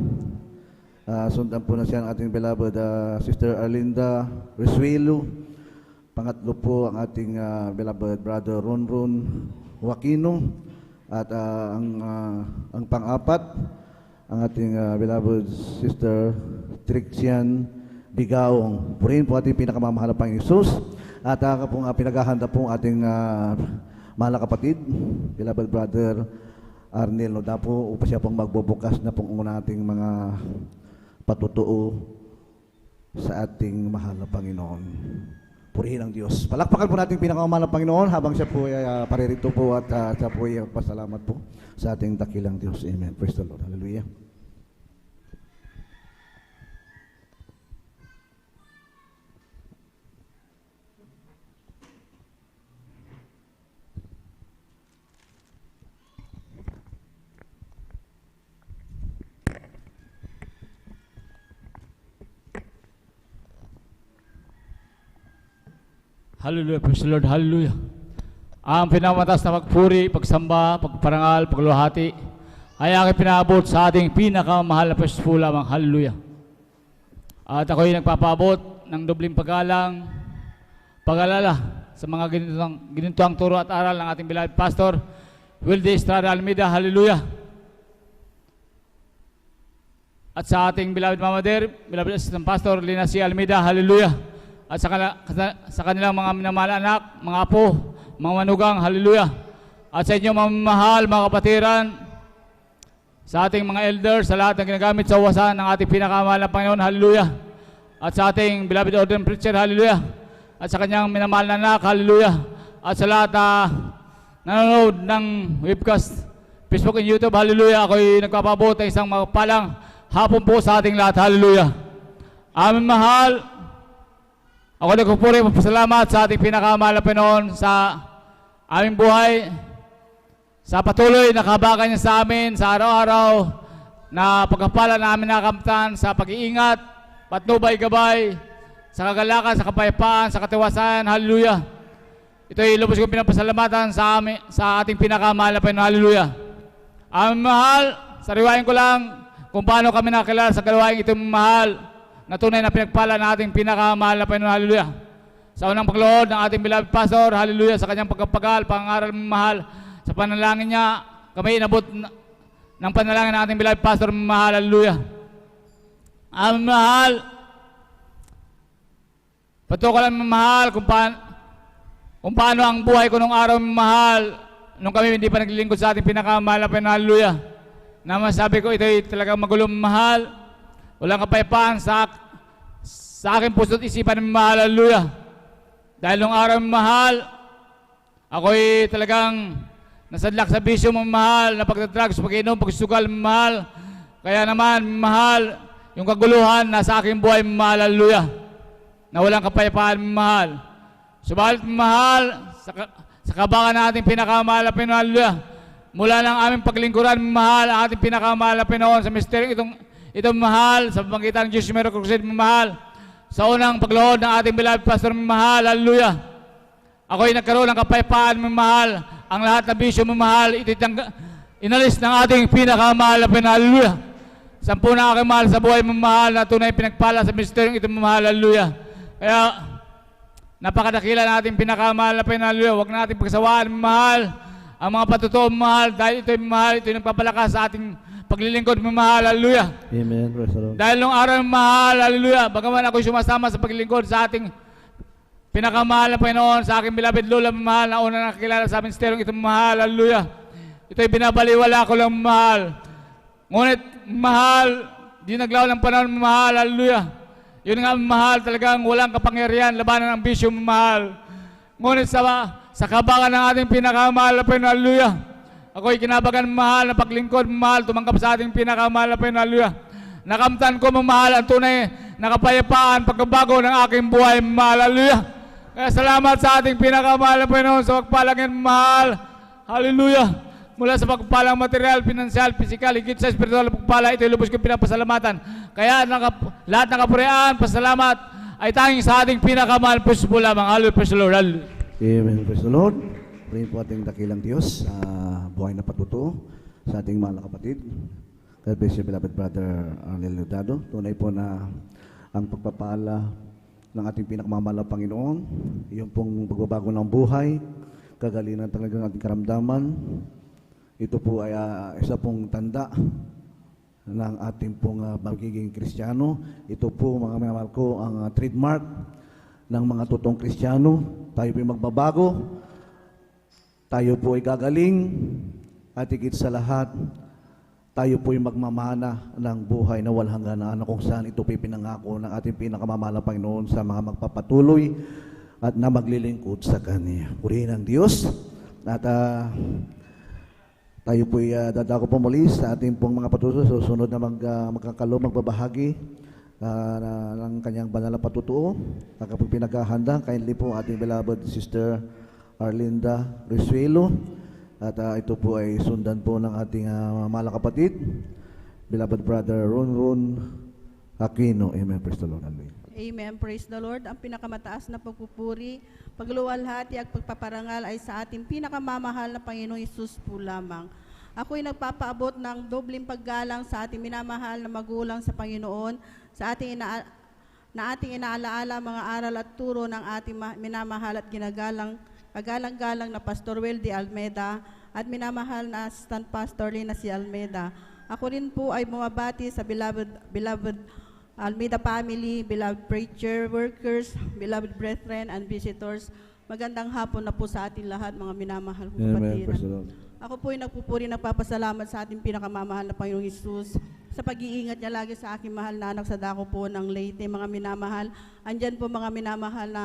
Sundan po na siya ang ating beloved Sister Arlinda Resuelo. Pangatlo po ang ating beloved brother Ronron Joaquino. At ang pang-apat, ang ating beloved Sister Trixian Bigaong. Purihin po ating pinakamamahal na Panginoong Hesus. At pong pinaghahanda po ang ating mahal na kapatid, beloved brother Arnel Nodado, upang siya pong magbubukas na pong ating mga patutuo sa ating mahal na Panginoon. Purihin ang Diyos. Palakpakan po natin pinakamamahal na Panginoon habang siya po ay paririto po at siya po ay pasalamat po sa ating dakilang Diyos. Amen. Praise the Lord. Hallelujah. Hallelujah, praise the Lord, hallelujah. Ang pinamatas na pagpuri, pagsamba, pagparangal, pagluhati ay aking pinaabot sa ating pinakamahal na Pasko lamang, hallelujah. At ako'y nagpapaabot ng dobling paggalang, pag-alala sa mga ginitong turo at aral ng ating beloved pastor, Wilde Estrada Almeida, hallelujah. At sa ating beloved mamader, beloved assistant pastor, Lina C. Almeida, hallelujah. At sa kanilang mga minamahal anak, mga apo, mga manugang, hallelujah. At sa inyong mamahal, mga kapatiran, sa ating mga elders, sa lahat ng ginagamit sa uwasan ng ating pinakamahal na Panginoon, hallelujah. At sa ating beloved ordained preacher, hallelujah. At sa kanyang minamahal na anak, hallelujah. At sa lahat na nanonood ng webcast, Facebook and YouTube, hallelujah. Ako'y nagpapabot ng isang magpalang hapon po sa ating lahat, hallelujah. Aming mahal, ako nagpupuri magpasalamat sa ating pinakamahal na Panginoon sa aming buhay, sa patuloy na kahabagan niya sa amin sa araw-araw na pagkapala na amin nakamtan sa pag-iingat, patnubay, gabay, sa kagalakan, sa kapayapaan, sa katiwasan, hallelujah. Ito'y lubos kong pinapasalamatan sa ating pinakamahal na Panginoon, hallelujah. Aming mahal, sariwain ko lang kung paano kami nakilala sa kalawaing itong mahal na tunay na pinagpala ng ating pinakamahal na Panginoon, hallelujah. Sa unang paglood ng ating beloved pastor, hallelujah, sa kanyang pagkapagal, pangaral mahal, sa panalangin niya, kami inabot ng panalangin ng ating beloved pastor, mahal, hallelujah. Aming mahal, patukolan mahal kung paano ang buhay ko nung araw mahal, nung kami hindi pa naglilingkod sa ating pinakamahal na Panginoon, hallelujah. Na masabi ko, ito'y talagang magulong mahal, walang kapayapaan sa aking puso at isipan ng mahal, hallelujah. Dahil nung araw mahal, ako'y talagang nasadlak sa bisyo ng mahal, na pagdadrugs, pag-inom, pagsugal mahal. Kaya naman mahal, yung kaguluhan na sa aking buhay mahal, hallelujah. Na walang kapayapaan mahal. Subalit mahal, sa kabangan na ating pinakamahal na Panginoon, hallelujah. Mula ng aming paglingkuran mahal, ang ating pinakamahal na Panginoon sa misteryong itong mahal, sa pamamagitan ng Jesus Miracle Crusade, mahal. Sa unang paglood ng ating beloved pastor, mahal, hallelujah. Ako'y nagkaroon ng kapayapaan, mahal. Ang lahat ng bisyo, mahal, inalis ng ating pinakamahal na Panginoon, hallelujah. Sampu na aking mahal sa buhay, mahal, na tunay pinagpala sa misteryong itong mahal, hallelujah. Kaya, napakadakila na ating pinakamahal na Panginoon, hallelujah. Huwag natin pagsawaan, mahal, ang mga patutuo, mahal, dahil ito'y mahal, ito'y nagpapalakas sa ating paglilingkod, mahal, hallelujah. Amen. Praise the Lord. Dahil nung araw mahal, hallelujah, bagaman ako'y sumasama sa paglilingkod sa ating pinakamahal na Panginoon, sa aking beloved lola, mahal, na una nakakilala sa amin sterong itong mahal, hallelujah. Ito'y binabaliwala ko lang, mahal. Ngunit, mahal, di naglaw ng panahon, mahal, hallelujah. Yun nga, mahal, talagang walang kapangyarihan, labanan ng bisyo, mahal. Ngunit sa kabangan ng ating pinakamahal na Panginoon, hallelujah. Ako'y kinabagan, mahal, na paglingkod, mahal, tumanggap sa ating pinakamahal na Panginoon, hallelujah. Nakamtan ko, mahal, ang tunay na kapayapaan, pagkabago ng aking buhay, mahal, hallelujah. Kaya salamat sa ating pinakamahal na Panginoon sa pagpalangin, mahal, hallelujah. Mula sa pagpalang material, pinansyal, pisikal, higit sa espiritual na pagpala, ito'y lubos kong pinapasalamatan. Kaya lahat ng kapurihan, pasalamat ay tanging sa ating pinakamahal puso po lamang. Hallelujah, praise the Lord. Hallelujah. Amen. Praise the Lord. Purihin po ating dakilang Diyos, buhay na patutuo sa ating mga kapatid. God bless you, beloved brother Arnel Leodado. Tunay po na ang pagpapala ng ating pinakamamahal na Panginoon, yung pong pagbabago ng buhay, kagalingan talaga ng ating karamdaman, ito po ay isa pong tanda ng ating pong magiging Kristiyano. Ito po, mga minamahal ko, ang trademark ng mga totoong Kristiyano. Tayo po ay magbabago, tayo po ay gagaling, at higit sa lahat, tayo po ay magmamana ng buhay na walang hanggan na kung saan ito po pinangako ng ating pinakamamahal na Panginoon sa mga magpapatuloy at na maglilingkod sa Kanya. Purihin ang Diyos at tayo po ay dadako po muli sa ating pong mga patutuo. Susunod na magbabahagi ng kanyang banal na patutuo. Kapag pinaghahanda, kindly po ating beloved Sister Arlinda Risuelo. At ito po ay sundan po ng ating mahal na kapatid, beloved brother Ron Aquino. Amen. Praise the Lord. Amen. Praise the Lord. Ang pinakamataas na pagpupuri, pagluwalhati at pagpaparangal ay sa ating pinakamamahal na Panginoong Hesus po lamang. Ako'y nagpapaabot ng dobling paggalang sa ating minamahal na magulang sa Panginoon, sa ating inaalaala mga aral at turo ng ating minamahal at kagalang-galang na Pastor Weldy Almeida at minamahal na Assistant Pastor Lina C. Almeida. Ako rin po ay bumabati sa beloved Almeida family, beloved preacher, workers, beloved brethren and visitors. Magandang hapon na po sa ating lahat, mga minamahal kong kapatiran. Ako po ay nagpupuri, nagpapasalamat sa ating pinakamamahal na Panginoong Hesus sa pag-iingat niya lagi sa aking mahal na anak sa dako po ng Leyte, mga minamahal. Andyan po mga minamahal na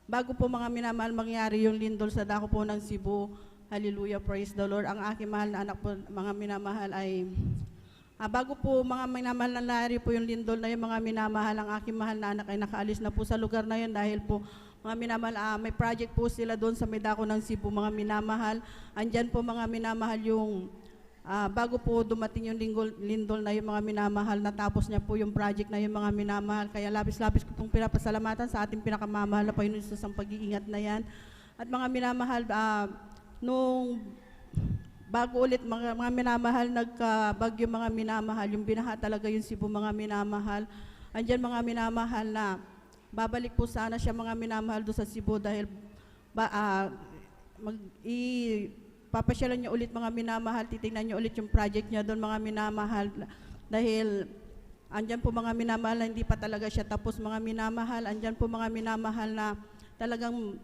bago po mga minamahal mangyari yung lindol sa dako po ng Cebu. Hallelujah, praise the Lord. Ang aking mahal na anak po, mga minamahal, ay bago po mga minamahal na nangyari po yung lindol na yung mga minamahal, ang aking mahal na anak ay nakaalis na po sa lugar na yun dahil po mga minamahal, may project po sila doon sa may dako ng Cebu, mga minamahal. Andyan po mga minamahal yung bago po dumating yung lindol na yung mga minamahal, natapos niya po yung project na yung mga minamahal. Kaya labis-labis ko pong pinapasalamatan sa ating pinakamamahal na Panginoon Hesus ang pag-iingat na yan. At mga minamahal, nung bago ulit mga minamahal, nagkabagyo mga minamahal, yung binaha talaga yung Cebu, mga minamahal. Andyan mga minamahal na babalik po sana siya, mga minamahal, doon sa Cebu dahil papasyalan niyo ulit, mga minamahal, titingnan niyo ulit yung project niya doon, mga minamahal, dahil andyan po mga minamahal na hindi pa talaga siya tapos, mga minamahal. Andyan po mga minamahal na talagang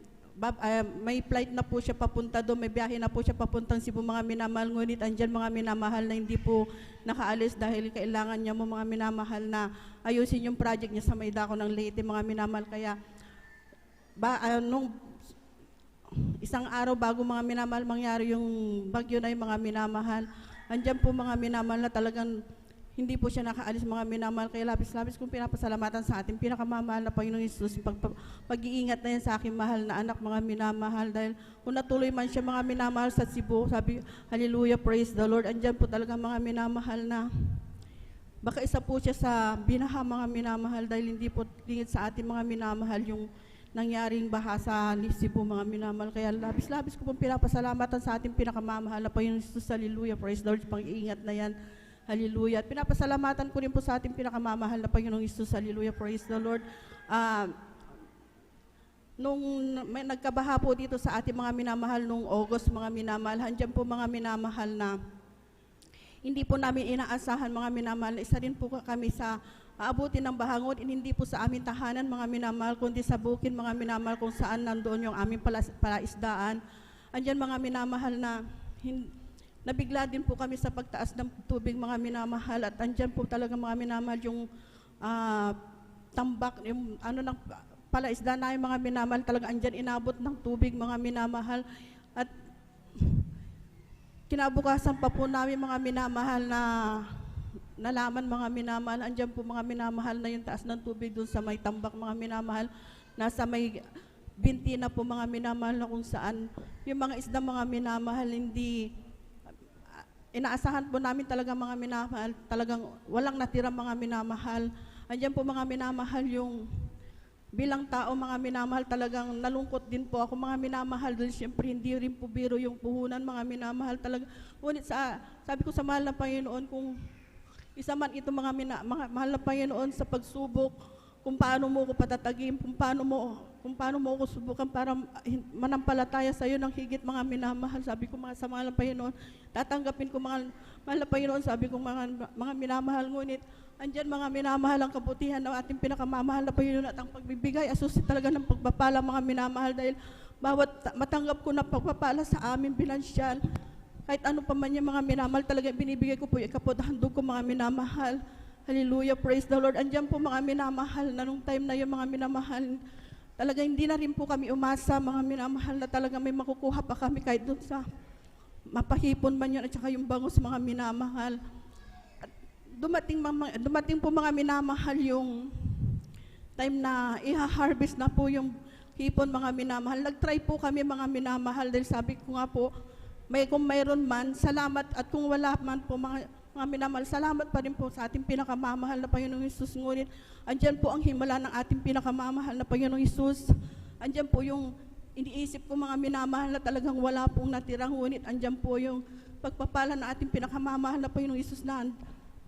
may flight na po siya papunta doon, may biyahe na po siya papuntang Cebu, mga minamahal. Ngunit andyan mga minamahal na hindi po nakaalis dahil kailangan niya mo, mga minamahal, na ayusin yung project niya sa may dako ng Leyte, mga minamahal. Kaya nung isang araw bago, mga minamahal, mangyari yung bagyo na yung mga minamahal, andyan po mga minamahal na talagang hindi po siya nakaalis, mga minamahal. Kaya labis-labis kong pinapasalamatan sa ating pinakamamahal na Panginoong Hesus, pag-iingat na yan sa aking mahal na anak, mga minamahal. Dahil kung natuloy man siya, mga minamahal, sa Cebu, sabi, hallelujah, praise the Lord. Andyan po talaga mga minamahal na baka isa po siya sa binaha, mga minamahal, dahil hindi po tingin sa ating mga minamahal yung nangyaring baha sa Cebu, mga minamahal. Kaya labis-labis ko pong pinapasalamatan sa ating pinakamamahal na Panginoong Hesus. Hallelujah, praise the Lord, pag-iingat na yan. Hallelujah. At pinapasalamatan ko rin po sa ating pinakamamahal na Panginoong Hesus. Hallelujah, praise the Lord. Nung may nagkabaha po dito sa ating mga minamahal nung August, mga minamahal, andyan po mga minamahal na hindi po namin inaasahan, mga minamahal. Isa rin po kami sa aabutin ng bahangon, hindi po sa aming tahanan, mga minamahal, kundi sa bukid, mga minamahal, kung saan nandoon yung aming palaisdaan. Andyan mga minamahal na nabigla din po kami sa pagtaas ng tubig, mga minamahal. At andyan po talaga, mga minamahal, yung tambak, yung ng palaisdaan na yung mga minamahal, talaga andyan inabot ng tubig, mga minamahal. At kinabukasan pa po namin, mga minamahal, na nalaman, mga minamahal, andyan po mga minamahal na yung taas ng tubig doon sa may tambak, mga minamahal, nasa may binti na po, mga minamahal, na kung saan yung mga isda, mga minamahal, hindi inaasahan po namin talaga mga minamahal, talagang walang natira mga minamahal. Andiyan po mga minamahal yung bilang tao mga minamahal, talagang nalungkot din po ako mga minamahal dahil siyempre hindi rin po biro yung puhunan mga minamahal talaga. Ngunit sabi ko sa mahal na Panginoon, kung isa man ito mga mahal na Panginoon sa pagsubok, kung paano mo ko patatagin, kung paano mo ko subukan para manampalataya sa iyo ng higit mga minamahal. Sabi ko mga sa mahal na Panginoon, tatanggapin ko mga mahal na Panginoon, sabi ko mga minamahal, ngunit andyan mga minamahal ang kabutihan ng ating pinakamamahal na Panginoon at ang pagbibigay, asusi talaga ng pagpapala mga minamahal dahil bawat matanggap ko na pagpapala sa amin binansyal, kahit ano pa man yung mga minamahal, talaga binibigay ko po yung kapothandog ko mga minamahal. Hallelujah, praise the Lord. Andiyan po mga minamahal na nung time na yung mga minamahal, talaga hindi na rin po kami umasa mga minamahal na talaga may makukuha pa kami kahit doon sa mapahipon man yun at saka yung bangus mga minamahal. At dumating po mga minamahal yung time na iha-harvest na po yung hipon mga minamahal. Nag-try po kami mga minamahal dahil sabi ko nga po, kung mayroon man, salamat, at kung wala man po mga minamahal, salamat pa rin po sa ating pinakamamahal na Panginoong Hesus. Ngunit andyan po ang himala ng ating pinakamamahal na Panginoong Hesus. Andyan po yung iniisip ko mga minamahal na talagang wala pong natirang, ngunit andyan po yung pagpapala ng ating pinakamamahal na Panginoong Hesus na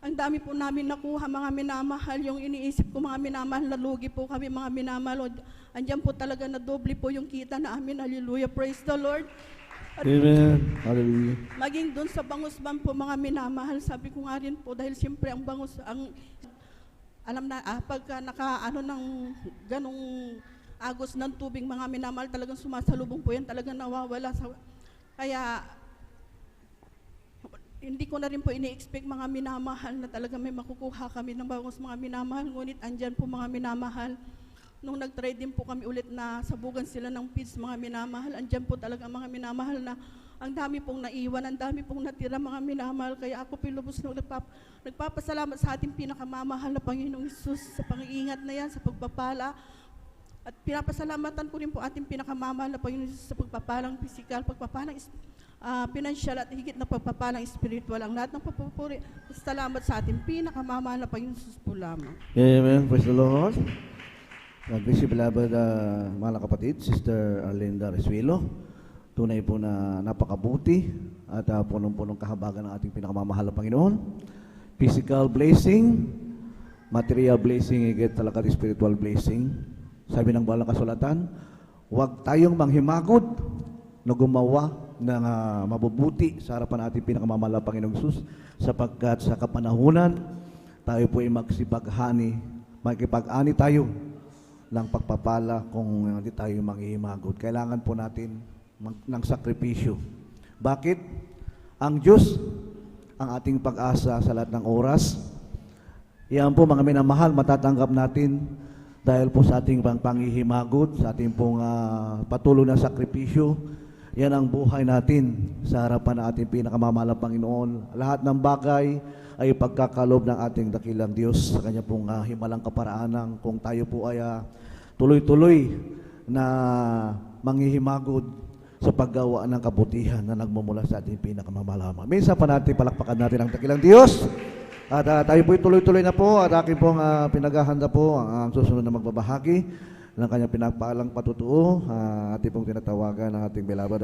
ang dami po namin nakuha mga minamahal. Yung iniisip ko mga minamahal, nalugi po kami mga minamahal. Andyan po talaga na doble po yung kita namin. Hallelujah, praise the Lord. At Amen. Hallelujah. maging doon sa bangus ban po mga minamahal, sabi ko nga rin po, dahil siyempre ang bangus, alam na, pagka ng ganong agos ng tubig mga minamahal, talagang sumasalubong po yan, talagang nawawala. Kaya, hindi ko na rin po ini-expect mga minamahal na talaga may makukuha kami ng bangus mga minamahal, ngunit andyan po mga minamahal. Nung nag-try din po kami ulit na sabugan sila ng feeds mga minamahal, andyan po talaga mga minamahal na ang dami pong naiwan, ang dami pong natira mga minamahal. Kaya ako pilubos na nagpapasalamat sa ating pinakamamahal na Panginoong Hesus sa pag-iingat na yan, sa pagpapala. At pinapasalamatan ko rin po ating pinakamamahal na Panginoong Hesus sa pagpapalang pisikal, pagpapalang pinansyal at higit na pagpapalang spiritual. Ang lahat ng papupuri, salamat sa ating pinakamamahal na Panginoong Hesus po lamang. Amen. Praise the Lord. God bless you, beloved mga kapatid, Sister Arlinda Resuelo. Tunay po na napakabuti at punong-punong kahabagan ng ating pinakamamahal na Panginoon. Physical blessing, material blessing, higit talaga spiritual blessing. Sabi ng Banal na Kasulatan, huwag tayong manghimagod na gumawa ng mabubuti sa harapan ng ating pinakamamahal na Panginoong Hesus, sapagkat sa kapanahunan tayo po ay makikipag-ani tayo ng pagpapala kung hindi tayo manghihimagod. Kailangan po natin ng sakripisyo. Bakit? Ang Diyos, ang ating pag-asa sa lahat ng oras. Yan po mga minamahal, matatanggap natin dahil po sa ating panghihimagod, sa ating pong patuloy na sakripisyo. Yan ang buhay natin sa harapan ng ating pinakamamahal na Panginoon. Lahat ng bagay ay pagkakalob ng ating dakilang Diyos sa Kanya pong himalang kaparaanan. Kung tayo po ay tuloy-tuloy na manghihimagod sa paggawa ng kabutihan na nagmumula sa ating pinakamamahal. Minsan pa natin, palakpakan natin ang dakilang Diyos. At tayo po tuloy-tuloy na po at aking pong pinaghahanda po ang susunod na magbabahagi ng kanyang pinagpalang patutuo. Ating pong tinatawagan ng ating beloved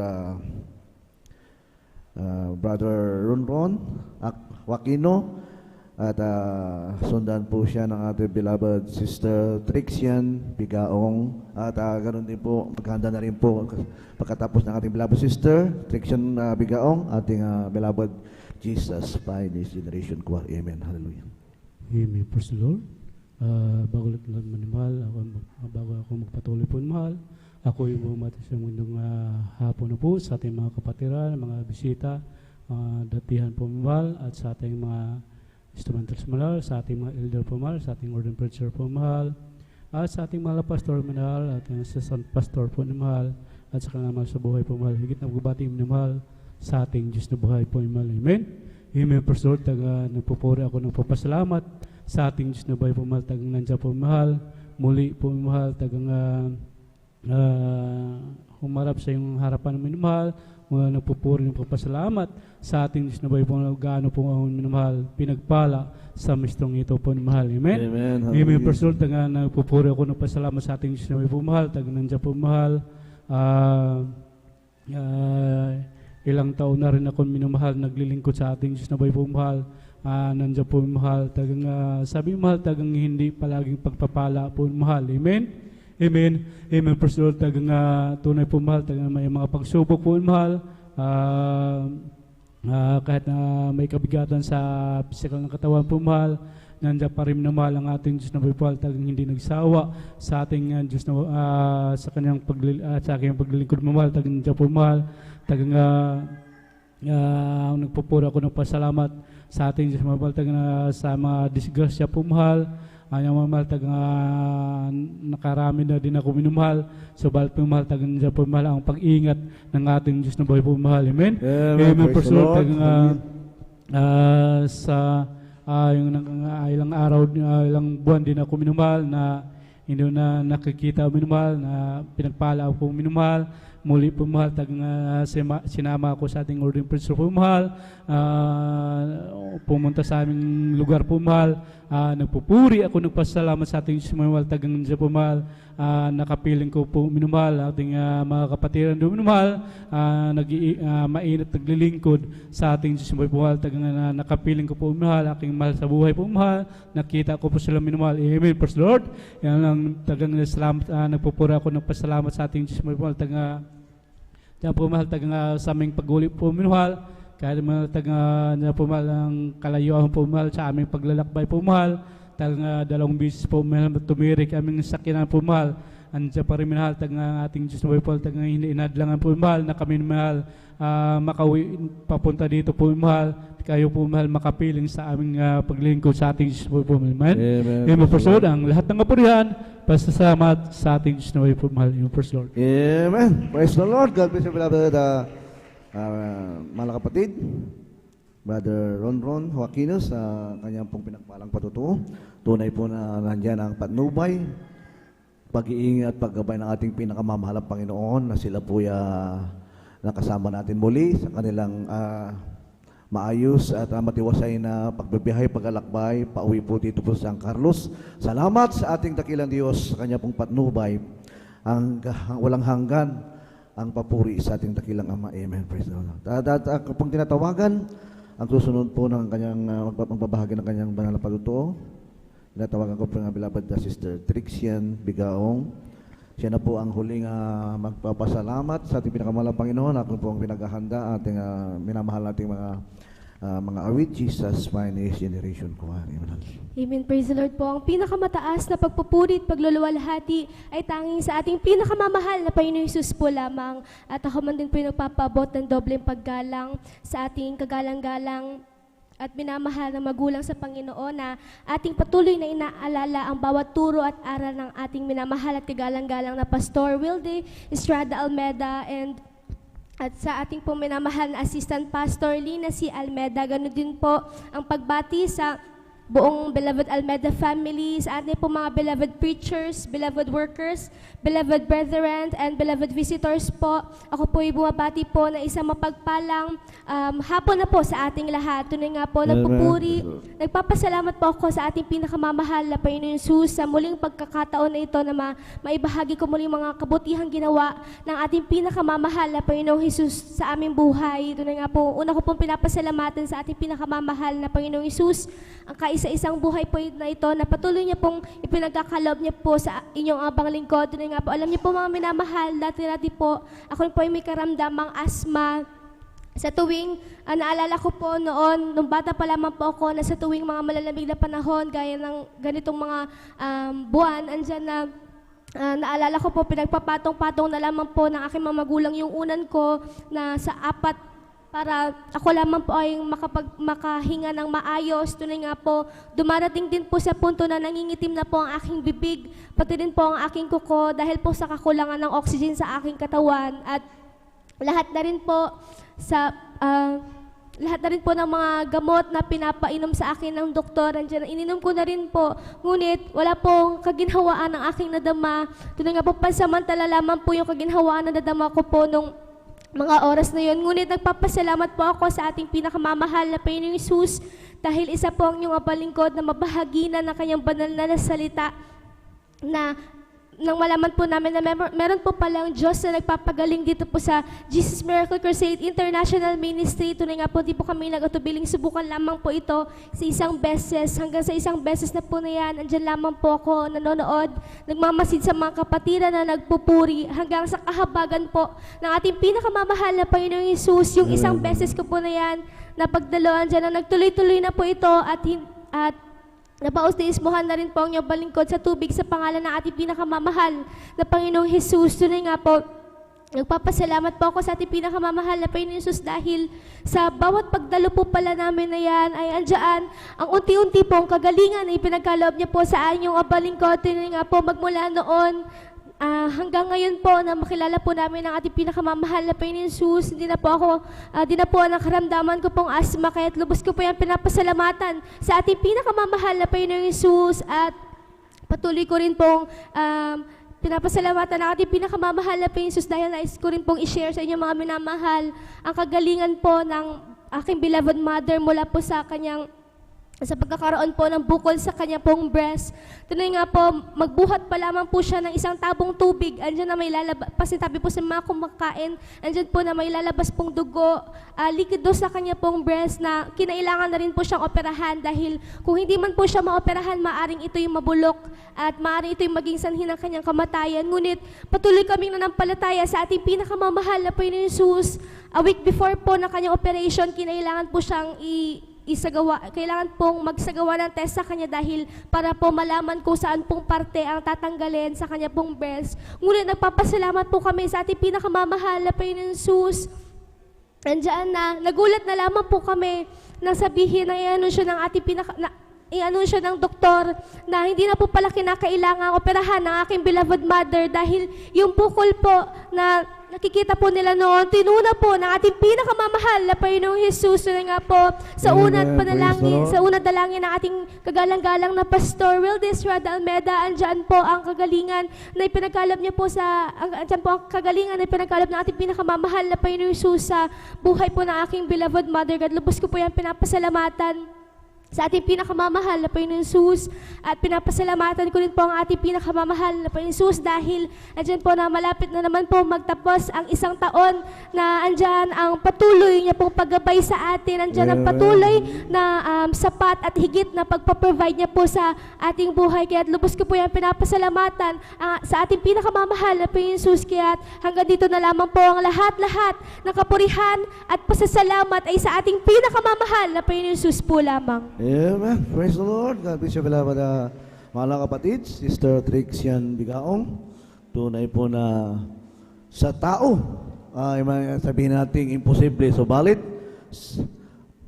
Brother Ronron Aquino at sundan po siya ng ating beloved Sister Trixian Bigaong at ganoon din po, maghanda na rin po pagkatapos ng ating beloved Sister Trixian Bigaong, ating beloved Jesus by this generation choir. Amen. Hallelujah. Amen. Praise the Lord. Bago lang manimahal, bago ako magpatuloy po mahal, ako yung bumati sa mundong hapon na po sa ating mga kapatiran, mga bisita, datihan po mahal, at sa ating mga instrumentals mahal, sa ating mga elder po mahal, sa ating ordained preacher po mahal, at sa ating mga pastor mahal, at ang assistant pastor po mahal, at sa kanang sa buhay po mahal, higit na magbati mahal sa ating Diyos na buhay po mahal. Amen. Amen. Praise the Lord. Nagpupuri ako ng papasalamat sa ating Diyos na buhay po mahal, tagang nandiyan po mahal, muli po mahal, tagang humarap sa iyong harapan ng mahal, mga nagpupuri ng papasalamat sa ating Diyos na buhay po na gaano po ang minamahal, pinagpala sa mistrong ito po na mahal. Amen? Amen. Amen. First Lord, nagpupuri ako ng pasalamat sa ating Diyos na buhay po mahal, nandiyan po mahal. Ilang taon na rin ako minamahal, naglilingkod sa ating Diyos na buhay po mahal. Nandiyan po mahal, sabi mahal, hindi palaging pagpapala po mahal. Amen? Amen. Amen. First Lord, tunay po mahal, may mga pagsubok po mahal. Kahit na may kabigatan sa physical ng katawan po mahal, nandiyan pa rin na mahal ang ating Diyos na buhay po mahal, hindi nagsawa sa ating Diyos na sa kanyang paglilingkod mahal, nandiyan po mahal, nagpupura ako ng pasalamat sa ating Diyos mahal, sa mga disgrasya po mahal. Ayaw mahal, nakarami na din ako minumahal. So, bahal po mahal, nandiyan po mahal ang pag-ingat ng ating Diyos na buhay po mahal. Amen? Amen. Praise the Lord. Yung ilang araw, ilang buwan din ako minumahal na hindi na nakikita minumahal, na pinagpala ako minumahal. Muli po mahal, sinama ako sa ating ordering priest po mahal, pumunta sa aming lugar po mahal, nagpupuri ako, nagpasalamat sa ating mahal, tagang po mahal, nakapiling ko po minumahal, ating mga kapatiran doon minumahal, mainit naglilingkod sa ating Diyos po mahal, tagang nakapiling ko po minumahal, aking mahal sa buhay po mahal, nakita ko po sila minumahal. Amen. Praise the Lord. Yan lang, tagang nagpupuri ako, nagpasalamat sa ating Diyos po mahal, tagang diyan po mahal, sa aming pag-uli po minumahal, kahit mahal, diyan po mahal ang kalayuan po mahal sa aming paglalakbay po mahal, dalawang bisis po mahal, tumirik aming sakinan po mahal, andiyan pa rin minahal, ating Diyos na buhay po, inadlangan po mahal, na kami mahal, makauwi, papunta dito po mahal, kayo po mahal makapiling sa aming paglingkod sa ating Diyos na buhay po mahal. Amen. Amen. First Lord, ang lahat ng kapurihan, pasasalamat sa ating Diyos na buhay po mahal. Amen. First Lord. Amen. Praise the Lord. God bless you, beloved mga kapatid. Brother Ron Joaquinos, kanyang pong pinagpalang patutuo. Tunay po na nandyan ang patnubay, pag-iingat at paggabay ng ating pinakamamahalang Panginoon, na sila po nakasama natin muli sa kanilang maayos at matiwasay na pagbibiyahe, pag-alakbay, pauwi po dito po sa San Carlos. Salamat sa ating dakilang Diyos, sa kanya pong patnubay, ang walang hanggan, ang papuri sa ating dakilang Ama. Amen. Praise the Lord. Ako pong tinatawagan, ang susunod po ng kanyang magbabahagi ng kanyang banal na patutuo, tinatawagan ko po ng beloved Sister Trixian Bigaong. Siya na po ang huling magpapasalamat sa ating pinakamahalang Panginoon. Ako po ang pinaghahanda, ating minamahal nating mga awit, Jesus, my next generation choir. Amen. Praise the Lord po. Ang pinakamataas na pagpupuri at pagluluwalhati ay tanging sa ating pinakamamahal na Panginoon Hesus po lamang. At ako man din po yung nagpapabot ng dobleng paggalang sa ating kagalang-galang at minamahal ng magulang sa Panginoon, na ating patuloy na inaalala ang bawat turo at aral ng ating minamahal at kagalang-galang na Pastor Wilde Estrada Almeda, at sa ating pong minamahal na Assistant Pastor Lina C. Almeda. Ganun din po ang pagbati sa buong beloved Almeda family, sa ating po mga beloved preachers, beloved workers, beloved brethren, and beloved visitors po. Ako po ay bumabati po na isang mapagpalang hapon na po sa ating lahat. Tunay nga po, nagpupuri, nagpapasalamat po ako sa ating pinakamamahal na Panginoon Hesus sa muling pagkakataon na ito na maibahagi ko muli mga kabutihang ginawa ng ating pinakamamahal na Panginoong Hesus sa aming buhay. Tunay nga po, una ko pong pinapasalamatan sa ating pinakamamahal na Panginoong Hesus, ang kaisa-isang buhay po na ito na patuloy niya pong ipinagkakalob niya po sa inyong abang lingkod. Tunay nga po, alam niyo po mga minamahal, dati po, ako po ay may karamdamang asma. Sa tuwing, naalala ko po noon, nung bata pa lamang po ako, na sa tuwing mga malalamig na panahon, gaya ng ganitong mga buwan, andyan na naalala ko po, pinagpapatong-patong na lamang po ng aking mga magulang yung unan ko na sa 4, para ako lamang po ay makahinga ng maayos. Tunay nga po, dumarating din po sa punto na nangingitim na po ang aking bibig, pati din po ang aking kuko dahil po sa kakulangan ng oxygen sa aking katawan. At lahat na rin po ng mga gamot na pinapainom sa akin ng doktor, ininom ko na rin po. Ngunit wala pong kaginhawaan ng aking nadama. Tunay nga po, pansamantala lamang po yung kaginhawaan ng nadama ko po nung mga oras na yon. Ngunit nagpapasalamat po ako sa ating pinakamamahal na Panginoong Hesus dahil isa po ang inyong abalingkod na mabahagi na ng kanyang banal na salita na nang malaman po namin na meron po palang Diyos na nagpapagaling dito po sa Jesus Miracle Crusade International Ministry. Tunay nga po, di po kami nag-atubiling subukan lamang po ito sa isang beses. Hanggang sa isang beses na po na yan, andyan lamang po ako nanonood, nagmamasid sa mga kapatiran na nagpupuri hanggang sa kahabagan po ng ating pinakamamahal na Panginoong Hesus. Yung isang beses ko po na yan, napagdaloan dyan na nagtuloy-tuloy na po ito at napaustismohan na rin po ang inyong balingkod sa tubig sa pangalan ng ating pinakamamahal na Panginoong Hesus. Tunay nga po, nagpapasalamat po ako sa ating pinakamamahal na Panginoong Hesus dahil sa bawat pagdalo po pala namin na yan ay andyan ang unti-unti pong kagalingan na ipinagkaloob niya po sa inyong balingkod. Tunay nga po, magmula noon hanggang ngayon po na makilala po namin ang ating pinakamamahal na Panginoong Hesus, hindi na po nakaramdaman ko pong asma, kaya lubos ko po yung pinapasalamatan sa ating pinakamamahal na Panginoong Hesus at patuloy ko rin pong pinapasalamatan ang ating pinakamamahal na Panginoong Hesus dahil nais ko rin pong i-share sa inyo mga minamahal ang kagalingan po ng aking beloved mother mula po sa pagkakaroon po ng bukol sa kanya pong breast. Tunay nga po, magbuhat pa lamang po siya ng isang tabong tubig. Andyan na may lalabas, pasintabi po sa mga kumakain, andyan po na may lalabas pong dugo, likido sa kanya pong breast na kinailangan na rin po siyang operahan dahil kung hindi man po siya maoperahan, maaring ito yung mabulok at maaring ito yung maging sanhi ng kanyang kamatayan. Ngunit patuloy kaming nanampalataya sa ating pinakamamahal na Panginoong Hesus. A week before po na kanyang operation, kinailangan po siyang kailangan pong magsagawa ng test sa kanya dahil para po malaman kung saan pong parte ang tatanggalin sa kanya pong breast. Ngunit nagpapasalamat po kami sa ating pinakamamahal na Panginoong Hesus. Andiyan na, nagulat na lamang po kami nang sabihin na i-anunsyo ng doktor na hindi na po pala kinakailangang operahan ng aking beloved mother dahil yung bukol po na nakikita po nila noon, tinuna po ng ating pinakamamahal na Panginoong Hesus. Na nga po, sa unang dalangin ng ating kagalang-galang na Pastor Wildis Rada Almeda, andyan po ang kagalingan na ipinagkaloob niya po andyan po ang kagalingan na ipinagkaloob ng ating pinakamamahal na Panginoong Hesus sa buhay po ng aking beloved mother. God, lubos ko po yan pinapasalamatan sa ating pinakamamahal na Panginoong Hesus at pinapasalamatan ko rin po ang ating pinakamamahal na Panginoong Hesus dahil andyan po na malapit na naman po magtapos ang isang taon na andyan ang patuloy niya pong paggabay sa atin, andyan ang patuloy na sapat at higit na pagpaprovide niya po sa ating buhay. Kaya lubos ko po yan pinapasalamatan sa ating pinakamamahal na Panginoong Hesus. Kaya hanggang dito na lamang po ang lahat-lahat ng kapurihan at pasasalamat ay sa ating pinakamamahal na Panginoong Hesus po lamang. Amen. Praise the Lord. God bless you, beloved mga kapatid. Sister Trixian Bigaong. Tunay po na sa tao, sabihin natin imposible. Subalit,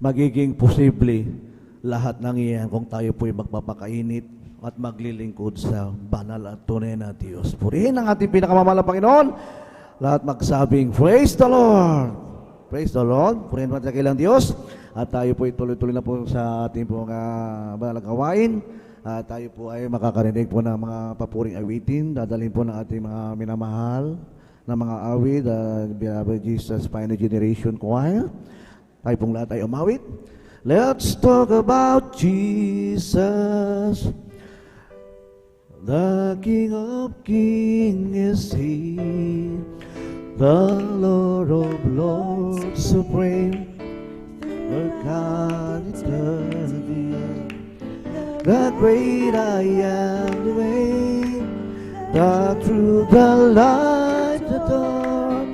magiging posible lahat ng iyan kung tayo po'y magpapakainit at maglilingkod sa banal at tunay na Diyos. Purihin ang ating pinakamamahal na Panginoon. Lahat magsabing, Praise the Lord. Praise the Lord. Purihin natin ang Diyos. At tayo po tuloy-tuloy na po sa ating pong banal na gawain. Tayo po ay makakarinig po ng mga papuring awitin. Dadalhin po ng ating mga minamahal na mga awit, Beloved Jesus Pioneer Generation Choir. Tayo pong lahat ay umawit. Let's talk about Jesus. The King of Kings is He. The Lord of Lords supreme. The God eternity, the great I am, the way, the truth, the light, the dark.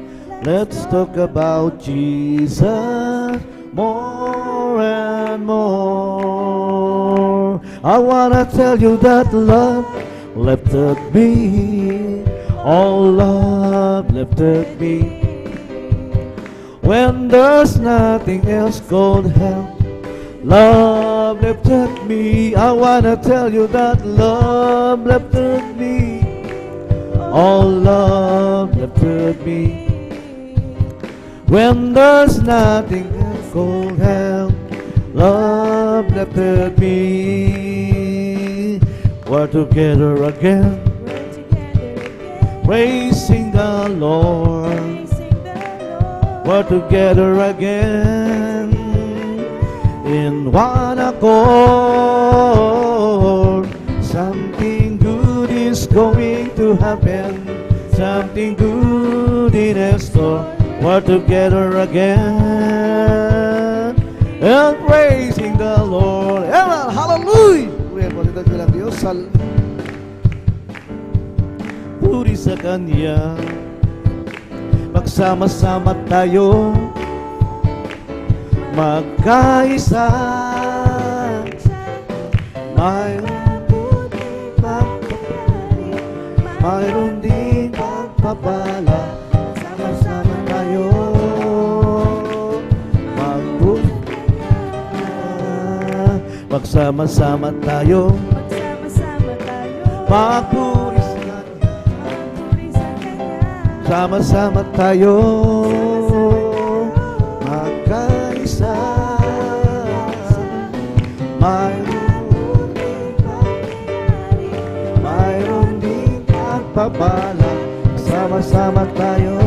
Let's talk about Jesus more and more. I wanna tell you that love lifted me, all love lifted me. When there's nothing else could help, love lifted me. I wanna tell you that love lifted me. All love lifted me. When there's nothing else could help, love lifted me. We're together again, praising the Lord. we're together again in one accord. Something good is going to happen. Something good in store. We're together again and praising the Lord. Amen. Hallelujah. Diyos, puri sa Kanya. Magsama-sama tayo, magkaisa. Mayroon din pagpapala. Sama-sama tayo, magsama-sama tayo, magpuri sa Kanya. Sama-sama tayo, magkaisa. Mayroon din pagpapala. Sama-sama tayo.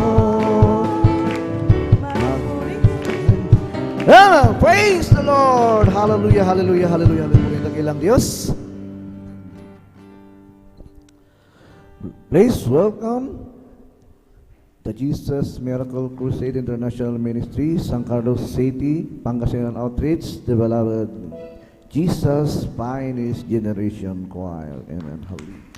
Praise the Lord. Hallelujah, hallelujah, hallelujah, hallelujah. Dakilang Diyos. Please welcome the Jesus Miracle Crusade International Ministry, San Carlos City, Pangasinan Outreach, the beloved Jesus Finest Generation Choir. Amen. Hallelujah.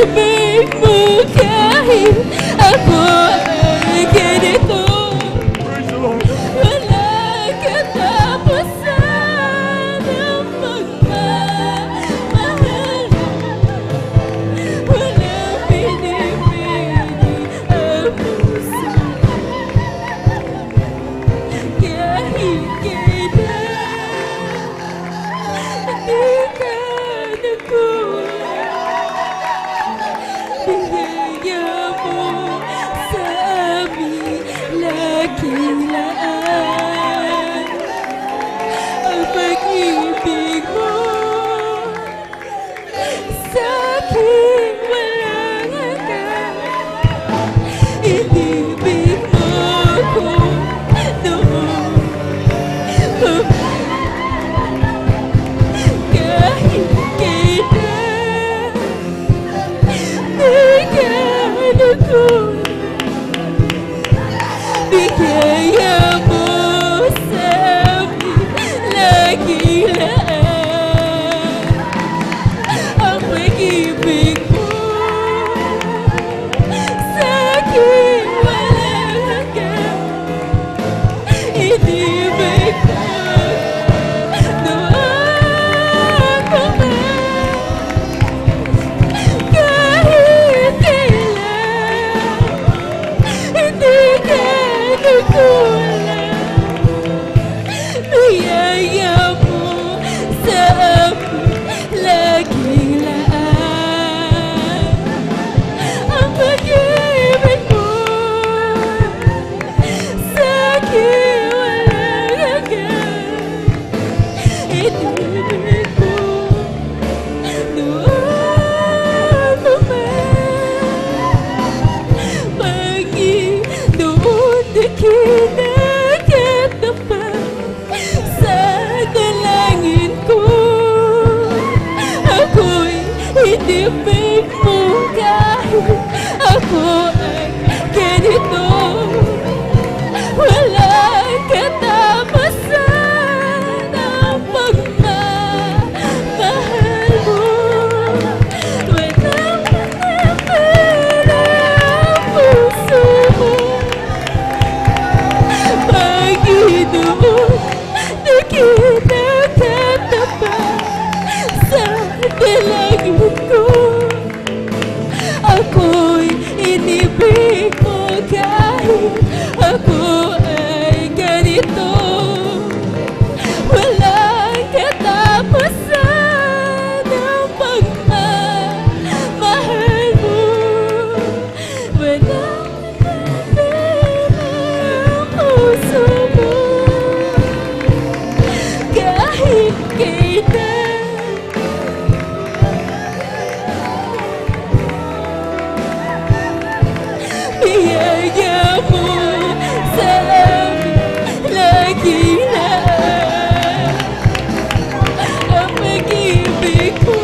inibig mo kahit ako ay ganito. Walang katapusan ang pagmamahal. Walang pinipili ang puso. Kahit kailan di ka nagkulang. Bigaya mo sa amin lakilaan. Ang pag-ibig mo sa akin walang hanggan. Inibig mo ko noon. Kahit kailan di ka nagkulang. Bigaya mo sa amin lakilaan. Ang pag-ibig mo sa akin walang hanggan. Inibig mo noon pa man. Kahit kailan hindi ka nagkulang. Biyaya mo sa amin lakilaan. Ang pag-ibig mo sa akin walang hanggan. Inibig mo noon pa man. Panginoon na kinakatapat sa dalangin ko. Ako'y inibig mo kahit ako ay ganito. Walang katapusan ang pagmamahal mo. Walang pinipili ang puso mo. Panginoon na kinakatapat sa dalangin ko. Ako'y inibig mo kahit ako ay ganito. Walang katapusan ang pagmamahal mo. Walang pinipili ang puso mo. Kahit kailan biyaya mo sa amin lakilaan. Ang pag-ibig mo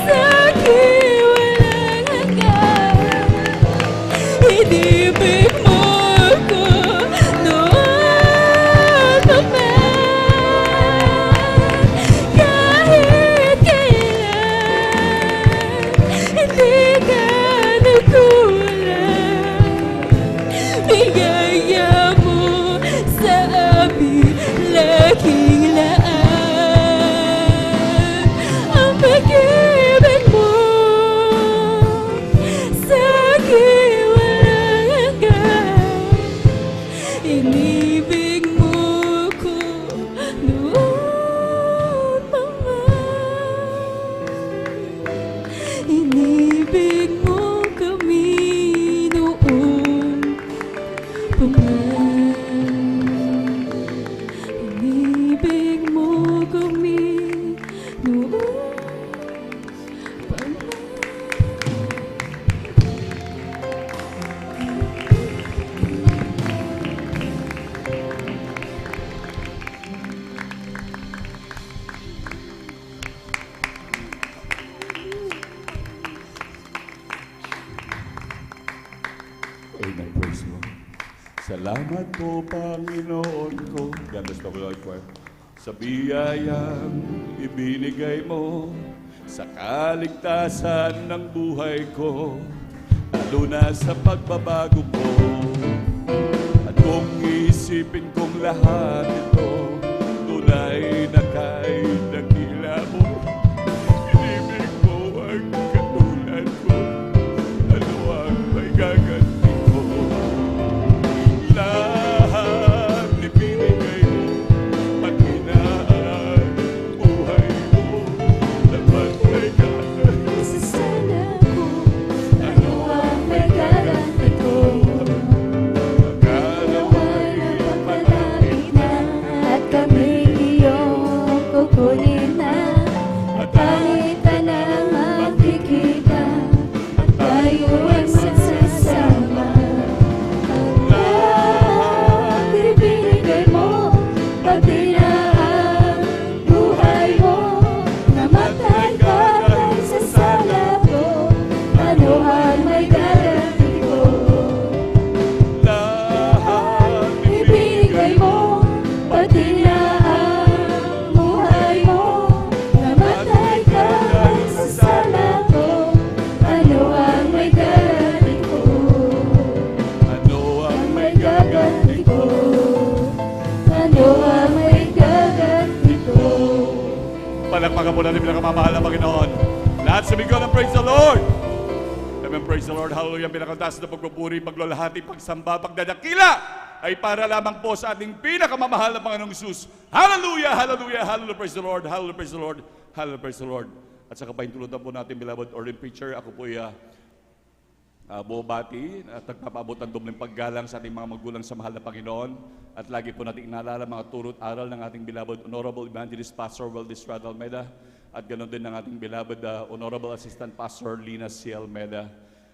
sa akin walang hanggan. Inibig mo ko noon pa man. Kahit kailan hindi ka nagkulang. Bigaya mo sa amin lakilaan. Ang pag-ibig mo sa akin walang hanggan. Inibig mo ko noon pa man. Inibig mo kami noon pa man. Inibig mo kami noon pa man. Amen. Praise the Lord. Salamat po, Panginoon ko. Ganda sa Lord Choir. Sa biyayang ibinigay mo, sa kaligtasan ng buhay ko, lalo na sa pagbabago ko. At kung isipin kong lahat ito, tunay na kay dakila mo. Inibig mo ang katulad ko, ano ang may gaganti ko? Lahat ibinigay mo, pati na ang buhay mo. Dapat may gaganti Sa sana ko, ano ang may garanti ko? Naway na pagkalapit na, at kami iyong kukunin na. At kahit anong makikita, at tayo ay magsasama. Ang lahat ibinigay mo, pati na ang buhay mo. Namatay ka dahil sa sala ko, ano ang may garanti ko? lahat Ibinigay mo, pati na ang buhay mo. Namatay ka dahil sa sala ko, ano ang may garanti ko? ano ang May gaganti ko, ano ang may gaganti ko? Palakpakan po natin pinakamamahal na Panginoon. Lahat sabihin ko ng praise the Lord. Amen, praise the Lord. Hallelujah. Ang pinakatas na pagpupuri, paglalahati, pagsamba, pagdadakila ay para lamang po sa ating pinakamamahal na Panginoong Jesus. Hallelujah, hallelujah, hallelujah, praise the Lord, hallelujah, praise the Lord, hallelujah, praise the Lord. At sa kapaintulutan po natin, beloved ordained preacher, ako po ay bumabati at nagpapaabot ng dobleng paggalang sa ating mga magulang sa mahal na Panginoon. At lagi po natin inaalala mga turut aral ng ating beloved Honorable Evangelist Pastor Valdez Rado Almeida at ganoon din ng ating beloved Honorable Assistant Pastor Lina C. Almeida.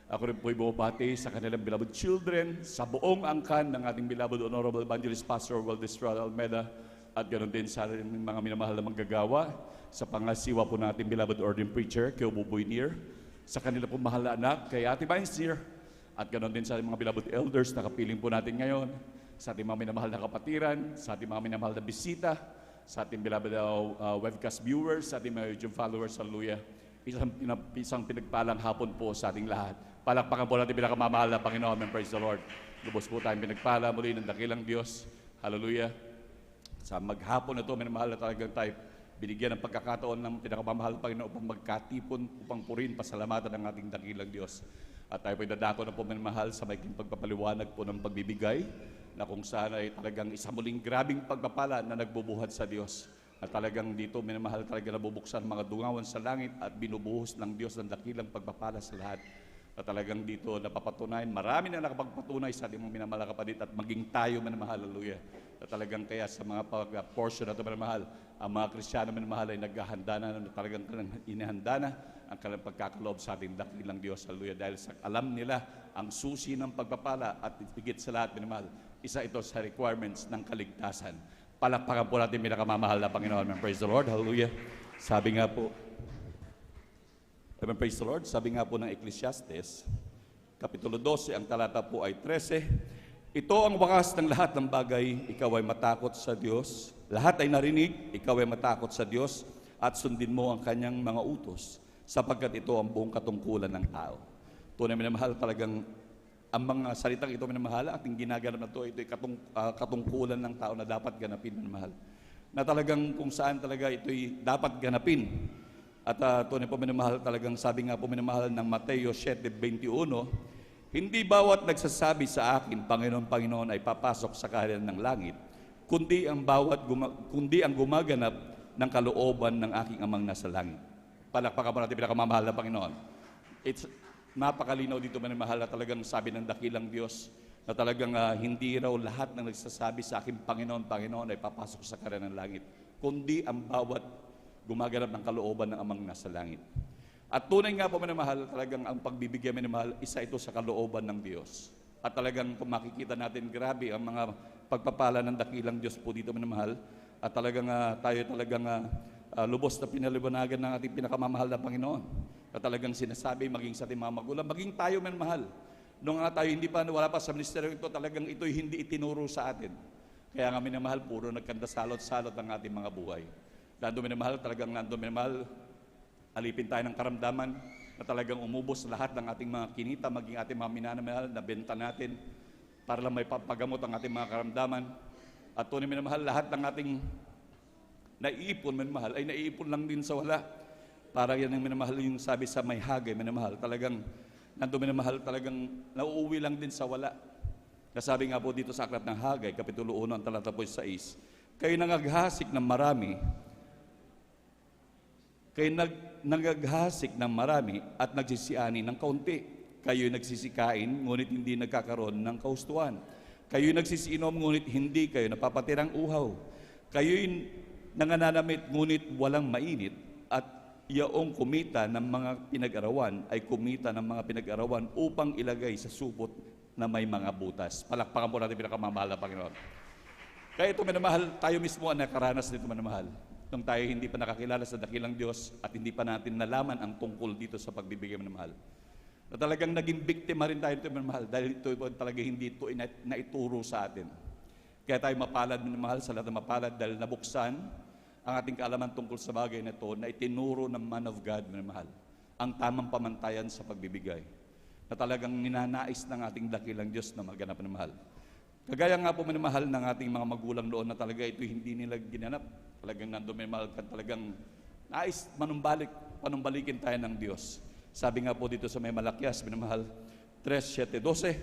Ako rin po ay bumabati sa kanilang beloved children, sa buong angkan ng ating beloved Honorable Evangelist Pastor Valdez Rado Almeida at ganoon din sa mga minamahal na manggagawa, sa pangasiwa po natin beloved ordained preacher, kay Buboy Near, sa kanila pong mahal na anak, kay Ate Vines Near, at ganoon din sa mga beloved elders na kapiling po natin ngayon, sa ating mga minamahal na kapatiran, sa ating mga minamahal na bisita, sa ating beloved webcast viewers, sa ating mga YouTube followers, hallelujah. Isang pinagpalang hapon po sa ating lahat. Palakpakan po natin pinakamamahal na Panginoon, and praise the Lord. Lubos po tayong pinagpala muli ng dakilang Diyos, hallelujah. Sa maghapon na ito, minamahal na talagang tayo binigyan ng pagkakataon ng pinakamamahal na Panginoon upang magkatipon, upang purin, pasalamatan ng ating dakilang Diyos. At tayo po'y dadako na po minamahal sa maikling pagpapaliwanag po ng pagbibigay, na kung saan ay talagang isa muling grabing pagpapala na nagbubuhat sa Diyos. At talagang dito, minamahal talaga nabubuksan mga dungawan sa langit at binubuhos ng Diyos ng dakilang pagpapala sa lahat. At talagang dito napapatunayan, marami na nakapagpatunay sa ating mga minamahal na kapatid at maging tayo minamahal, hallelujah. At talagang kaya sa mga portion na ito minamahal, ang mga Kristiyano minamahal ay naghahanda na talagang inihanda na ang kanilang pagkakaloob sa ating dakilang Diyos, hallelujah. Dahil sa alam nila ang susi ng pagpapala at higit sa lahat minamahal, isa ito sa requirements ng kaligtasan. Palakpakan po natin pinakamamahal na Panginoon. Praise the Lord. Hallelujah. Sabi nga po, praise the Lord. Sabi nga po ng Ecclesiastes, Kapitulo 12, ang talata po ay 13. Ito ang wakas ng lahat ng bagay, ikaw ay matakot sa Diyos. Lahat ay narinig, ikaw ay matakot sa Diyos at sundin mo ang kanyang mga utos, sapagkat ito ang buong katungkulan ng tao. Tunay minamahal, talagang ang mga salitang ito minamahal, ating ginaganap na ito ay katungkulan ng tao na dapat ganapin minamahal. Na talagang kung saan talaga ito'y dapat ganapin. At tunay po minamahal, talagang sabi nga po minamahal ng Mateo 7:21, hindi bawat nagsasabi sa akin, Panginoon, Panginoon, ay papasok sa kaharian ng langit, kundi ang gumaganap ng kalooban ng aking amang nasa langit. Palakpakan po natin pinakamamahal na Panginoon. It's napakalinaw dito minamahal na talagang sabi ng dakilang Diyos na talagang hindi raw lahat ng nagsasabi sa akin, Panginoon, Panginoon, ay papasok sa kaharian ng langit, kundi ang bawat gumaganap ng kalooban ng amang nasa langit. At tunay nga po minamahal, talagang ang pagbibigyan minamahal, isa ito sa kalooban ng Diyos. At talagang kung makikita natin, grabe ang mga pagpapala ng dakilang Diyos po dito minamahal. At talagang tayo talagang lubos na pinaliwanagan ng ating pinakamamahal na Panginoon. At talagang sinasabi, maging sa ating mga magulang, maging tayo minamahal. Noong tayo hindi pa, wala pa sa ministeryo ito, talagang ito'y hindi itinuro sa atin. Kaya nga minamahal, puro nagkanda salot-salot ang ating mga buhay. Nando minamahal, talagang nando minamahal, Alipin tayo ng karamdaman na talagang umubos lahat ng ating mga kinita, maging ating mga minamahal na benta natin para lang may papagamot ang ating mga karamdaman. At tunay minamahal, lahat ng ating naiipon, minamahal, ay naiipon lang din sa wala. Para yan ang minamahal yung sabi sa may Hagay, minamahal, talagang nandun minamahal, talagang nauuwi lang din sa wala. Kasabi nga po dito sa aklat ng Hagay, Kapitulo 1, ang talata po 6, kayo nangaghasik ng marami, kayo nangaghasik ng marami at nagsisiani ng kaunti. Kayo'y nagsisikain, ngunit hindi nagkakaroon ng kaustuhan. Kayo'y nagsisiinom, ngunit hindi kayo napapatirang uhaw. Kayo'y nangananamit, ngunit walang mainit. At yaong kumita ng mga pinag-arawan ay kumita ng mga pinag-arawan upang ilagay sa supot na may mga butas. Palakpakan po natin pinakamamahal na Panginoon. Kaya ito, minamahal, tayo mismo ang nakaranas nito, minamahal. Nung tayo hindi pa nakakilala sa dakilang Diyos at hindi pa natin nalaman ang tungkol dito sa pagbibigay, minamahal. Na talagang naging biktima rin tayo ito, minamahal, dahil ito talaga hindi ito naituro sa atin. Kaya tayo mapalad, minamahal, sa lahat ng mapalad dahil nabuksan ang ating kaalaman tungkol sa bagay na ito na itinuro ng man of God, minamahal, ang tamang pamantayan sa pagbibigay na talagang ninanais ng ating dakilang Diyos na maganap, minamahal. Kagaya nga po, minamahal, ng ating mga magulang noon na talaga ito hindi nila ginanap. Talagang nandun, minamahal, talagang nais panumbalikin tayo ng Diyos. Sabi nga po dito sa may Malakyas, minamahal, 3:7-12,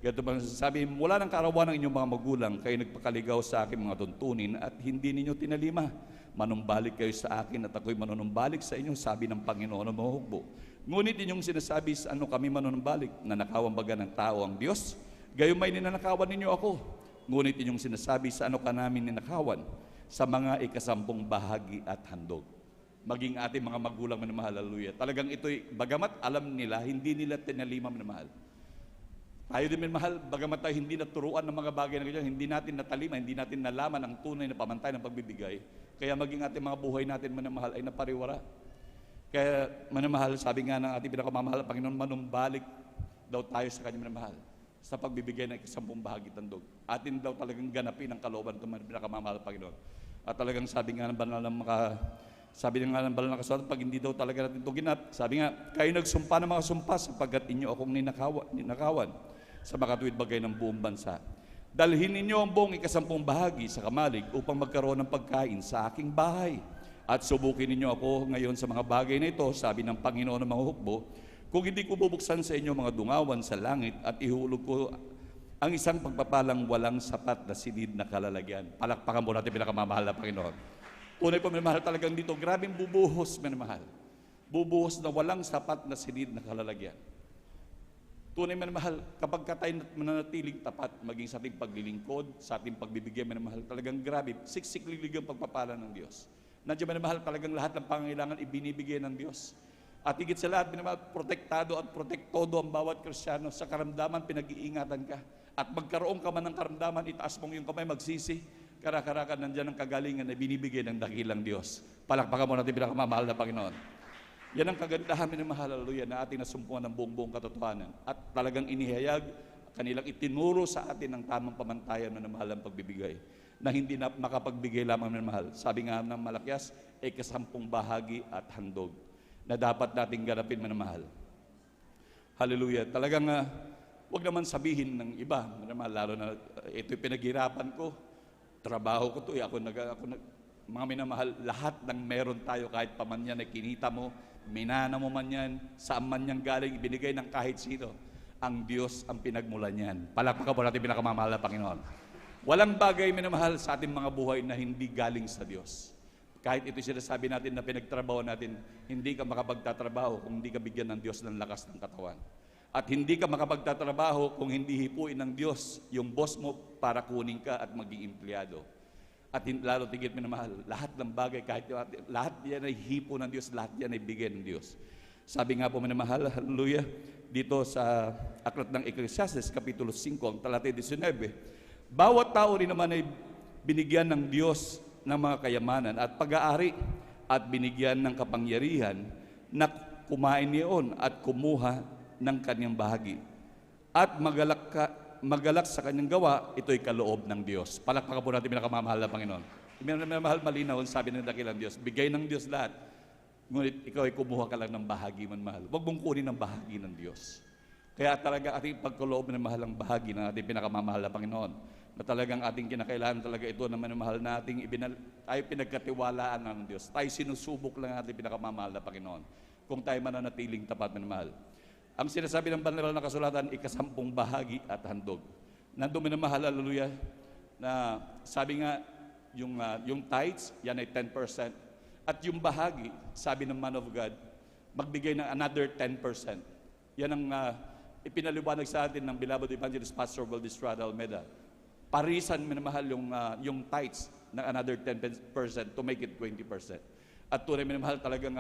ganito bang sabi, mula ng kaarawan ng inyong mga magulang, kayo nagpakaligaw sa aking mga tuntunin at hindi ninyo tinalima. Manumbalik kayo sa akin at ako'y manunumbalik sa inyo, sabi ng Panginoon ng mga hukbo. Ngunit inyong sinasabi, sa ano kami manunumbalik? Nanakawan baga ng tao ang Diyos? Gayon may ninanakawan ninyo ako. Ngunit inyong sinasabi, sa ano ka namin ninakawan? Sa mga ikasampung bahagi at handog. Maging ating mga magulang, minamahal, hallelujah. Talagang ito'y, bagamat alam nila, hindi nila tinalima, minamahal. Tayo din, minamahal, bagamat tayo hindi naturuan ng mga bagay na ganyan, hindi natin natalima, hindi natin nalaman ang tunay na pamantay ng pagbibigay. Kaya maging ating mga buhay natin, minamahal, ay napariwara. Kaya, minamahal, sabi nga ng ating pinakamamahal, Panginoon, manumbalik daw tayo sa kanya, minamahal, sa pagbibigay ng ikasampung bahagi tandog. Atin daw talagang ganapin ang kalooban ng pinakamamahal, Panginoon. At talagang sabi nga ng banal ng kasulat, pag hindi daw talaga natin ito ginap, sabi nga, kayo nagsumpa ng mga sumpa sapagkat inyo akong ninakawan sa makatuwid bagay ng buong bansa. Dalhin ninyo ang buong ikasampung bahagi sa kamalig upang magkaroon ng pagkain sa aking bahay. At subukin ninyo ako ngayon sa mga bagay na ito, sabi ng Panginoon ng mga hukbo, kung hindi ko bubuksan sa inyo mga dungawan sa langit at ihulog ko ang isang pagpapalang walang sapat na silid na kalalagyan. Palakpakan mo natin pinakamamahal na Panginoon. Tunay po, minamahal, talagang dito, grabing bubuhos, minamahal. Bubuhos na walang sapat na silid na kalalagyan. Tunay, minamahal, kapag tayo mananatiling tapat, maging sa ating paglilingkod, sa ating pagbibigay, minamahal, talagang grabe, siksik-lilig ang pagpapala ng Diyos. Nandiyan, minamahal, talagang lahat ng pangangailangan ibinibigay ng Diyos. At higit sa lahat, minamahal, protektado at protektodo ang bawat Kristiyano. Sa karamdaman, pinag-iingatan ka. At magkaroon ka man ng karamdaman, itaas mong yung kamay, magsisi. Karakarakan nandiyan ang kagalingan na binibigay ng dakilang Diyos. Palakpakan mo natin pinakamamahal na Panginoon. Yan ang kagandahan, minamahal, hallelujah, na ating nasumpungan ng buong katotohanan. At talagang inihayag, kanilang itinuro sa atin ang tamang pamantayan na mahal ang pagbibigay. Na hindi na makapagbigay lamang ng mahal. Sabi nga ng Malakyas, ikasampung bahagi at handog na dapat nating ganapin, minamahal. Hallelujah. Talagang wag naman sabihin ng iba, minamahal, lalo na ito'y pinaghirapan ko, trabaho ko to, mga minamahal, lahat ng meron tayo, kahit pa man yan ay kinita mo, minana mo man yan, saan man yan galing, ibinigay ng kahit sino, ang Diyos ang pinagmulan yan. Palakpakan po natin pinakamamahal na Panginoon. Walang bagay, minamahal, sa ating mga buhay na hindi galing sa Diyos. Kahit ito sinasabi natin na pinagtrabaho natin, hindi ka makapagtatrabaho kung hindi ka bigyan ng Diyos ng lakas ng katawan. At hindi ka makapagtatrabaho kung hindi hipuin ng Diyos yung boss mo para kunin ka at maging empleyado. At lalo tigit, minamahal, lahat ng bagay, kahit lahat yan ay hipo ng Diyos, lahat yan ay bigyan ng Diyos. Sabi nga po, minamahal, hallelujah, dito sa aklat ng Ecclesiastes, Kapitulo 5, ang talata 19, bawat tao rin naman ay binigyan ng Diyos ng mga kayamanan at pag-aari at binigyan ng kapangyarihan na kumain niyon at kumuha ng kanyang bahagi. At magalak sa kanyang gawa, ito'y kaloob ng Diyos. Palakpakan po natin pinakamamahal na Panginoon. Minamahal, malinaw, sabi ng dakilang Diyos, bigay ng Diyos lahat. Ngunit ikaw ay kumuha ka lang ng bahagi man mahal. Huwag mong kunin ang bahagi ng Diyos. Kaya talaga ating pagkaloob ng mahal ang bahagi ng ating pinakamamahal na Panginoon. Na talagang ating kinakailangan talaga ito na manamahal nating tayo pinagkatiwalaan ng Diyos. Tayo sinusubok lang ating pinakamamahal na Panginoon. Kung tayo mananatiling tapat manamahal. Ang sinasabi ng banal na kasulatan, ikasampung bahagi at handog. Nandun minamahal, hallelujah, na sabi nga, yung tithes, yan ay 10%. At yung bahagi, sabi ng man of God, magbigay ng another 10%. Yan ang ipinaliwanag sa atin ng beloved evangelist Pastor Valdez Almeida. Parisan minamahal yung tithes ng another 10% to make it 20%. At tunay minamahal talagang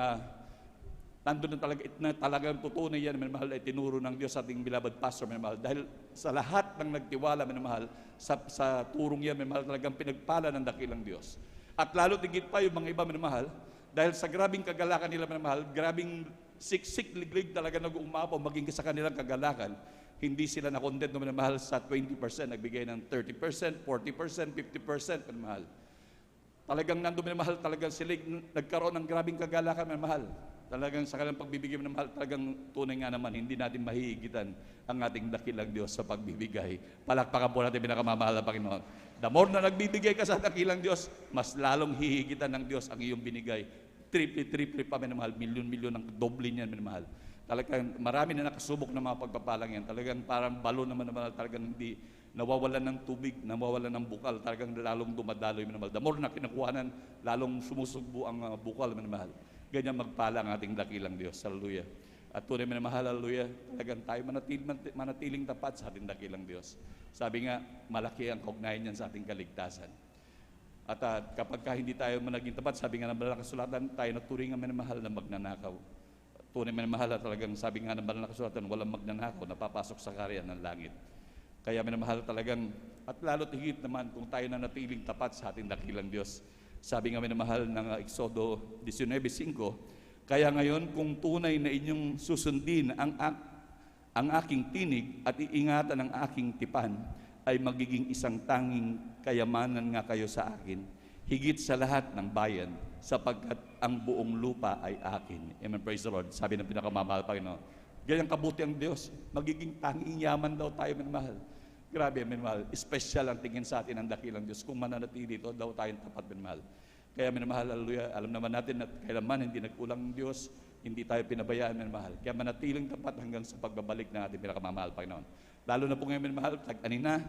nandun na talagang tutunay yan minamahal ay tinuro ng Diyos sa ating beloved pastor minamahal. Dahil sa lahat ng nagtiwala minamahal sa turong yan minamahal talagang pinagpala ng dakilang Diyos. At lalo tigit pa yung mga iba minamahal dahil sa grabing kagalakan nila minamahal, grabing siksik liglig talaga nag-uumapaw maging sa kanilang kagalakan. Hindi sila na-content na minamahal sa 20%, nagbigay ng 30%, 40%, 50% minamahal. Talagang nandun minamahal, talagang sila nagkaroon ng grabing kagalakan minamahal. Talagang sa kanilang pagbibigay minamahal, talagang tunay nga naman, hindi natin mahihigitan ang ating dakilang Diyos sa pagbibigay. Palakpakan po natin pinakamamahal na Panginoon. The more na nagbibigay ka sa dakilang Diyos, mas lalong hihigitan ng Diyos ang iyong binigay. Triple pa minamahal, milyon-milyon ang doble niyan minamahal. Talagang marami na nakasubok ng mga pagpapalang yan. Talagang parang balon naman talagang hindi nawawalan ng tubig, nawawalan ng bukal. Talagang lalong dumadaloy minamahal. The more na kinukuhanan, lalong sumusugbo ang bukal minamahal. Ganyan magpala ang ating dakilang Diyos. Hallelujah. At tunay minamahal, hallelujah. Talagang tayo manatiling tapat sa ating dakilang Diyos. Sabi nga, malaki ang kaugnayan niyan sa ating kaligtasan. At kapag hindi tayo managing tapat, sabi nga ng banal na kasulatan, tayo naturingan minamahal na magnanakaw. Tunay minamahal, talagang sabi nga ng banal na kasulatan, walang magnanakaw, napapasok sa karyan ng langit. Kaya minamahal talagang, at lalo't higit naman kung tayo na natiling tapat sa ating dakilang Diyos. Sabi nga minamahal ng Exodo 19:5, kaya ngayon kung tunay na inyong susundin ang aking tinig at iingatan ang aking tipan, ay magiging isang tanging kayamanan nga kayo sa akin, higit sa lahat ng bayan, sapagkat ang buong lupa ay akin. Amen, praise the Lord. Sabi ng pinakamamahal Panginoon. Ganyang kabuti ang Diyos, magiging tanging yaman daw tayo minamahal. Grabe, minamahal. Special ang tingin sa atin ng dakilang Diyos. Kung mananatili ito, daw tayong tapat, minamahal. Kaya minamahal, hallelujah, alam naman natin na kailanman hindi nagkulang ng Diyos, hindi tayo pinabayaan, minamahal. Kaya manatiling tapat hanggang sa pagbabalik ng ating pinakamamahal, Panginoon. Lalo na po ngayon, minamahal, tag-anina,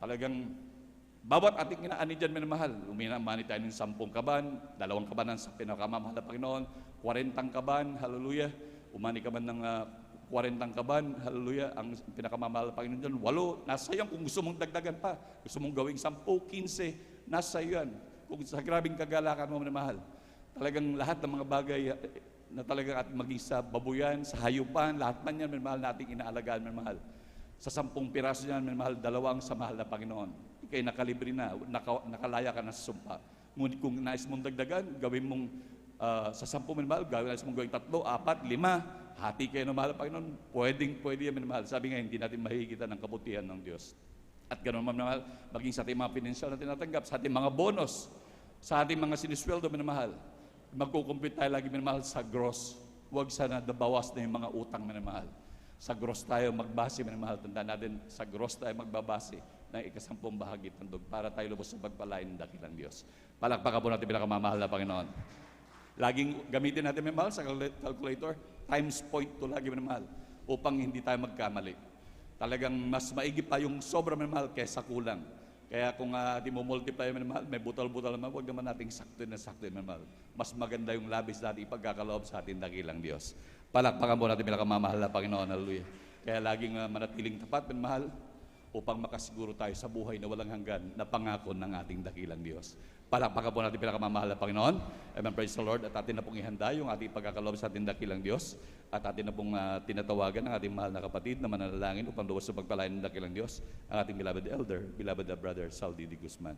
talagang bawat ating inaani dyan, minamahal. Uminamani tayo ng 10 kaban, 2 kabanan sa pinakamamahal na Panginoon, 40 kaban, hallelujah. Umani ka man ng 40 kaban, hallelujah, ang pinakamamahal na Panginoon dyan, 8, nasa yan kung gusto mong dagdagan pa, gusto mong gawing 10, 15, nasa yan, kung sa grabing kagalakan mo na mahal. Talagang lahat ng mga bagay na talagang at maging sa babuyan, sa hayupan, lahat man yan, mahal nating inaalagaan, mahal. Sa 10 piraso yan, mahal, 2 sa mahal na Panginoon. Ika'y nakalibre na, nakalaya ka na sa sumpa. Ngunit kung nais mong dagdagan, gawin mong sa 10 minamahal, nais mong gawin 3, 4, 5, hati kayo ng mahal na Panginoon, pwede yan minamahal. Sabi nga, hindi natin mahigitan ang kabutihan ng Diyos. At ganoon minamahal, maging sa ating mga pinansyal na tinatanggap, sa ating mga bonus, sa ating mga sinisweldo minamahal, magkukumpit tayo lagi minamahal sa gross. Huwag sana nabawas na yung mga utang minamahal. Sa gross tayo magbase minamahal. Tandaan natin, sa gross tayo magbabase ng 10 bahagi ng dug para tayo lubos sa pagpalain ng dakilang Diyos. Palakpakan po natin pinakamamahal na Panginoon. Laging gamitin natin minamahal sa calculator, times point to lagi minamahal upang hindi tayo magkamali. Talagang mas maigi pa yung sobra minamahal kaysa kulang. Kaya kung di mo multiply minamahal, may butal-butal naman, huwag naman nating sakto minamahal. Mas maganda yung labis natin ipagkakaloob sa ating dakilang Diyos. Palakpakan po natin pinakamamahal na Panginoon. Hallelujah. Kaya laging manatiling tapat minamahal upang makasiguro tayo sa buhay na walang hanggan na pangako ng ating dakilang Diyos. Palakpakan po natin pinakamamahal na Panginoon. Amen, praise the Lord. At atin na pong ihanda yung ating pagkakaloob sa ating dakilang Diyos. At atin na pong tinatawagan ang ating mahal na kapatid na manalangin upang luwas sa pagpalain ng dakilang Diyos, ang ating beloved elder, beloved brother Saldi D. Guzman.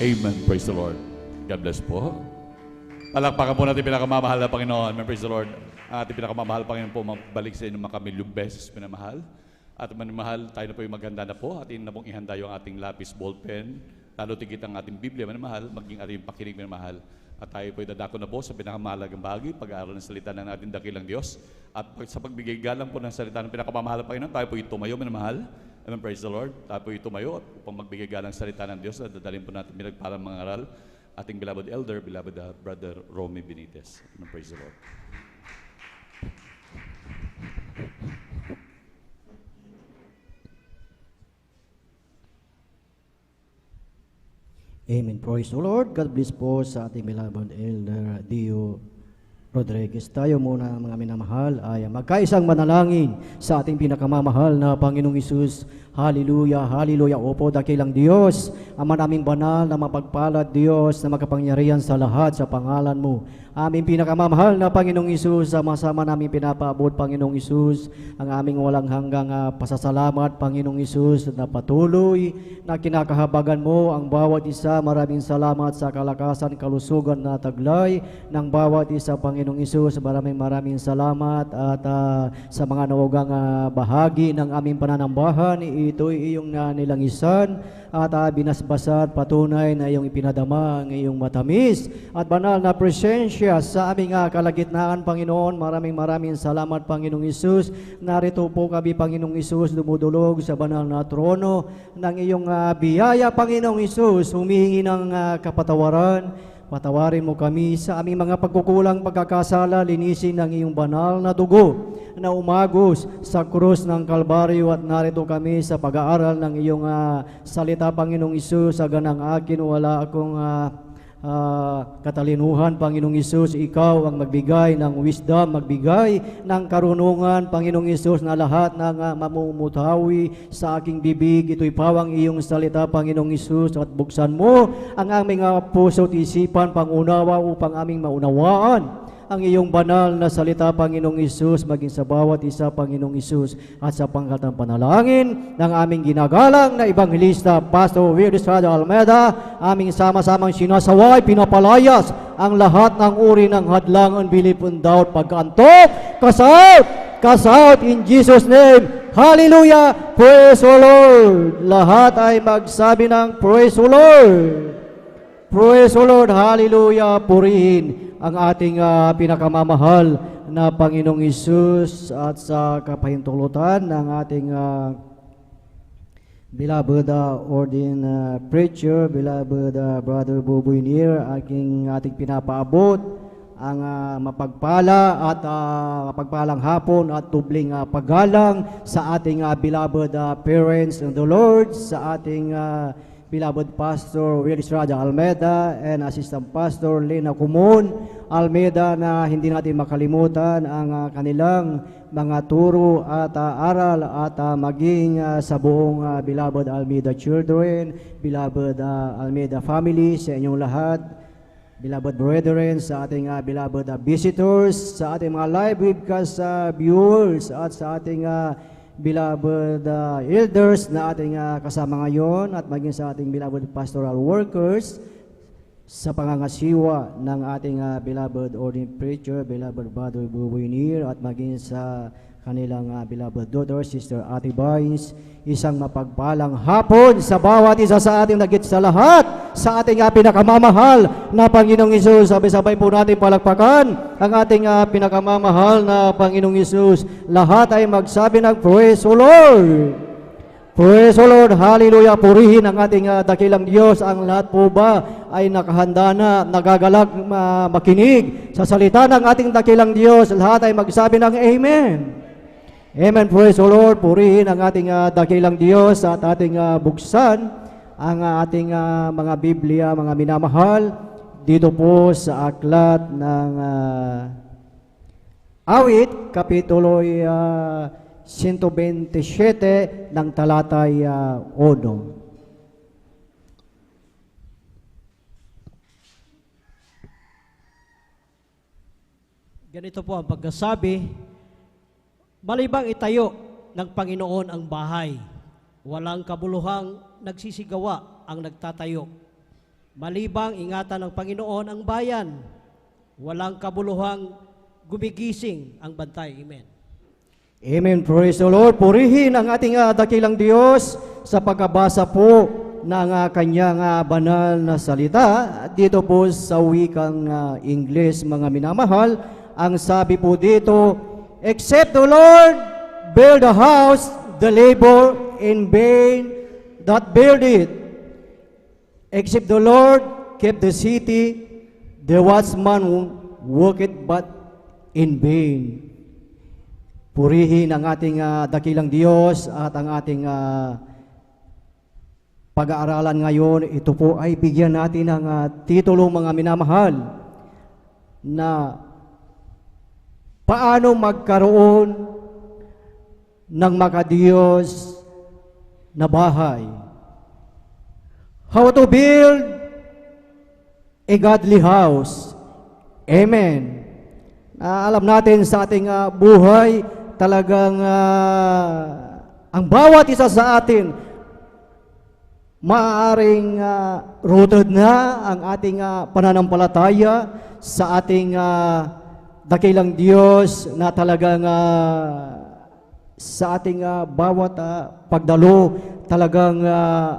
Amen. Praise the Lord. God bless po. Palakpakan po natin pinakamamahal na Panginoon. Amen. Praise the Lord. Ang ating pinakamamahal Panginoon po magbalik sa inyo makamilyong beses pinamahal. At manimahal, tayo na po yung maghanda na po. Atin na pong ihanda yung ating lapis, ballpen. Lalo tigit ang ating Biblia, manimahal, maging ating pakinig, manimahal. At tayo po dadako na po sa pinakamahalagang bahagi, pag-aaral ng salita ng ating dakilang Diyos. At sa pagbigay galang po ng salita ng pinakamamahal na Panginoon, tayo po tumayo, manimahal. Amen, praise the Lord. Tayo po tumayo at upang magbigay galang salita ng Diyos at dadalhin po natin pinagparang mga aral. Ating beloved elder, beloved brother Romy Benitez. Amen, praise the Lord. Amen. Praise the Lord. God bless po sa ating beloved Elder Dio Rodriguez. Tayo muna mga minamahal ay magkaisang manalangin sa ating pinakamamahal na Panginoong Isus. Hallelujah, hallelujah. Opo, dakilang Diyos, ang maraming banal na mapagpalad Diyos na makapangyarihan sa lahat sa pangalan mo. Aming pinakamamahal na Panginoong Isus, sama-sama namin pinapaabot, Panginoong Isus, ang aming walang hanggang pasasalamat, Panginoong Isus, na patuloy na kinakahabagan mo ang bawat isa. Maraming salamat sa kalakasan, kalusugan na taglay ng bawat isa, Panginoong Isus. Maraming salamat at sa mga nawagang bahagi ng aming pananambahan, ito'y iyong nilangisan at binasbasat, patunay na iyong ipinadama ang iyong matamis at banal na presensya sa aming kalagitnaan, Panginoon. Maraming salamat, Panginoong Isus. Narito po kami, Panginoong Isus, dumudulog sa banal na trono ng iyong biyaya, Panginoong Isus. Humihingi ng kapatawaran. Patawarin mo kami sa aming mga pagkukulang, pagkakasala, linisin ng iyong banal na dugo na umagos sa krus ng Kalbaryo. At narito kami sa pag-aaral ng iyong salita, Panginoong Isus. Sa ganang akin, wala akong katalinuhan, Panginoong Isus. Ikaw ang magbigay ng wisdom, magbigay ng karunungan, Panginoong Isus, na lahat ng mamumutawi sa aking bibig. Ito'y pawang iyong salita, Panginoong Isus, at buksan mo ang aming puso at isipan, pangunawa upang aming maunawaan ang iyong banal na salita, Panginoong Isus, maging sa bawat isa, Panginoong Isus, at sa pangkat ng panalangin ng aming ginagalang na Ebanghelista, Pastor Will Estrada Almeida, aming sama-samang sinasaway, pinapalayas ang lahat ng uri ng hadlang, unbelief, and doubt, pagkaantok, kasaut, in Jesus' name. Hallelujah! Praise the Lord! Lahat ay magsabi ng Praise the Lord! Praise the Lord! Hallelujah! Purihin ang ating pinakamamahal na Panginoong Isus at sa kapahintulutan ng ating beloved ordained preacher, beloved Brother Boboy Nier, ating pinapaabot ang mapagpala at mapagpalang hapon at tubling paggalang sa ating beloved parents in the Lord, sa ating beloved Pastor Will Estrada Almeida and Assistant Pastor Lena Kumon Almeida, na hindi natin makalimutan ang kanilang mga turo at aral at maging sa buong beloved Almeida children, beloved Almeida family, sa inyong lahat, beloved brethren, sa ating beloved visitors, sa ating mga live webcast viewers, at sa ating beloved elders na ating kasama ngayon, at maging sa ating beloved pastoral workers sa pangangasiwa ng ating beloved ordained preacher, beloved Brother Boboy Nier, at maging sa kanilang beloved daughter, Sister Ate Vines. Isang mapagpalang hapon sa bawat isa sa ating nagit sa lahat, sa ating pinakamamahal na Panginoong Isus. Sabay-sabay po natin palakpakan ang ating pinakamamahal na Panginoong Isus. Lahat ay magsabi ng Praise the Lord! Praise the Lord! Hallelujah! Purihin ang ating dakilang Diyos. Ang lahat po ba ay nakahanda na, nagagalak makinig sa salita ng ating dakilang Diyos? Lahat ay magsabi ng Amen! Amen. Praise the Lord. Purihin ang ating dakilang Diyos at ating buksan ang ating mga Biblia, mga minamahal, dito po sa aklat ng Awit, Kapitulo 127 ng talatay 1. Ganito po ang pagkasabi: malibang itayo ng Panginoon ang bahay, walang kabuluhang nagsisigawa ang nagtatayo. Malibang ingatan ng Panginoon ang bayan, walang kabuluhang gumigising ang bantay. Amen. Amen. Praise the Lord. Purihin ang ating dakilang Diyos sa pagkabasa po ng kanyang banal na salita. Dito po sa wikang Ingles, mga minamahal, ang sabi po dito, except the Lord build a house, the labor in vain that build it. Except the Lord keep the city, the watchman worketh but in vain. Purihin ang ating dakilang Diyos at ang ating pag-aaralan ngayon. Ito po ay bigyan natin ng titulo, mga minamahal, na paano magkaroon ng makadiyos na bahay. How to build a godly house. Amen. Alam natin sa ating buhay, talagang ang bawat isa sa atin maaaring rooted na ang ating pananampalataya sa ating dakilang Diyos, na talagang sa ating bawat pagdalo, talagang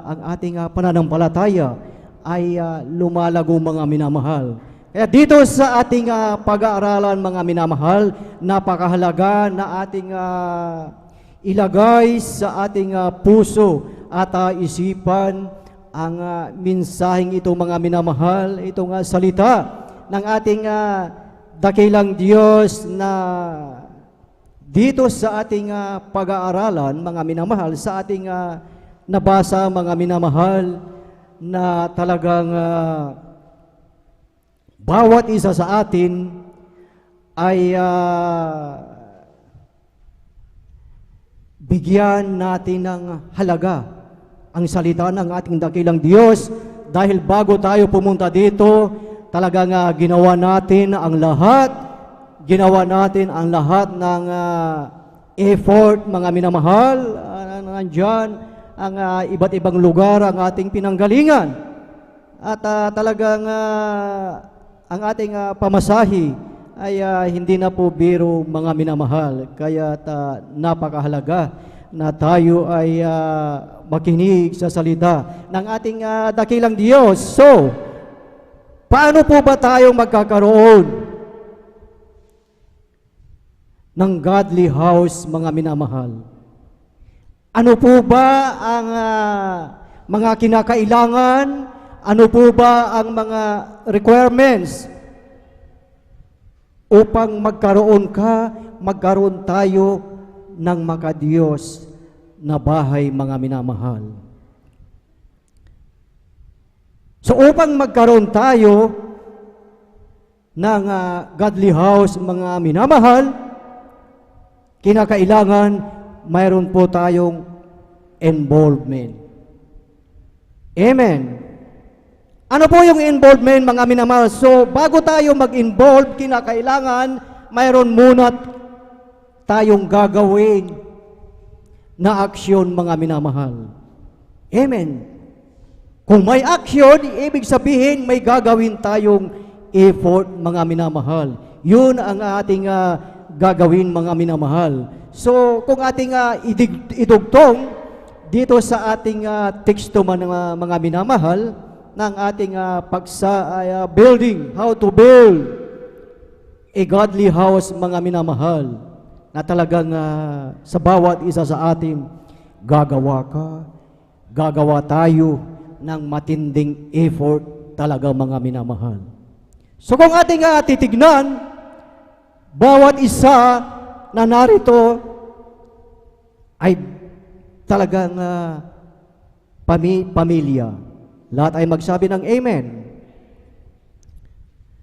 ang ating pananampalataya ay lumalago, mga minamahal. Kaya dito sa ating pag-aaralan, mga minamahal, napakahalaga na ating ilagay sa ating puso at isipan ang mensaheng ito, mga minamahal, itong salita ng ating dakilang Diyos, na dito sa ating pag-aaralan, mga minamahal, sa ating nabasa, mga minamahal, na talagang bawat isa sa atin ay bigyan natin ng halaga ang salita ng ating dakilang Diyos, dahil bago tayo pumunta dito, talagang ginawa natin ang lahat ng effort, mga minamahal. Nandyan ang iba't ibang lugar ang ating pinanggalingan, at talagang ang ating pamasahi ay hindi na po biro, mga minamahal. Kaya napakahalaga na tayo ay makinig sa salita ng ating dakilang Diyos. So, paano po ba tayo magkakaroon ng godly house, mga minamahal? Ano po ba ang mga kinakailangan? Ano po ba ang mga requirements upang magkaroon tayo ng makadiyos na bahay, mga minamahal? So upang magkaroon tayo ng godly house, mga minamahal, kinakailangan mayroon po tayong involvement. Amen. Ano po yung involvement, mga minamahal? So, bago tayo mag-involve, kinakailangan mayroon muna tayong gagawin na aksyon, mga minamahal. Amen. Kung may aksyon, ibig sabihin may gagawin tayong effort, mga minamahal. Yun ang ating gagawin, mga minamahal. So, kung ating idugtong dito sa ating teksto, mga minamahal, ng ating building, how to build a godly house, mga minamahal, na talagang sa bawat isa sa atin, gagawa tayo ng matinding effort talaga, mga minamahal. So kung ating titignan, bawat isa na narito ay talagang pamilya. Lahat ay magsabi ng amen.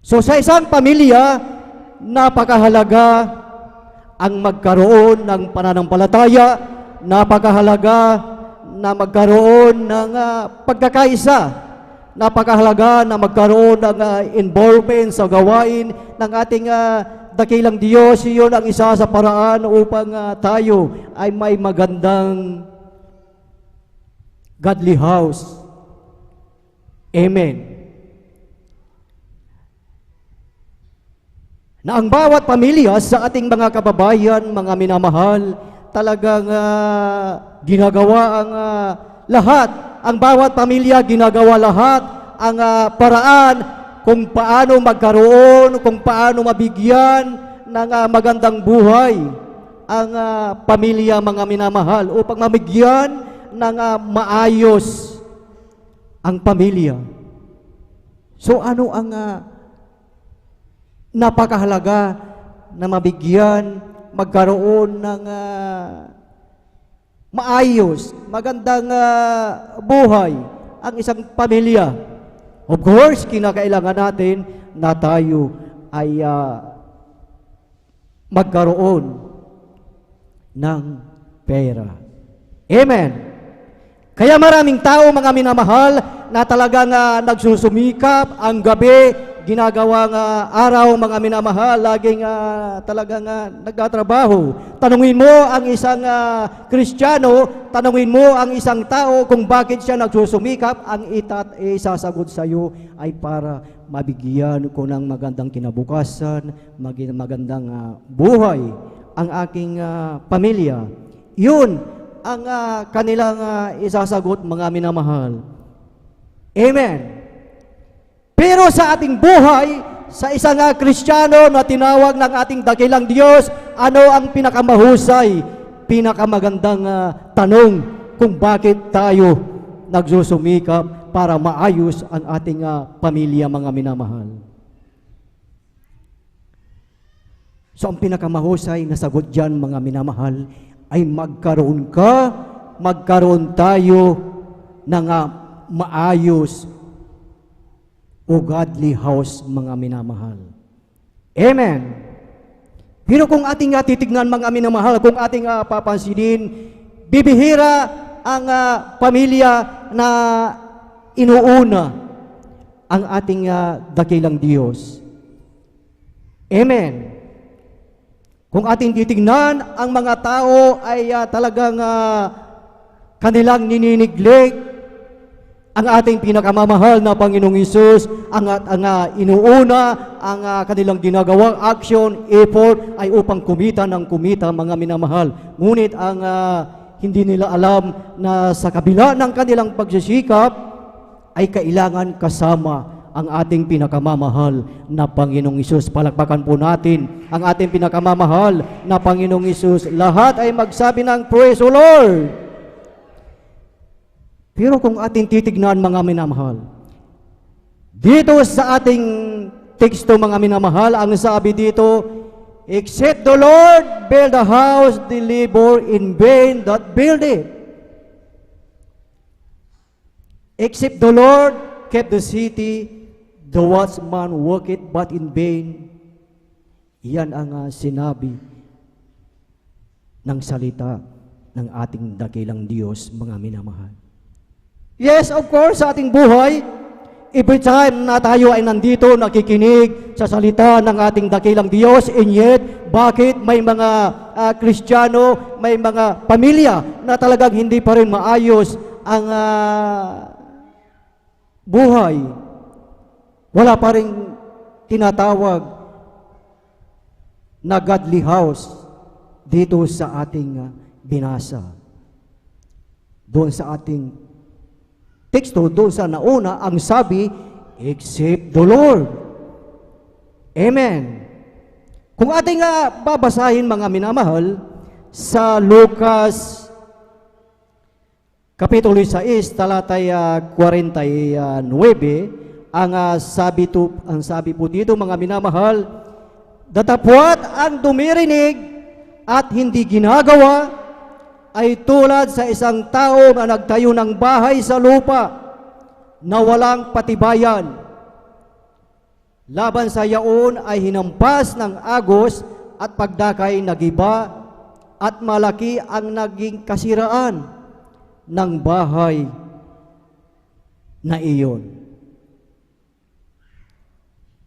So sa isang pamilya, napakahalaga ang magkaroon ng pananampalataya, napakahalaga na magkaroon ng pagkakaisa, napakahalaga na magkaroon ng involvement sa gawain ng ating dakilang Diyos. Iyon ang isa sa paraan upang tayo ay may magandang godly house. Amen. na ang bawat pamilya sa ating mga kababayan, mga minamahal, talagang ginagawa ang lahat. Ang bawat pamilya ginagawa lahat ang paraan kung paano magkaroon, kung paano mabigyan ng magandang buhay ang pamilya, mga minamahal, upang mabigyan ng maayos ang pamilya. So ano ang napakahalaga na mabigyan, magkaroon ng maayos, magandang buhay ang isang pamilya? Of course, kinakailangan natin na tayo ay magkaroon ng pera. Amen. Kaya maraming tao, mga minamahal, na talagang nagsusumikap ang gabi, ginagawang araw, mga minamahal, laging talagang nagtatrabaho. Tanungin mo ang isang Kristiyano, tanungin mo ang isang tao kung bakit siya nagsusumikap, ang isasagot sa iyo ay para mabigyan ko ng magandang kinabukasan, magandang buhay ang aking pamilya. Yun ang kanilang isasagot, mga minamahal. Amen. Pero sa ating buhay, sa isang Kristiyano na tinawag ng ating dakilang Diyos, ano ang pinakamahusay, pinakamagandang tanong kung bakit tayo nagsusumikap para maayos ang ating pamilya, mga minamahal? So ang pinakamahusay na sagot dyan, mga minamahal, ay magkaroon tayo ng maayos o godly house, mga minamahal. Amen. Pero kung ating titignan, mga minamahal, kung ating papansinin, bibihira ang pamilya na inuuna ang ating dakilang Diyos. Amen. Kung ating titignan, ang mga tao ay talagang kanilang ninineglect ang ating pinakamamahal na Panginoong Hesus, ang inuuna, ang kanilang ginagawang action, effort, ay upang kumita ng kumita, mga minamahal. Ngunit ang hindi nila alam na sa kabila ng kanilang pagsisikap, ay kailangan kasama ang ating pinakamamahal na Panginoong Hesus. Palakpakan po natin ang ating pinakamamahal na Panginoong Hesus. Lahat ay magsabi ng Praise the Lord! Pero kung ating titignan, mga minamahal, dito sa ating teksto, mga minamahal, ang sabi dito, except the Lord build a house, they labor in vain that build it. Except the Lord kept the city, the watchman worketh but in vain. Yan ang sinabi ng salita ng ating dakilang Diyos, mga minamahal. Yes, of course, sa ating buhay, every time na tayo ay nandito, nakikinig sa salita ng ating dakilang Diyos, and yet, bakit may mga Kristiyano, may mga pamilya na talagang hindi pa rin maayos ang buhay? Wala pa rin tinatawag na godly house dito sa ating binasa. Doon sa ating teksto, doon sa nauna, ang sabi, except the Lord. Amen. Kung ating babasahin, mga minamahal, sa Lucas Kapitulo 6, talatay 49, ang sabi po dito, mga minamahal, datapwat ang dumirinig at hindi ginagawa, ay tulad sa isang tao na nagtayo ng bahay sa lupa na walang patibayan. Laban sa yaon ay hinampas ng agos at pagdakay nagiba, at malaki ang naging kasiraan ng bahay na iyon.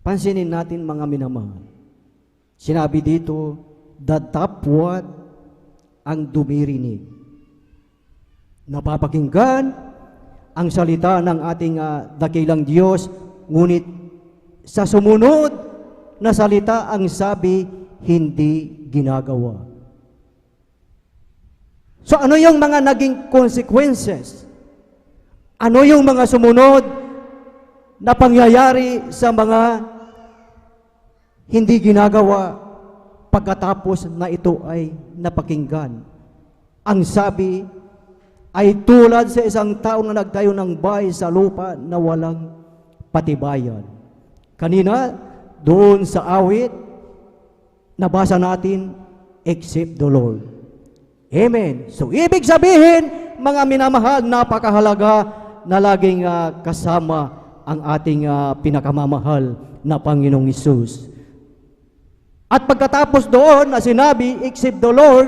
Pansinin natin, mga minamahal. Sinabi dito, datapwat ang dumirinig. Napapakinggan ang salita ng ating dakilang Diyos, ngunit sa sumunod na salita ang sabi, hindi ginagawa. So ano yung mga naging consequences? Ano yung mga sumunod na pangyayari sa mga hindi ginagawa pagkatapos na ito ay napakinggan? Ang sabi ay tulad sa isang tao na nagtayo ng bahay sa lupa na walang patibayan. Kanina, doon sa awit, nabasa natin, except the Lord. Amen. So, ibig sabihin, mga minamahal, napakahalaga na laging kasama ang ating pinakamamahal na Panginoong Hesus. At pagkatapos doon na sinabi, except the Lord,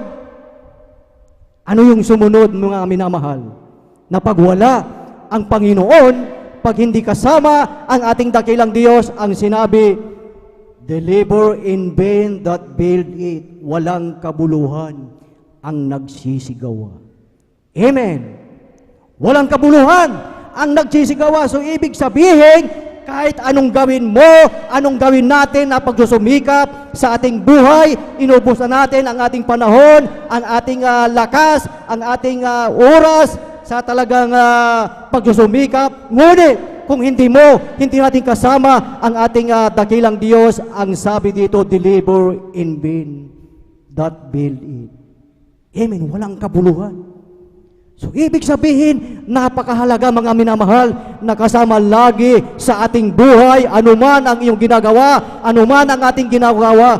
ano yung sumunod, mga minamahal? Na pag wala ang Panginoon, pag hindi kasama ang ating dakilang Diyos, ang sinabi, the labor in vain that build it, walang kabuluhan ang nagsisigawa. Amen. Walang kabuluhan ang nagsisigawa. So, ibig sabihin, kahit anong gawin mo, anong gawin natin na pagsusumikap sa ating buhay, inubos na natin ang ating panahon, ang ating lakas, ang ating oras sa talagang pagsusumikap. Ngunit, kung hindi natin kasama ang ating dakilang Diyos, ang sabi dito, deliver in vain that build it. Amen. Walang kabuluhan. So, ibig sabihin, napakahalaga mga minamahal na kasama lagi sa ating buhay, anuman ang iyong ginagawa, anuman ang ating ginagawa,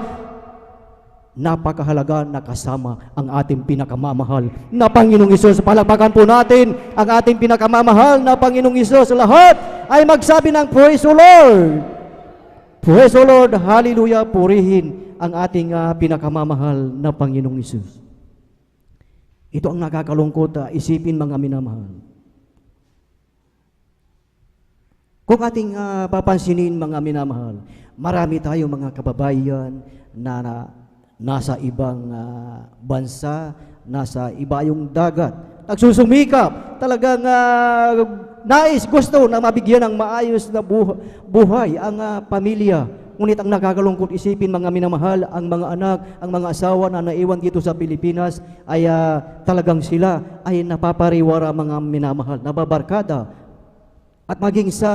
napakahalaga na kasama ang ating pinakamamahal na Panginoong Hesus. Palakpakan po natin ang ating pinakamamahal na Panginoong Hesus. Lahat ay magsabi ng praise the Lord. Praise the Lord, hallelujah, purihin ang ating pinakamamahal na Panginoong Hesus. Ito ang nakakalungkot, isipin mga minamahal. Kung ating papansinin mga minamahal, marami tayo mga kababayan na nasa ibang bansa, nasa iba yung dagat. Nagsusumikap, talagang nais, gusto na mabigyan ng maayos na buhay ang pamilya. Ngunit ang nakakalungkot isipin mga minamahal, ang mga anak, ang mga asawa na naiwan dito sa Pilipinas ay talagang sila ay napapariwara mga minamahal, nababarkada. At maging sa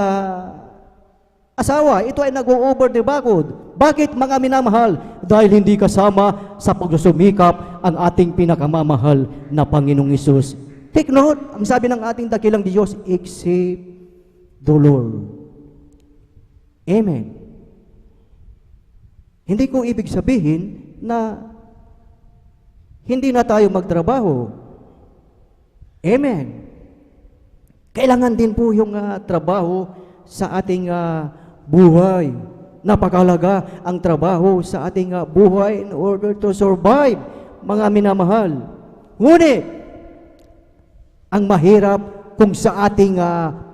asawa, ito ay nag-o-over the bakod. Bakit mga minamahal? Dahil hindi kasama sa pagsusumikap ang ating pinakamamahal na Panginoong Hesus. Take note, ang sabi ng ating dakilang Diyos, except the Lord. Amen. Hindi ko ibig sabihin na hindi na tayo magtrabaho. Amen. Kailangan din po yung trabaho sa ating buhay. Napakahalaga ang trabaho sa ating buhay in order to survive, mga minamahal. Ngunit, ang mahirap kung sa ating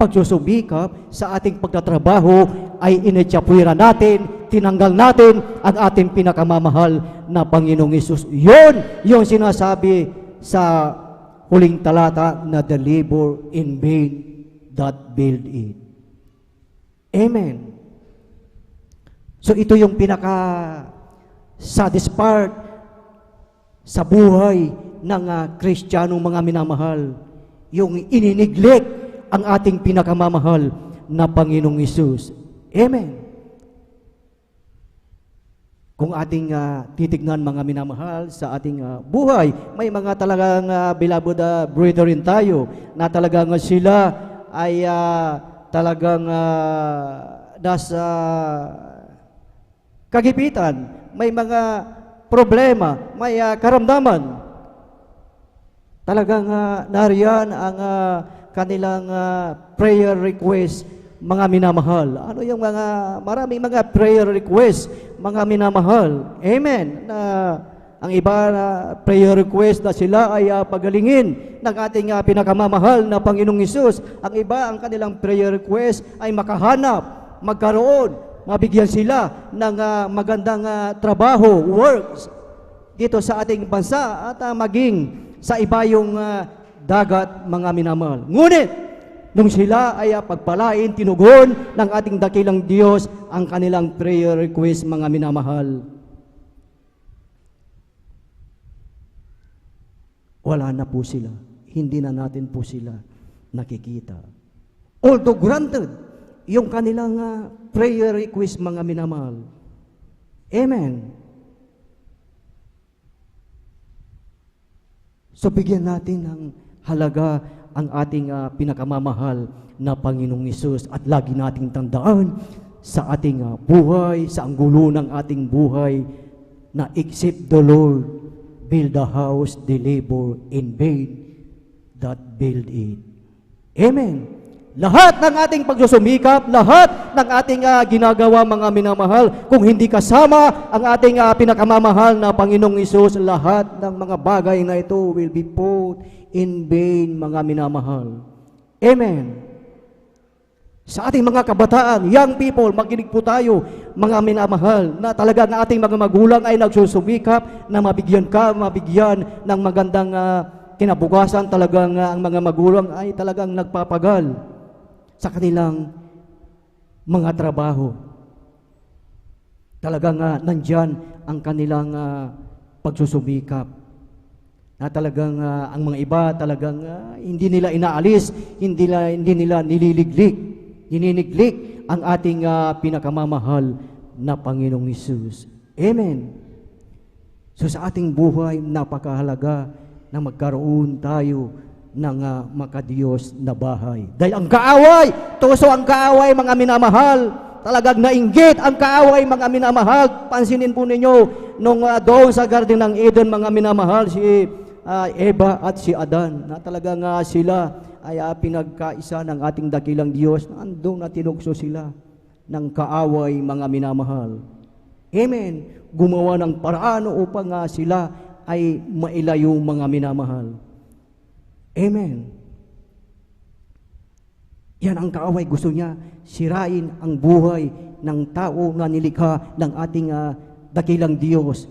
pagsusubikap, sa ating pagtatrabaho, ay inetsapwira natin, tinanggal natin ang ating pinakamamahal na Panginoong Hesus. Yun yung sinasabi sa huling talata na the labor in vain that build it. Amen. So ito yung pinaka-saddest part sa buhay ng Kristiyanong mga minamahal, yung inineglect ang ating pinakamamahal na Panginoong Hesus. Amen. Kung ating titignan mga minamahal sa ating buhay, may mga talagang beloved brethren tayo na talagang sila ay talagang nasa kagipitan, may mga problema, may karamdaman. Talagang nariyan ang kanilang prayer request, mga minamahal. Ano yung maraming mga prayer request, mga minamahal. Amen. Ang iba na prayer request na sila ay pagalingin ng ating pinakamamahal na Panginoong Hesus. Ang iba, ang kanilang prayer request ay makahanap, magkaroon, mabigyan sila ng magandang trabaho, works dito sa ating bansa at maging sa iba yung dagat, mga minamahal. Ngunit, nung sila ay pagpalain, tinugon ng ating dakilang Diyos ang kanilang prayer request, mga minamahal. Wala na po sila. Hindi na natin po sila nakikita. Although granted, yung kanilang prayer request, mga minamahal. Amen. So bigyan natin ng halaga ang ating pinakamamahal na Panginoong Hesus at lagi nating tandaan sa ating buhay, sa anggulo ng ating buhay na except the Lord build a house, they labor in vain that build it. Amen. Lahat ng ating pagsusumikap, lahat ng ating ginagawa, mga minamahal, kung hindi kasama ang ating pinakamamahal na Panginoong Hesus, lahat ng mga bagay na ito will be put in vain, mga minamahal. Amen. Sa ating mga kabataan, young people, makinig po tayo, mga minamahal, na talaga ng ating mga magulang ay nagsusumikap na mabigyan ng magandang kinabukasan. Talagang ang mga magulang ay talagang nagpapagal sa kanilang mga trabaho. Talagang nandyan ang kanilang pagsusumikap. Na talagang ang mga iba talagang hindi nila inaalis, hindi nila nininiglik ang ating pinakamamahal na Panginoong Hesus. Amen. So sa ating buhay, napakahalaga na magkaroon tayo ng makadiyos na bahay. Dahil ang kaaway, tuso ang kaaway, mga minamahal, talagang nainggit ang kaaway, mga minamahal. Pansinin po ninyo, nung doon sa Garden ng Eden, mga minamahal, si Eva at si Adan, na talagang sila ay pinagkaisa ng ating dakilang Diyos. Andun na tinukso sila ng kaaway, mga minamahal. Amen. Gumawa ng paraan upang sila ay mailayo, mga minamahal. Amen. Yan ang kaaway, gusto niya sirain ang buhay ng tao na nilikha ng ating dakilang Diyos.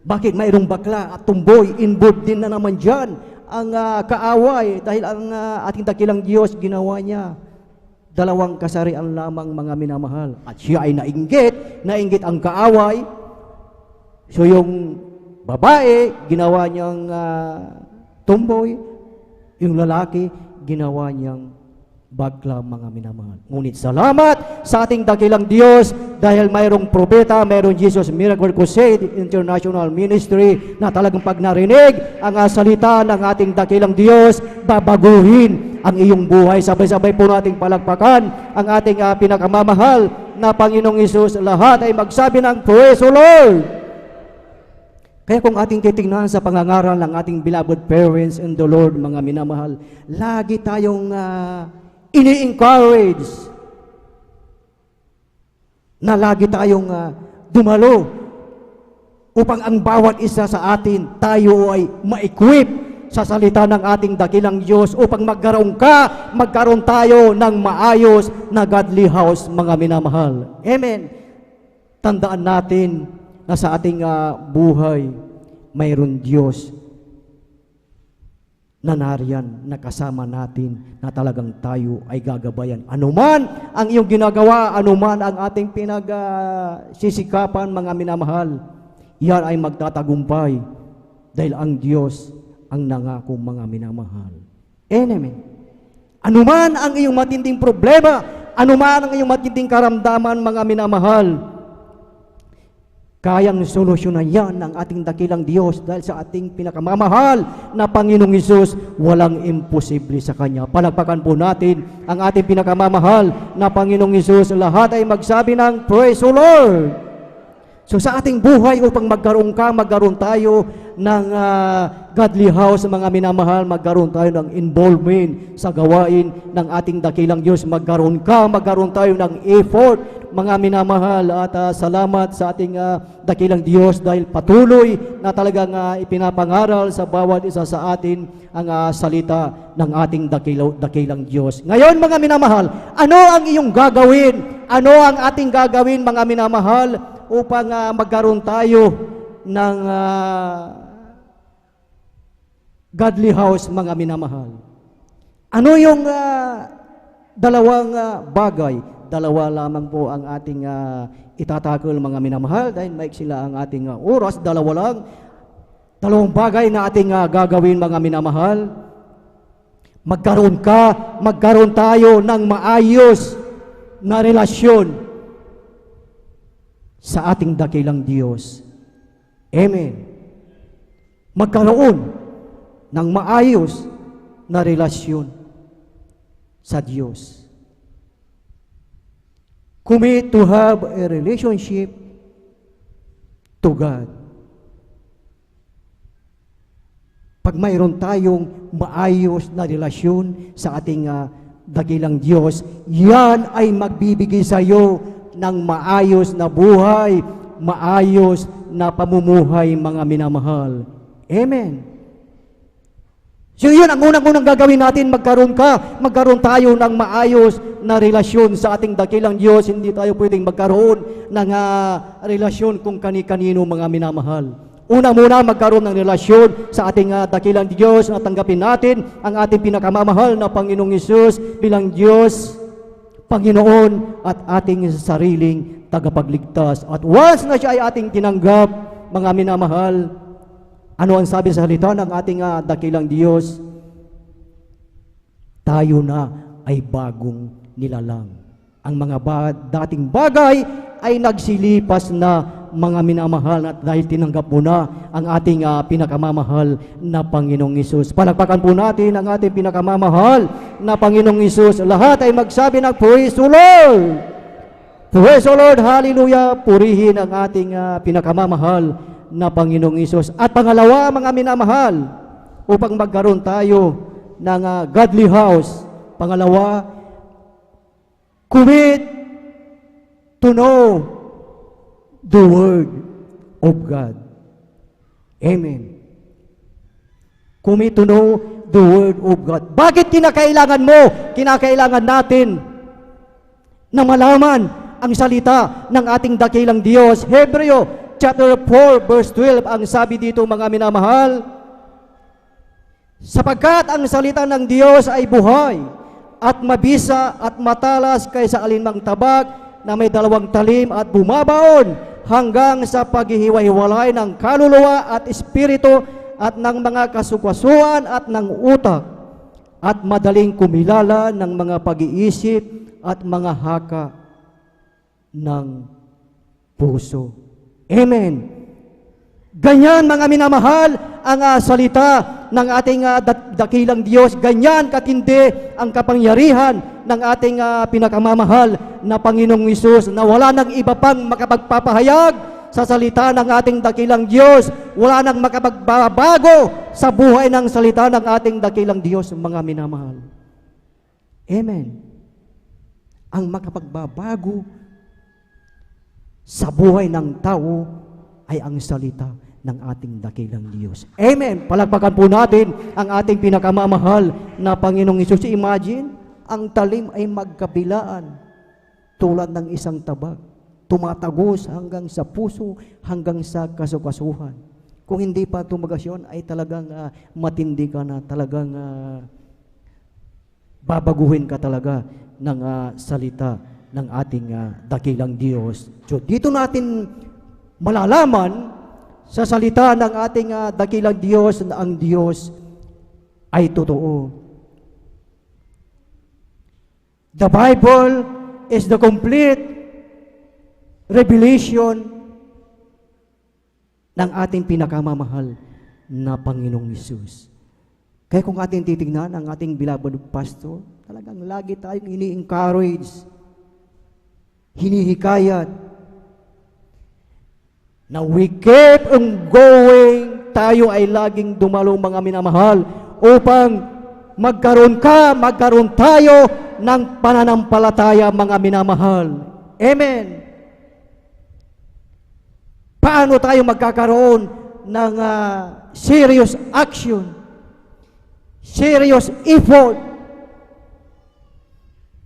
Bakit mayroong bakla at tumboy? Involved din na naman dyan ang kaaway dahil ang ating dakilang Diyos ginawa niya dalawang kasarian lamang, mga minamahal. At siya ay nainggit ang kaaway. So yung babae, ginawa niyang tumboy. Yung lalaki, ginawa niyang bakla, mga minamahal. Ngunit salamat sa ating dakilang Diyos dahil mayroong propeta, mayroong Jesus Miracle Crusade International Ministry na talagang pag narinig ang salita ng ating dakilang Diyos, babaguhin ang iyong buhay. Sabay-sabay po nating palagpakan ang ating pinakamamahal na Panginoong Hesus. Lahat ay magsabi ng Praise the Lord! Kaya kung ating titingnan sa pangangaral ng ating beloved parents in the Lord, mga minamahal, lagi tayong ini-encourage na lagi tayong dumalo upang ang bawat isa sa atin, tayo ay ma-equip sa salita ng ating dakilang Diyos upang magkaroon tayo ng maayos na godly house, mga minamahal. Amen. Tandaan natin na sa ating buhay, mayroon Diyos na nariyan, na kasama natin, na talagang tayo ay gagabayan. Anuman ang iyong ginagawa, anuman ang ating pinagsisikapan, mga minamahal, yan ay magtatagumpay dahil ang Diyos ang nangako, mga minamahal. Amen. Anuman ang iyong matinding problema, anuman ang iyong matinding karamdaman, mga minamahal, kayang solusyonan yan ng ating dakilang Diyos dahil sa ating pinakamamahal na Panginoong Hesus, walang imposible sa Kanya. Palagpakan po natin ang ating pinakamamahal na Panginoong Hesus. Lahat ay magsabi ng Praise the Lord! So sa ating buhay, upang magkaroon tayo ng godly house, mga minamahal, magkaroon tayo ng involvement sa gawain ng ating dakilang Diyos. Magkaroon tayo ng effort, mga minamahal, at salamat sa ating dakilang Diyos dahil patuloy na talagang ipinapangaral sa bawat isa sa atin ang salita ng ating dakilang Diyos. Ngayon, mga minamahal, ano ang iyong gagawin? Ano ang ating gagawin, mga minamahal, upang magkaroon tayo ng godly house, mga minamahal? Ano yung Dalawang bagay, dalawa lamang po ang ating itatakol mga minamahal dahil maiksi sila ang ating oras, dalawa lang. Dalawang bagay na ating gagawin mga minamahal. Magkaroon tayo ng maayos na relasyon sa ating dakilang Diyos. Amen. Magkaroon ng maayos na relasyon sa Diyos. Commit to have a relationship to God. Pag mayroon tayong maayos na relasyon sa ating dakilang Diyos, yan ay magbibigay sa iyo ng maayos na buhay, maayos na pamumuhay mga minamahal. Amen. So yun ang unang gagawin natin, magkaroon tayo ng maayos na relasyon sa ating dakilang Diyos. Hindi tayo pwedeng magkaroon ng relasyon kung kani-kanino mga minamahal. Una-muna, magkaroon ng relasyon sa ating dakilang Diyos na tanggapin natin ang ating pinakamamahal na Panginoong Hesus bilang Diyos, Panginoon at ating sariling tagapagligtas. At once na siya ay ating tinanggap, mga minamahal, ano ang sabi sa salita ng ating dakilang Diyos? Tayo na ay bagong nilalang. Ang mga dating bagay ay nagsilipas na mga minamahal at dahil tinanggap mo na ang ating pinakamamahal na Panginoong Hesus. Palakpakan po natin ang ating pinakamamahal na Panginoong Hesus. Lahat ay magsabi ng Praise the Lord! Praise the Lord! Hallelujah! Purihin ang ating pinakamamahal na Panginoong Hesus. At pangalawa, mga minamahal, upang magkaroon tayo ng godly house. Pangalawa, commit to know the Word of God. Amen. Commit to know the Word of God. Bakit kinakailangan natin na malaman ang salita ng ating dakilang Diyos? Hebreo chapter 4 verse 12 ang sabi dito mga minamahal, sapagkat ang salita ng Diyos ay buhay at mabisa at matalas kaysa alinmang tabak na may dalawang talim at bumabaon hanggang sa paghihiwa-hiwalay ng kaluluwa at espiritu at ng mga kasukasuan at ng utak at madaling kumilala ng mga pag-iisip at mga haka ng puso. Amen. Ganyan mga minamahal ang salita ng ating dakilang Diyos. Ganyan katindi ang kapangyarihan ng ating pinakamamahal na Panginoong Hesus na wala nang iba pang makapagpapahayag sa salita ng ating dakilang Diyos. Wala nang makapagbabago sa buhay ng salita ng ating dakilang Diyos, mga minamahal. Amen. Ang makapagbabago sa buhay ng tao ay ang salita ng ating dakilang Diyos. Amen. Palakpakan po natin ang ating pinakamamahal na Panginoong Hesus. Imagine, ang talim ay magkabilaan tulad ng isang tabak. Tumatagos hanggang sa puso, hanggang sa kasukasuhan. Kung hindi pa tumagas yun, ay talagang matindi ka na, talagang babaguhin ka talaga ng salita ng ating dakilang Diyos. So dito natin malalaman sa salita ng ating dakilang Diyos na ang Diyos ay totoo. The Bible is the complete revelation ng ating pinakamamahal na Panginoong Hesus. Kaya kung ating titignan ang ating beloved pastor, talagang lagi tayong ini-encourage, hinihikayat, na we keep on going, tayo ay laging dumalo mga minamahal upang magkaroon tayo ng pananampalataya mga minamahal. Amen. Paano tayo magkakaroon ng serious action, serious effort,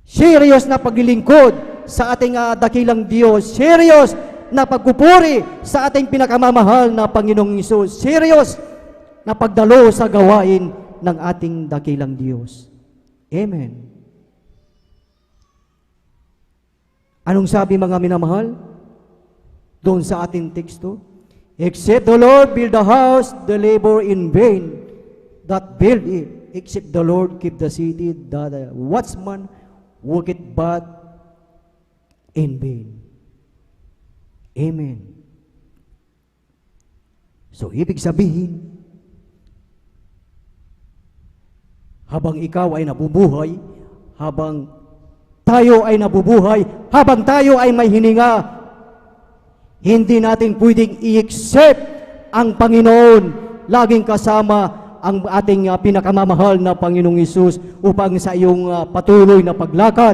serious na paglilingkod sa ating dakilang Diyos, serious na pagpupuri sa ating pinakamamahal na Panginoong Hesus, serious na pagdalo sa gawain ng ating dakilang Diyos. Amen. Anong sabi mga minamahal? Doon sa ating teksto, except the Lord build the house, the labor in vain that build it. Except the Lord keep the city, the watchman work it but in vain. Amen. So, ibig sabihin, habang ikaw ay nabubuhay, habang tayo ay nabubuhay, habang tayo ay may hininga, hindi natin pwedeng i-accept ang Panginoon laging kasama ang ating pinakamamahal na Panginoong Hesus upang sa iyong patuloy na paglakad,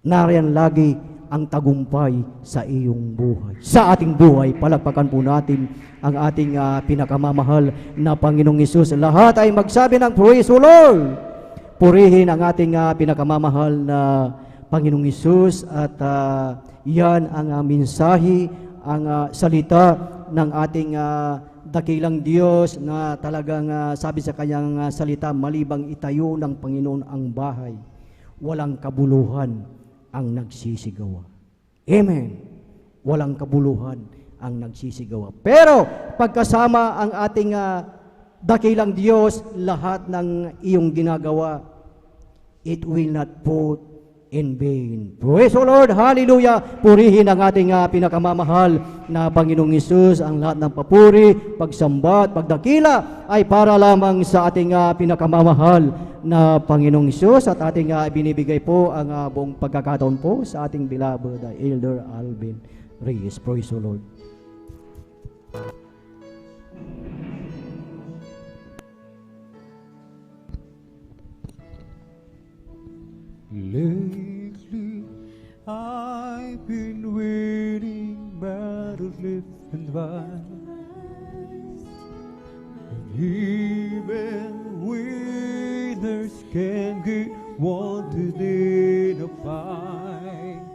nariyan lagi ang tagumpay sa iyong buhay. Sa ating buhay, palakpakan po natin ang ating pinakamamahal na Panginoong Hesus. Lahat ay magsabi ng praise the Lord. Purihin ang ating pinakamamahal na Panginoong Hesus at yan ang mensahe, ang salita ng ating dakilang Diyos na talagang sabi sa kanyang salita, malibang itayo ng Panginoon ang bahay, walang kabuluhan ang nagsisigawa. Amen. Walang kabuluhan ang nagsisigawa. Pero pagkasama ang ating dakilang Diyos, lahat ng iyong ginagawa, it will not put in vain. Praise the Lord, hallelujah. Purihin ang ating pinakamamahal na Panginoong Hesus. Ang lahat ng papuri, pagsamba at pagdakila ay para lamang sa ating pinakamamahal na Panginoong Hesus. At ating binibigay po ang buong pagkakataon po sa ating beloved Elder Alvin Reyes. Praise the Lord. Lately, I've been waiting, battles left and right. Even winners can get wanted in a fight.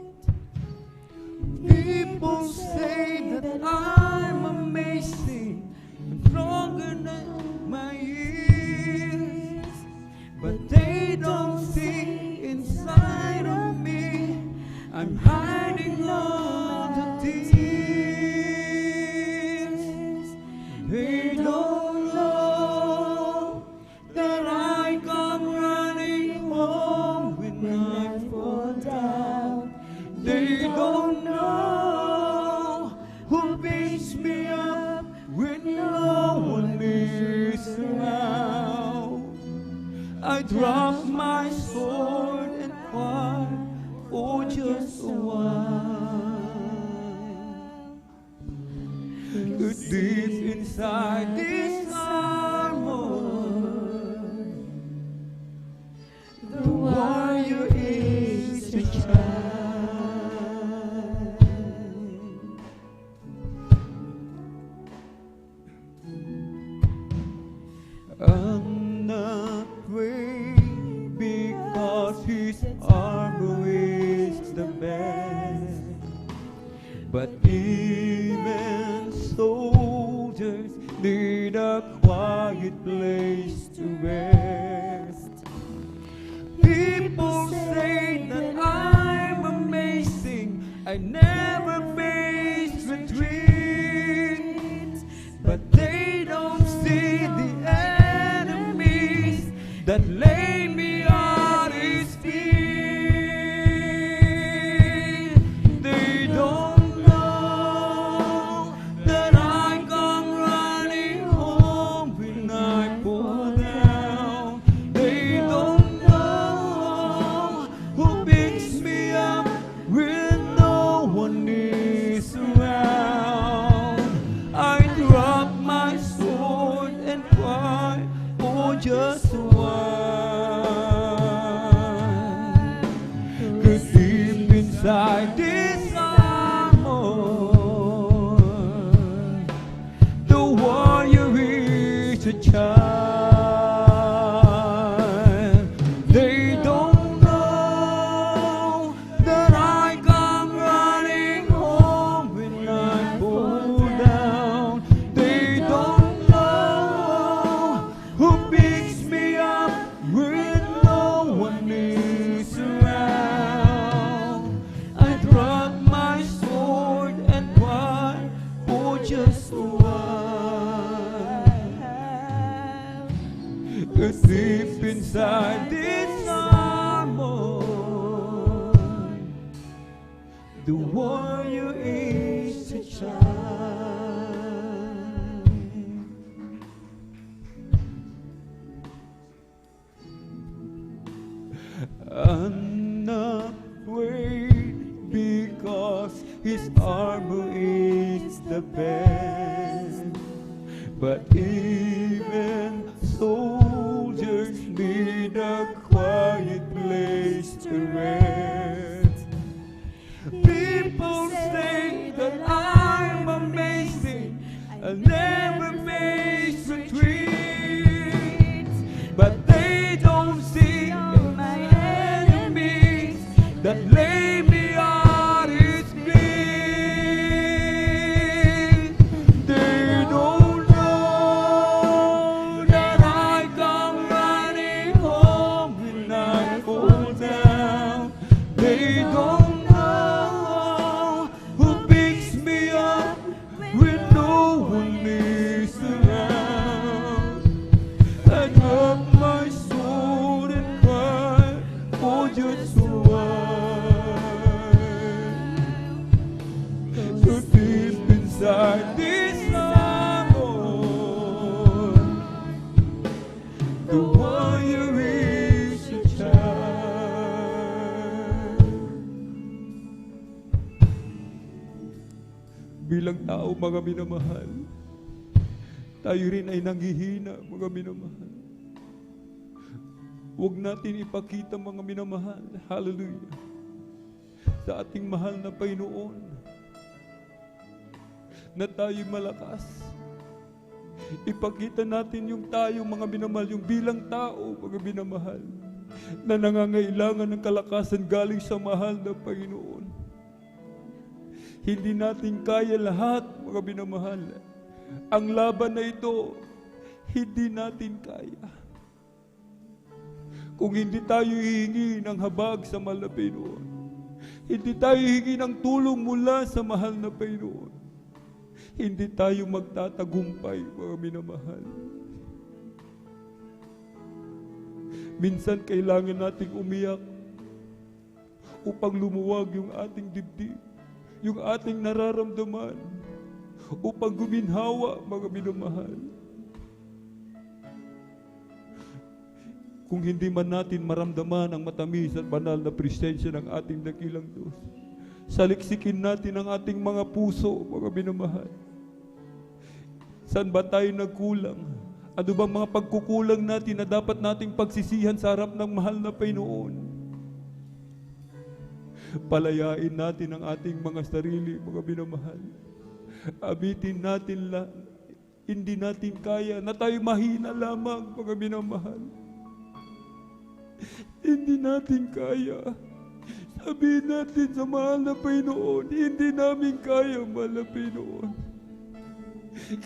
People say that I'm amazing, I'm stronger than my years, but they don't see inside of me, I'm hiding all the tears. They don't know that I come running home when I fall down. They don't know who picks me up when no one is around. I drop my sword and cry for just a while. But deep inside this armor, the warrior is a child. I'm not afraid because his armor is the best. But even soldiers need a quiet place to rest. People say that I'm amazing, I never face retreat, but they don't see the enemies that lay me on his feet. They don't know that I come running home when I fall down. They don't know who picks me up when no one is around. I drop my sword and cry for just a while. 'Cause deep inside this armor, the warrior is a child. They don't know that I come running home when I fall down. They don't know who picks me up when no one is around. deep inside this armor, the warrior is a child. I'm not afraid because his armor is the best. But even soldiers need a quiet place to rest. People say that I'm amazing, I'll never face retreat, but they don't see my enemies that lay me at his feet. They don't know that I come running home when I fall down. They don't know who picks me up when no one is around. I drop my sword and cry for just a while. So deep inside this armor, the warrior is a child. Bilang tao, mga minamahal, tayo rin ay nanghihina, mga minamahal. Huwag natin ipakita, mga minamahal, hallelujah, sa ating mahal na Panginoon, na tayo malakas. Ipakita natin yung tayo, mga minamahal, yung bilang tao, mga minamahal, na nangangailangan ng kalakasan galing sa mahal na Panginoon. Hindi natin kaya lahat, mga minamahal. Ang laban na ito, hindi natin kaya. Kung hindi tayo hihingi ng habag sa mahal na Panginoon, hindi tayo hihingi ng tulong mula sa mahal na Panginoon, hindi tayo magtatagumpay, mga minamahal. Minsan kailangan nating umiyak upang lumuwag yung ating dibdib, yung ating nararamdaman, upang guminhawa, mga minamahal. Kung hindi man natin maramdaman ang matamis at banal na presensya ng ating dakilang Diyos, saliksikin natin ang ating mga puso, mga minamahal. Saan ba tayo nagkulang? Ano bang mga pagkukulang natin na dapat nating pagsisihan sa harap ng mahal na Panginoon? Palayain natin ang ating mga sarili, mga minamahal. Abitin natin lang, hindi natin kaya, na tayo mahina lamang, mga minamahal. Hindi natin kaya. Sabihin natin sa mahal na Panginoon, hindi namin kaya, mahal na Panginoon.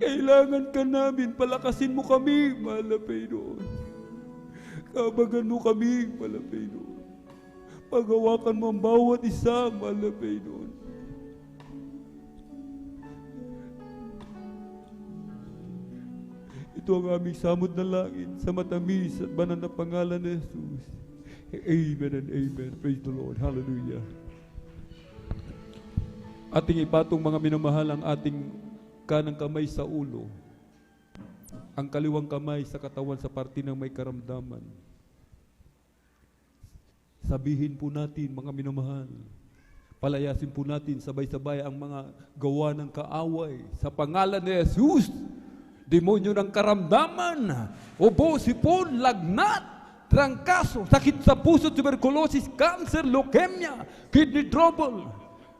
Kailangan ka namin, palakasin mo kami, mahal na Panginoon. Kabagan mo kami, mahal na Panginoon. Pagawakan mo ang bawat isa, mahal na Panginoon. Ito ang aming samot na langit sa matamis at banal na pangalan ni Jesus. Amen and amen. Praise the Lord. Hallelujah. Ating ipatong, mga minamahal, ang ating kanang kamay sa ulo, ang kaliwang kamay sa katawan sa parte ng may karamdaman. Sabihin po natin, mga minamahal, palayasin po natin sabay-sabay ang mga gawa ng kaaway sa pangalan ni Jesus. Demonyo ng karamdaman, ubo, sipon, lagnat, trangkaso, sakit sa puso, tuberculosis, cancer, leukemia, kidney trouble,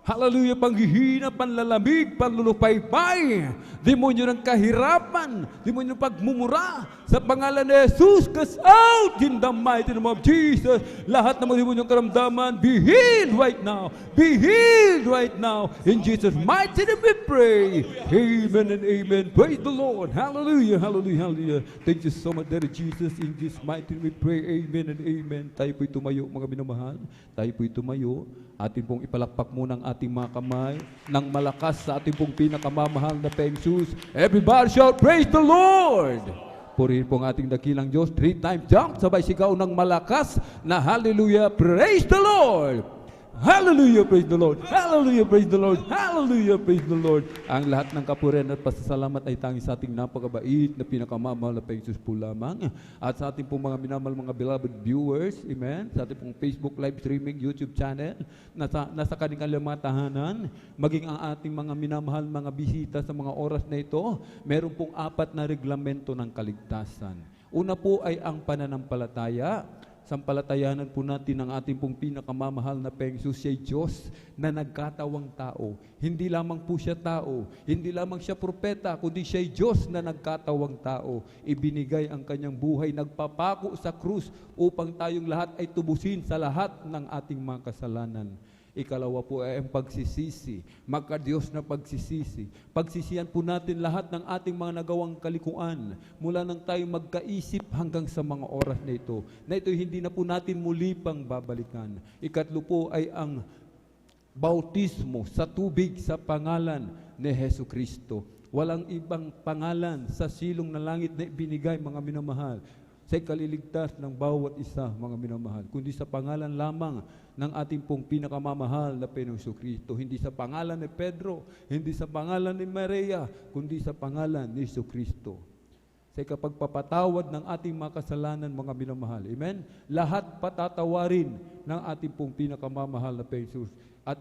hallelujah, panghihina, panlalamig, panlulupaypay, demonyo ng kahirapan, demonyo ng pagmumura, sa pangalan ni Jesus, cast out in the mighty name of Jesus. Lahat ng mga demonyong karamdaman, be healed right now. Be healed right now. In Jesus' mighty name we pray. Amen and amen. Praise the Lord. Hallelujah, hallelujah, hallelujah. Thank you so much, Daddy Jesus. In Jesus' mighty name we pray. Amen and amen. Tayo po'y tumayo, mga minamahal. Tayo po'y tumayo. Atin pong ipalakpak muna ang ating mga kamay ng malakas sa ating pong pinakamamahal na Peng Jesus. Everybody shout, praise the Lord! purihin po ang ating dakilang Diyos. 3 times jump, sabay sigaw ng malakas na hallelujah, praise the Lord! Hallelujah, praise the Lord! Hallelujah, praise the Lord! Hallelujah, praise the Lord! Ang lahat ng kapurihan at pasasalamat ay tanging sa ating napakabait na pinakamamahal na Panginoon po lamang. At sa ating pong mga minamahal mga beloved viewers, amen, sa ating pong Facebook live streaming, YouTube channel, nasa kanilang mga tahanan, maging ang ating mga minamahal mga bisita sa mga oras na ito, meron pong 4 na reglamento ng kaligtasan. Una po ay ang pananampalataya. Sampalatayanan po natin ang ating pong pinakamamahal na Panginoon, siya Diyos na nagkatawang tao. Hindi lamang po siya tao, hindi lamang siya propeta, kundi siya Diyos na nagkatawang tao. Ibinigay ang kanyang buhay, nagpapako sa krus upang tayong lahat ay tubusin sa lahat ng ating mga kasalanan. Ikalawa po ay ang pagsisisi, magka-Diyos na pagsisisi. Pagsisihan po natin lahat ng ating mga nagawang kalikuan mula nang tayo magkaisip hanggang sa mga oras na ito. Na ito hindi na po natin muli pang babalikan. Ikatlo po ay ang bautismo sa tubig sa pangalan ni Hesus Kristo. Walang ibang pangalan sa silong na langit na ibinigay, mga minamahal, sa ikaliligtas ng bawat isa, mga minamahal, kundi sa pangalan lamang ng ating pong pinakamamahal na Panginoong Kristo. Hindi sa pangalan ni Pedro, hindi sa pangalan ni Maria, kundi sa pangalan ni Kristo. Sa ikapagpapatawad ng ating mga kasalanan, mga minamahal. Amen? Lahat patatawarin ng ating pong pinakamamahal na Panginoon at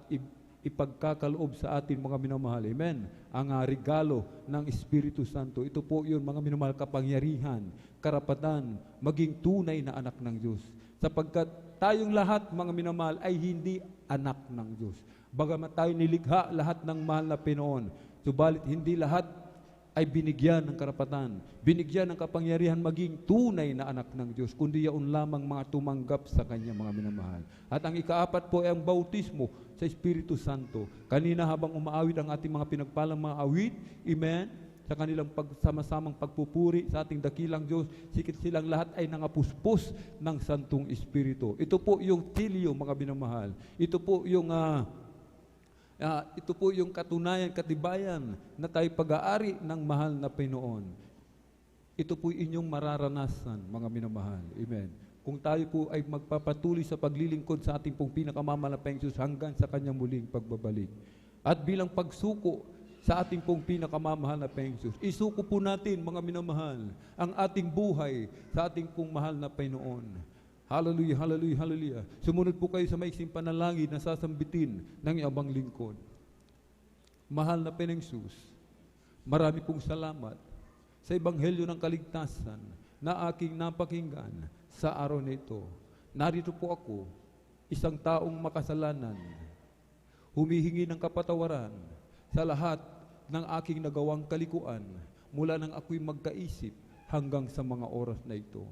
ipagkakaloob sa atin, mga minamahal. Amen? Ang regalo ng Espiritu Santo. Ito po yun, mga minamahal, kapangyarihan, karapatan, maging tunay na anak ng Diyos. Sapagkat tayong lahat, mga minamahal, ay hindi anak ng Diyos. Bagamat tayo nilikha lahat ng mahal na Pinoon, subalit hindi lahat ay binigyan ng karapatan, binigyan ng kapangyarihan maging tunay na anak ng Diyos, kundi yaon lamang mga tumanggap sa Kanya, mga minamahal. At ang ika-4 po ay ang bautismo sa Espiritu Santo. Kanina habang umaawit ang ating mga pinagpalang mga awit, amen, sa kanilang pagsama-samang pagpupuri sa ating dakilang Diyos, sikit silang lahat ay nangapuspos ng Santong Espiritu. Ito po yung tilyo, mga minamahal. Ito po yung katunayan, katibayan na tayo pag-aari ng mahal na Panginoon. Ito po inyong mararanasan, mga minamahal. Amen. Kung tayo po ay magpapatuloy sa paglilingkod sa ating pong pinakamamahal na Panginoon hanggang sa kanyang muling pagbabalik. At bilang pagsuko sa ating pong pinakamamahal na Panginoon, isuko po natin, mga minamahal, ang ating buhay sa ating pong mahal na Panginoon. Hallelujah, hallelujah, hallelujah. Sumunod po kayo sa maiksing panalangin na sasambitin ng iabang lingkod. Mahal na Panginoon, marami pong salamat sa Ebanghelyo ng Kaligtasan na aking napakinggan sa araw nito. Narito po ako, isang taong makasalanan, humihingi ng kapatawaran sa lahat ng aking nagawang kalikuan mula nang ako'y magkaisip hanggang sa mga oras na ito.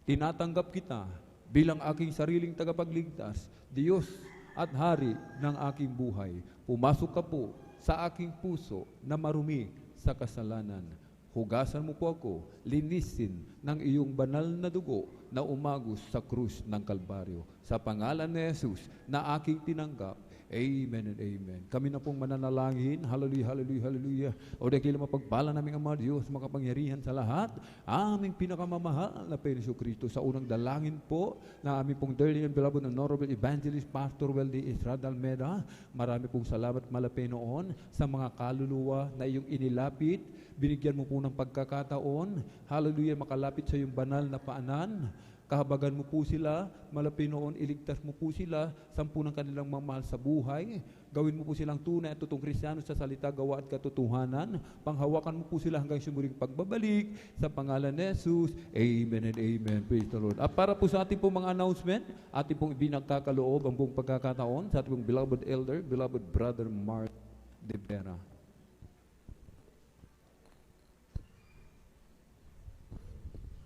Tinatanggap kita bilang aking sariling tagapagligtas, Diyos at Hari ng aking buhay. Pumasok ka po sa aking puso na marumi sa kasalanan. Hugasan mo po ako, linisin ng iyong banal na dugo na umagos sa krus ng Kalbaryo. Sa pangalan ni Jesus na aking tinanggap, amen and amen. Kami na pong mananalangin. Hallelujah, hallelujah, hallelujah. O dahil mapagpala naming Ama Diyos, makapangyarihan sa lahat, aming pinakamamahal na Panginoon Kristo. Sa unang dalangin po na aming pong dearly and beloved Honorable Evangelist Pastor Weldy Estrada Almeda, marami pong salamat, Malapenoon, sa mga kaluluwa na iyong inilapit. Binigyan mo po ng pagkakataon, hallelujah, makalapit sa iyong banal na paanan. Kahabagan mo po sila, Malapenoon, iligtas mo po sila, 10 ng kanilang mamahal sa buhay. Gawin mo po silang tunay at totoong Kristiyano sa salita, gawa at katotohanan. Panghawakan mo po sila hanggang sumuling pagbabalik. Sa pangalan ni Jesus, amen and amen. Praise the Lord. At para po sa ating pong mga announcement, ating pong ibinagkakaloob ang buong pagkakataon sa ating pong beloved elder, beloved brother Mark De Vera.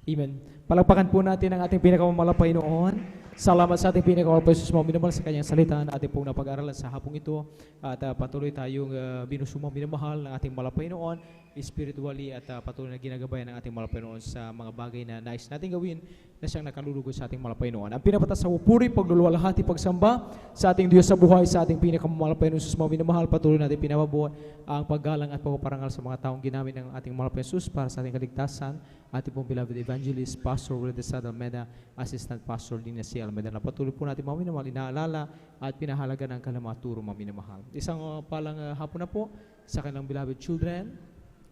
Amen. Palagpakan po natin ang ating pinakamamahal na Panginoon. Salamat sa ating pinakamamahal na Panginoon, minamahal sa kanyang salita na ating pong napag-aralan sa hapong ito. At patuloy tayong binusumang minamahal ng ating mahal na Panginoon. spiritually at patuloy na ginagabayan ng ating mahal na Panginoon sa mga bagay na nais natin gawin na siyang nakalulugod sa ating mahal na Panginoon. Ang pinapatas sa puri, pagluluwalhati, pagsamba sa ating Diyos sa buhay, sa ating pinakamamahal na Panginoon Jesus, mga minamahal, patuloy natin pinababuhay ang paggalang at pagpaparangal sa mga taong ginamit ng ating mahal na Panginoon Jesus para sa ating kaligtasan. Ating pong beloved evangelist, Pastor Will de Sada Almeda, Assistant Pastor Lina C. Almeda, na patuloy po natin mga minamahal, inaalala at pinahalaga ng kanilang mga turo, mga minamahal. Isang palang hapon na po sa kanilang beloved children,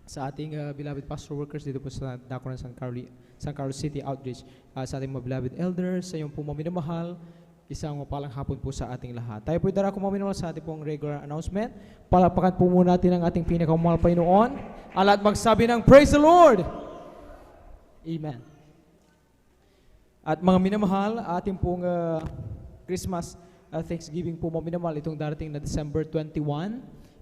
sa ating beloved pastor workers dito po sa Dacoran San Carlos City Outreach, sa ating mga beloved elders, sa iyong po mga minamahal, isang palang hapon po sa ating lahat. Tayo po darako mga minamahal sa ating pong regular announcement. Palapakan po muna natin ang ating pinakamamahal Panginoon. At magsabi ng Praise the Lord! Amen. At mga minamahal, ating pong Christmas Thanksgiving po mga minamahal, itong darating na December 21.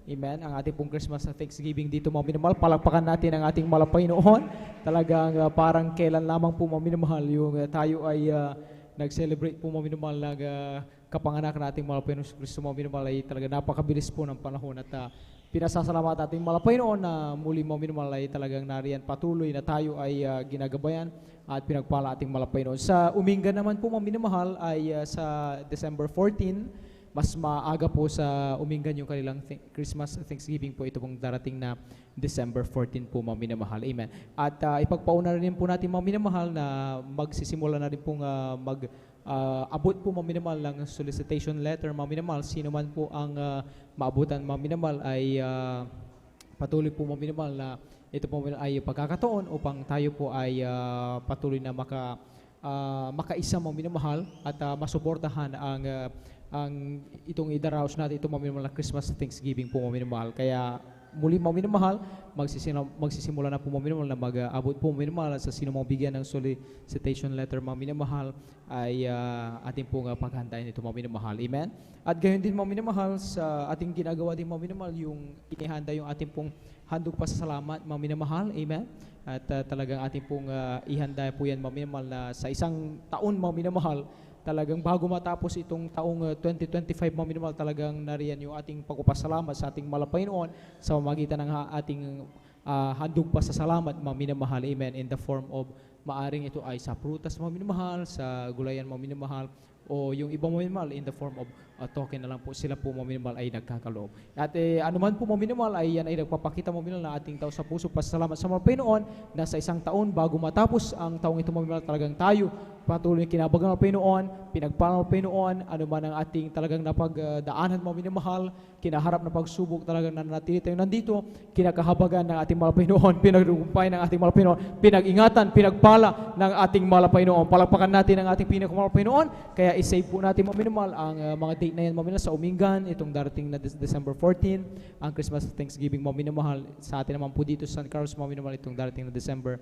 Amen. Ang ating pong Christmas Thanksgiving dito mga minamahal, palakpakan natin ang ating mahal na Panginoon. Talagang parang kailan lamang po mga minamahal yung tayo ay nag-celebrate po mga minamahal ng kapanganak nating mahal na Panginoon Kristo mga minamahal, ay talaga napakabilis po ng panahon at pinasasalamat ating mahal na Panginoon na muli mga minamahal ay talagang nariyan patuloy na tayo ay ginagabayan at pinagpala ating mahal na Panginoon. Sa uminga naman po mga minamahal ay sa December 14, mas maaga po sa umingan yung kanilang Christmas Thanksgiving po, ito pong darating na December 14 po mga minamahal. Amen. At ipagpauna rin po natin mga minamahal na magsisimula na rin pong abot po mga minamahal ng solicitation letter mga minamahal. Sino man po ang maabutan mga minamahal ay patuloy po mga minamahal na ito po ay pagkakataon upang tayo po ay patuloy na makaisa mga minamahal at masuportahan ang itong idaraos natin, itong mga na Christmas Thanksgiving po mga minamahal. Kaya muli mga minamahal, magsisimula na po mga minamahal na mag-abot po mga minamahal sa sino mga bigyan ng solicitation letter mga minamahal ay ating pong paghantayin ito mga minamahal. Amen? At gayon din mga minamahal, sa ating ginagawa din mga minamahal, yung inihanda yung ating pong handog pasasalamat mga minamahal. Amen? At talagang ating pong ihanda po yan mga minamahal na sa isang taon mga minamahal, talagang bago matapos itong taong 2025 mga minamahal, talagang nariyan yung ating pagpapasalamat sa ating mahal na Panginoon sa pamamagitan ng ating handog pasasalamat mga minamahal. Amen. In the form of maaring ito ay sa prutas mga minamahal, sa gulayan mga minamahal, o yung ibang mga minamahal in the form of token na lang po, sila po mga minamahal ay nagkakaloob. At anuman po mga minamahal ay yan ay nagpapakita mga minamahal na ating tao sa puso pasasalamat sa mga Panginoon na sa isang taon bago matapos ang taong ito mga minamahal, talagang tayo patuloy kinabagan ng Panginoon, pinagpalang ng Panginoon, anuman ang ating talagang napagdaanan mga minamahal, kinaharap na pagsubok, talagang nanatili tayo nandito, kinakahabagan ng ating mahal na Panginoon, pinagrugumpay ng ating mahal na Panginoon, pinag-ingatan, pinagpala ng ating mahal na Panginoon. Palakpakan natin ang ating pinakamahal na Panginoon, kaya isave po natin mga minamahal ang mga date na yan mga minamahal sa umingan, itong darating na December 14, ang Christmas Thanksgiving mga minamahal, sa atin naman po dito sa San Carlos mga minamahal, itong darating na December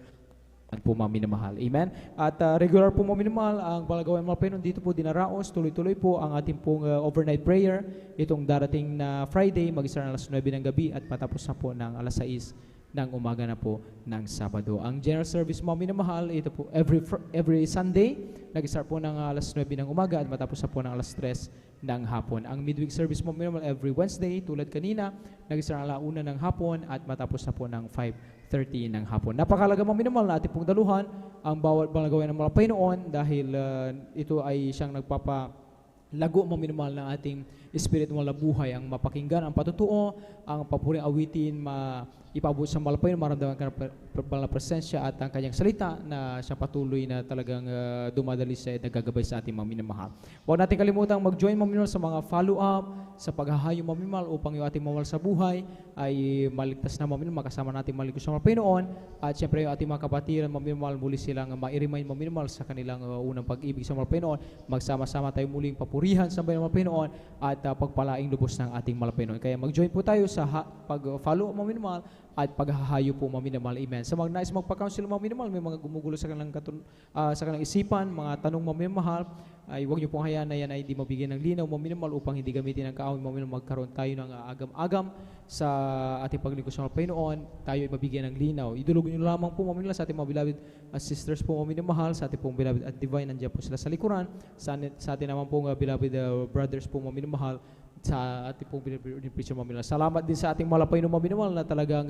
po mga minamahal. Amen. At regular po mga minamahal ang balagawan mga Panginoon dito po dinaraos, tuloy-tuloy po ang ating pong overnight prayer itong darating na Friday, mag-start alas 9 ng gabi at patapos na po ng alas 6 ng umaga na po ng Sabado. Ang general service mga minamahal, ito po every Sunday, nag-start po ng alas 9 ng umaga at matapos na po ng alas 3 ng hapon. Ang midweek service mga minamahal every Wednesday, tulad kanina, nag-start alas 1 ng hapon at matapos na po ng 5:30 ng hapon. Napakalaga mga minamahal na ating pong daluhan ang bawat balagawan ng mga Panginoon dahil ito ay siyang nagpapalago mga minamahal ng ating espiritual na buhay, ang mapakinggan ang patutuo, ang papuring awitin, ipabot sa mahal na Panginoon, maramdaman ka ng presensya at ang kanyang salita na siya patuloy na talagang dumadali sa nagagabay sa ating mga minamahal. Huwag natin kalimutang mag-join mga minamahal sa mga follow-up, sa paghahayo mga minamahal upang yung ating mamahal sa buhay ay maligtas na mga minamahal, makasama natin maligtas sa mga Panginoon at siyempre yung ating mga kapatiran mga minamahal muli silang ma-remind mga minamahal sa kanilang unang pag-ibig sa mga Panginoon. Magsama-sama tayo muling papurihan sa mga Panginoon at pagpalaing lubos ng ating mahal na Panginoon. Kaya mag-join po tayo sa pag-follow mga minamahal at paghahayo po mga minamahal. Amen. Sa mga nais magpa-counsel mga minamahal, may mga gumugulo sa kanilang isipan, mga tanong mga minamahal, ay huwag niyo pong hayaan na yan ay di mabigyan ng linaw mga minamahal upang hindi gamitin ng kaaway mga minamahal. Magkaroon tayo ng agam-agam sa ating paglingkod sa mga Panginoon, tayo ay mabigyan ng linaw. Idulugin niyo lamang po mga minamahal sa ating mga beloved sisters po mga minamahal, sa ating pong beloved at divine, nandiyan po sila sa likuran, sa ating naman pong beloved brothers po mga minamahal, sa ating pong Beloved Preacher Maminal. Salamat din sa ating malapay na maminamahal na talagang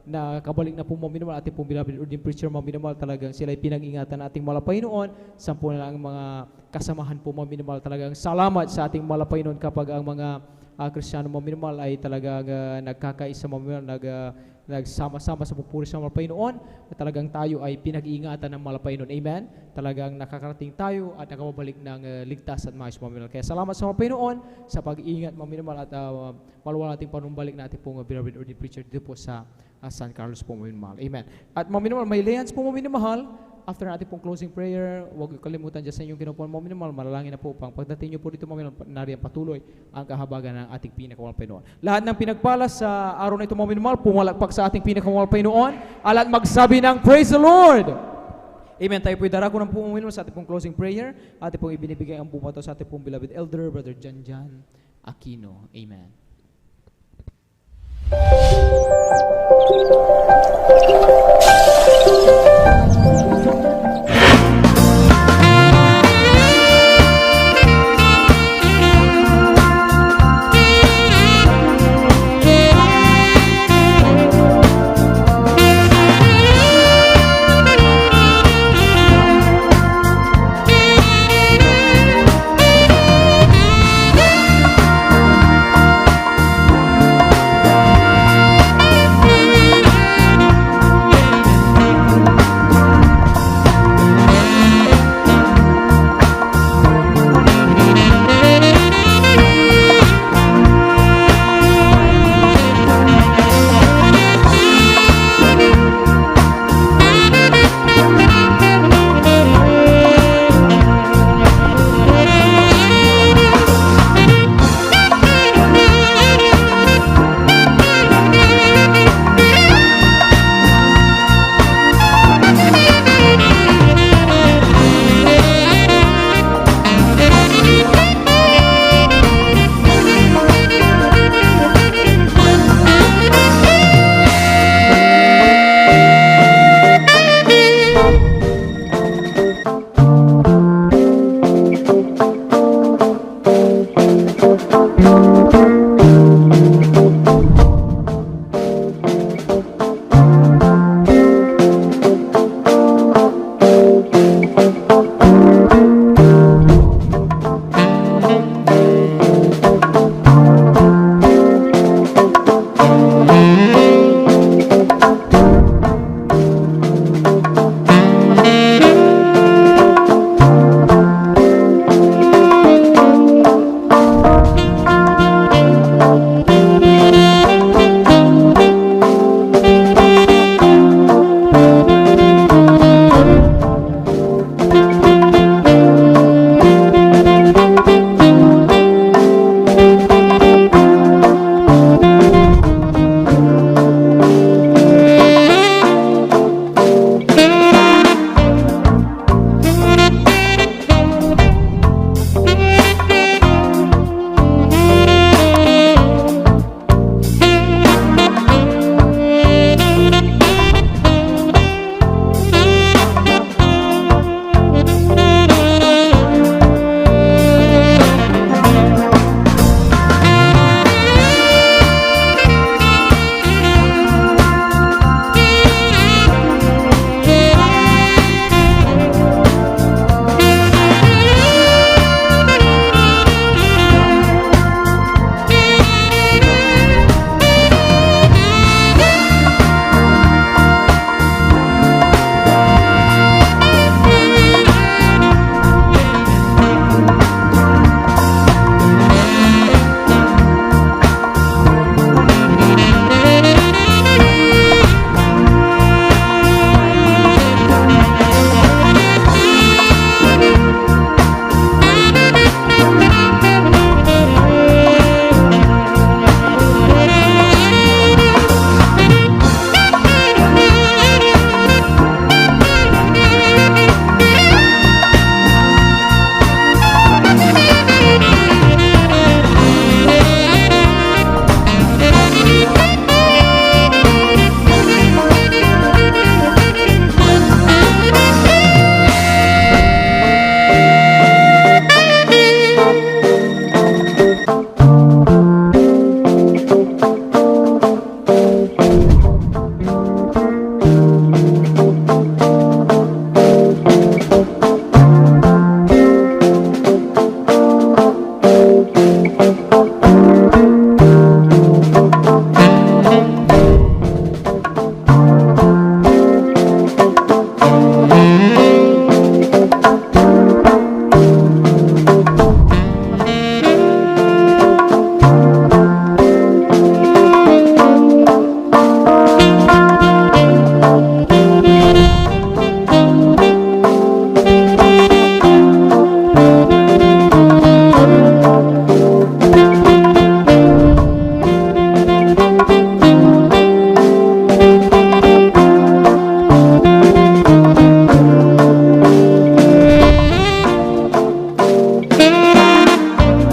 nakabalik na po maminamahal. Ating pong Beloved Preacher Maminamahal, talagang sila ay pinag-ingatan nating malapay noon. Sampu na lang ang mga kasamahan po maminamahal. Talagang salamat sa ating malapay noon kapag ang mga Kristiyano maminamahal ay talagang nagkakaisa maminamahal, nagsama-sama sa pupuri sa malapay noon, at talagang tayo ay pinag-iingatan ng malapay noon. Amen? Talagang nakakarating tayo at nakababalik ng ligtas at maayos maminamahal. Kaya salamat sa malapay noon sa pag-iingat maminamahal at maluwal nating panumbalik natin pong Beloved Ordained Preacher dito po sa San Carlos po maminamahal. Amen. At maminamahal, may layans po maminamahal. After natin pong closing prayer, huwag kalimutan dyan sa inyong kinupuan maminamahal, manalangin na po upang pagdating nyo po dito maminamahal, nariyan patuloy ang kahabagan ng ating pinakamalapay noon. Lahat ng pinagpala sa araw na ito maminamahal, pumalakpak sa ating pinakamalapay noon, at magsabi ng Praise the Lord! Amen. Tayo po'y darako ng po maminamahal sa ating pong closing prayer. Ating pong ibinibigay ang bumato sa ating pong beloved elder, Brother Jan Aquino. Amen.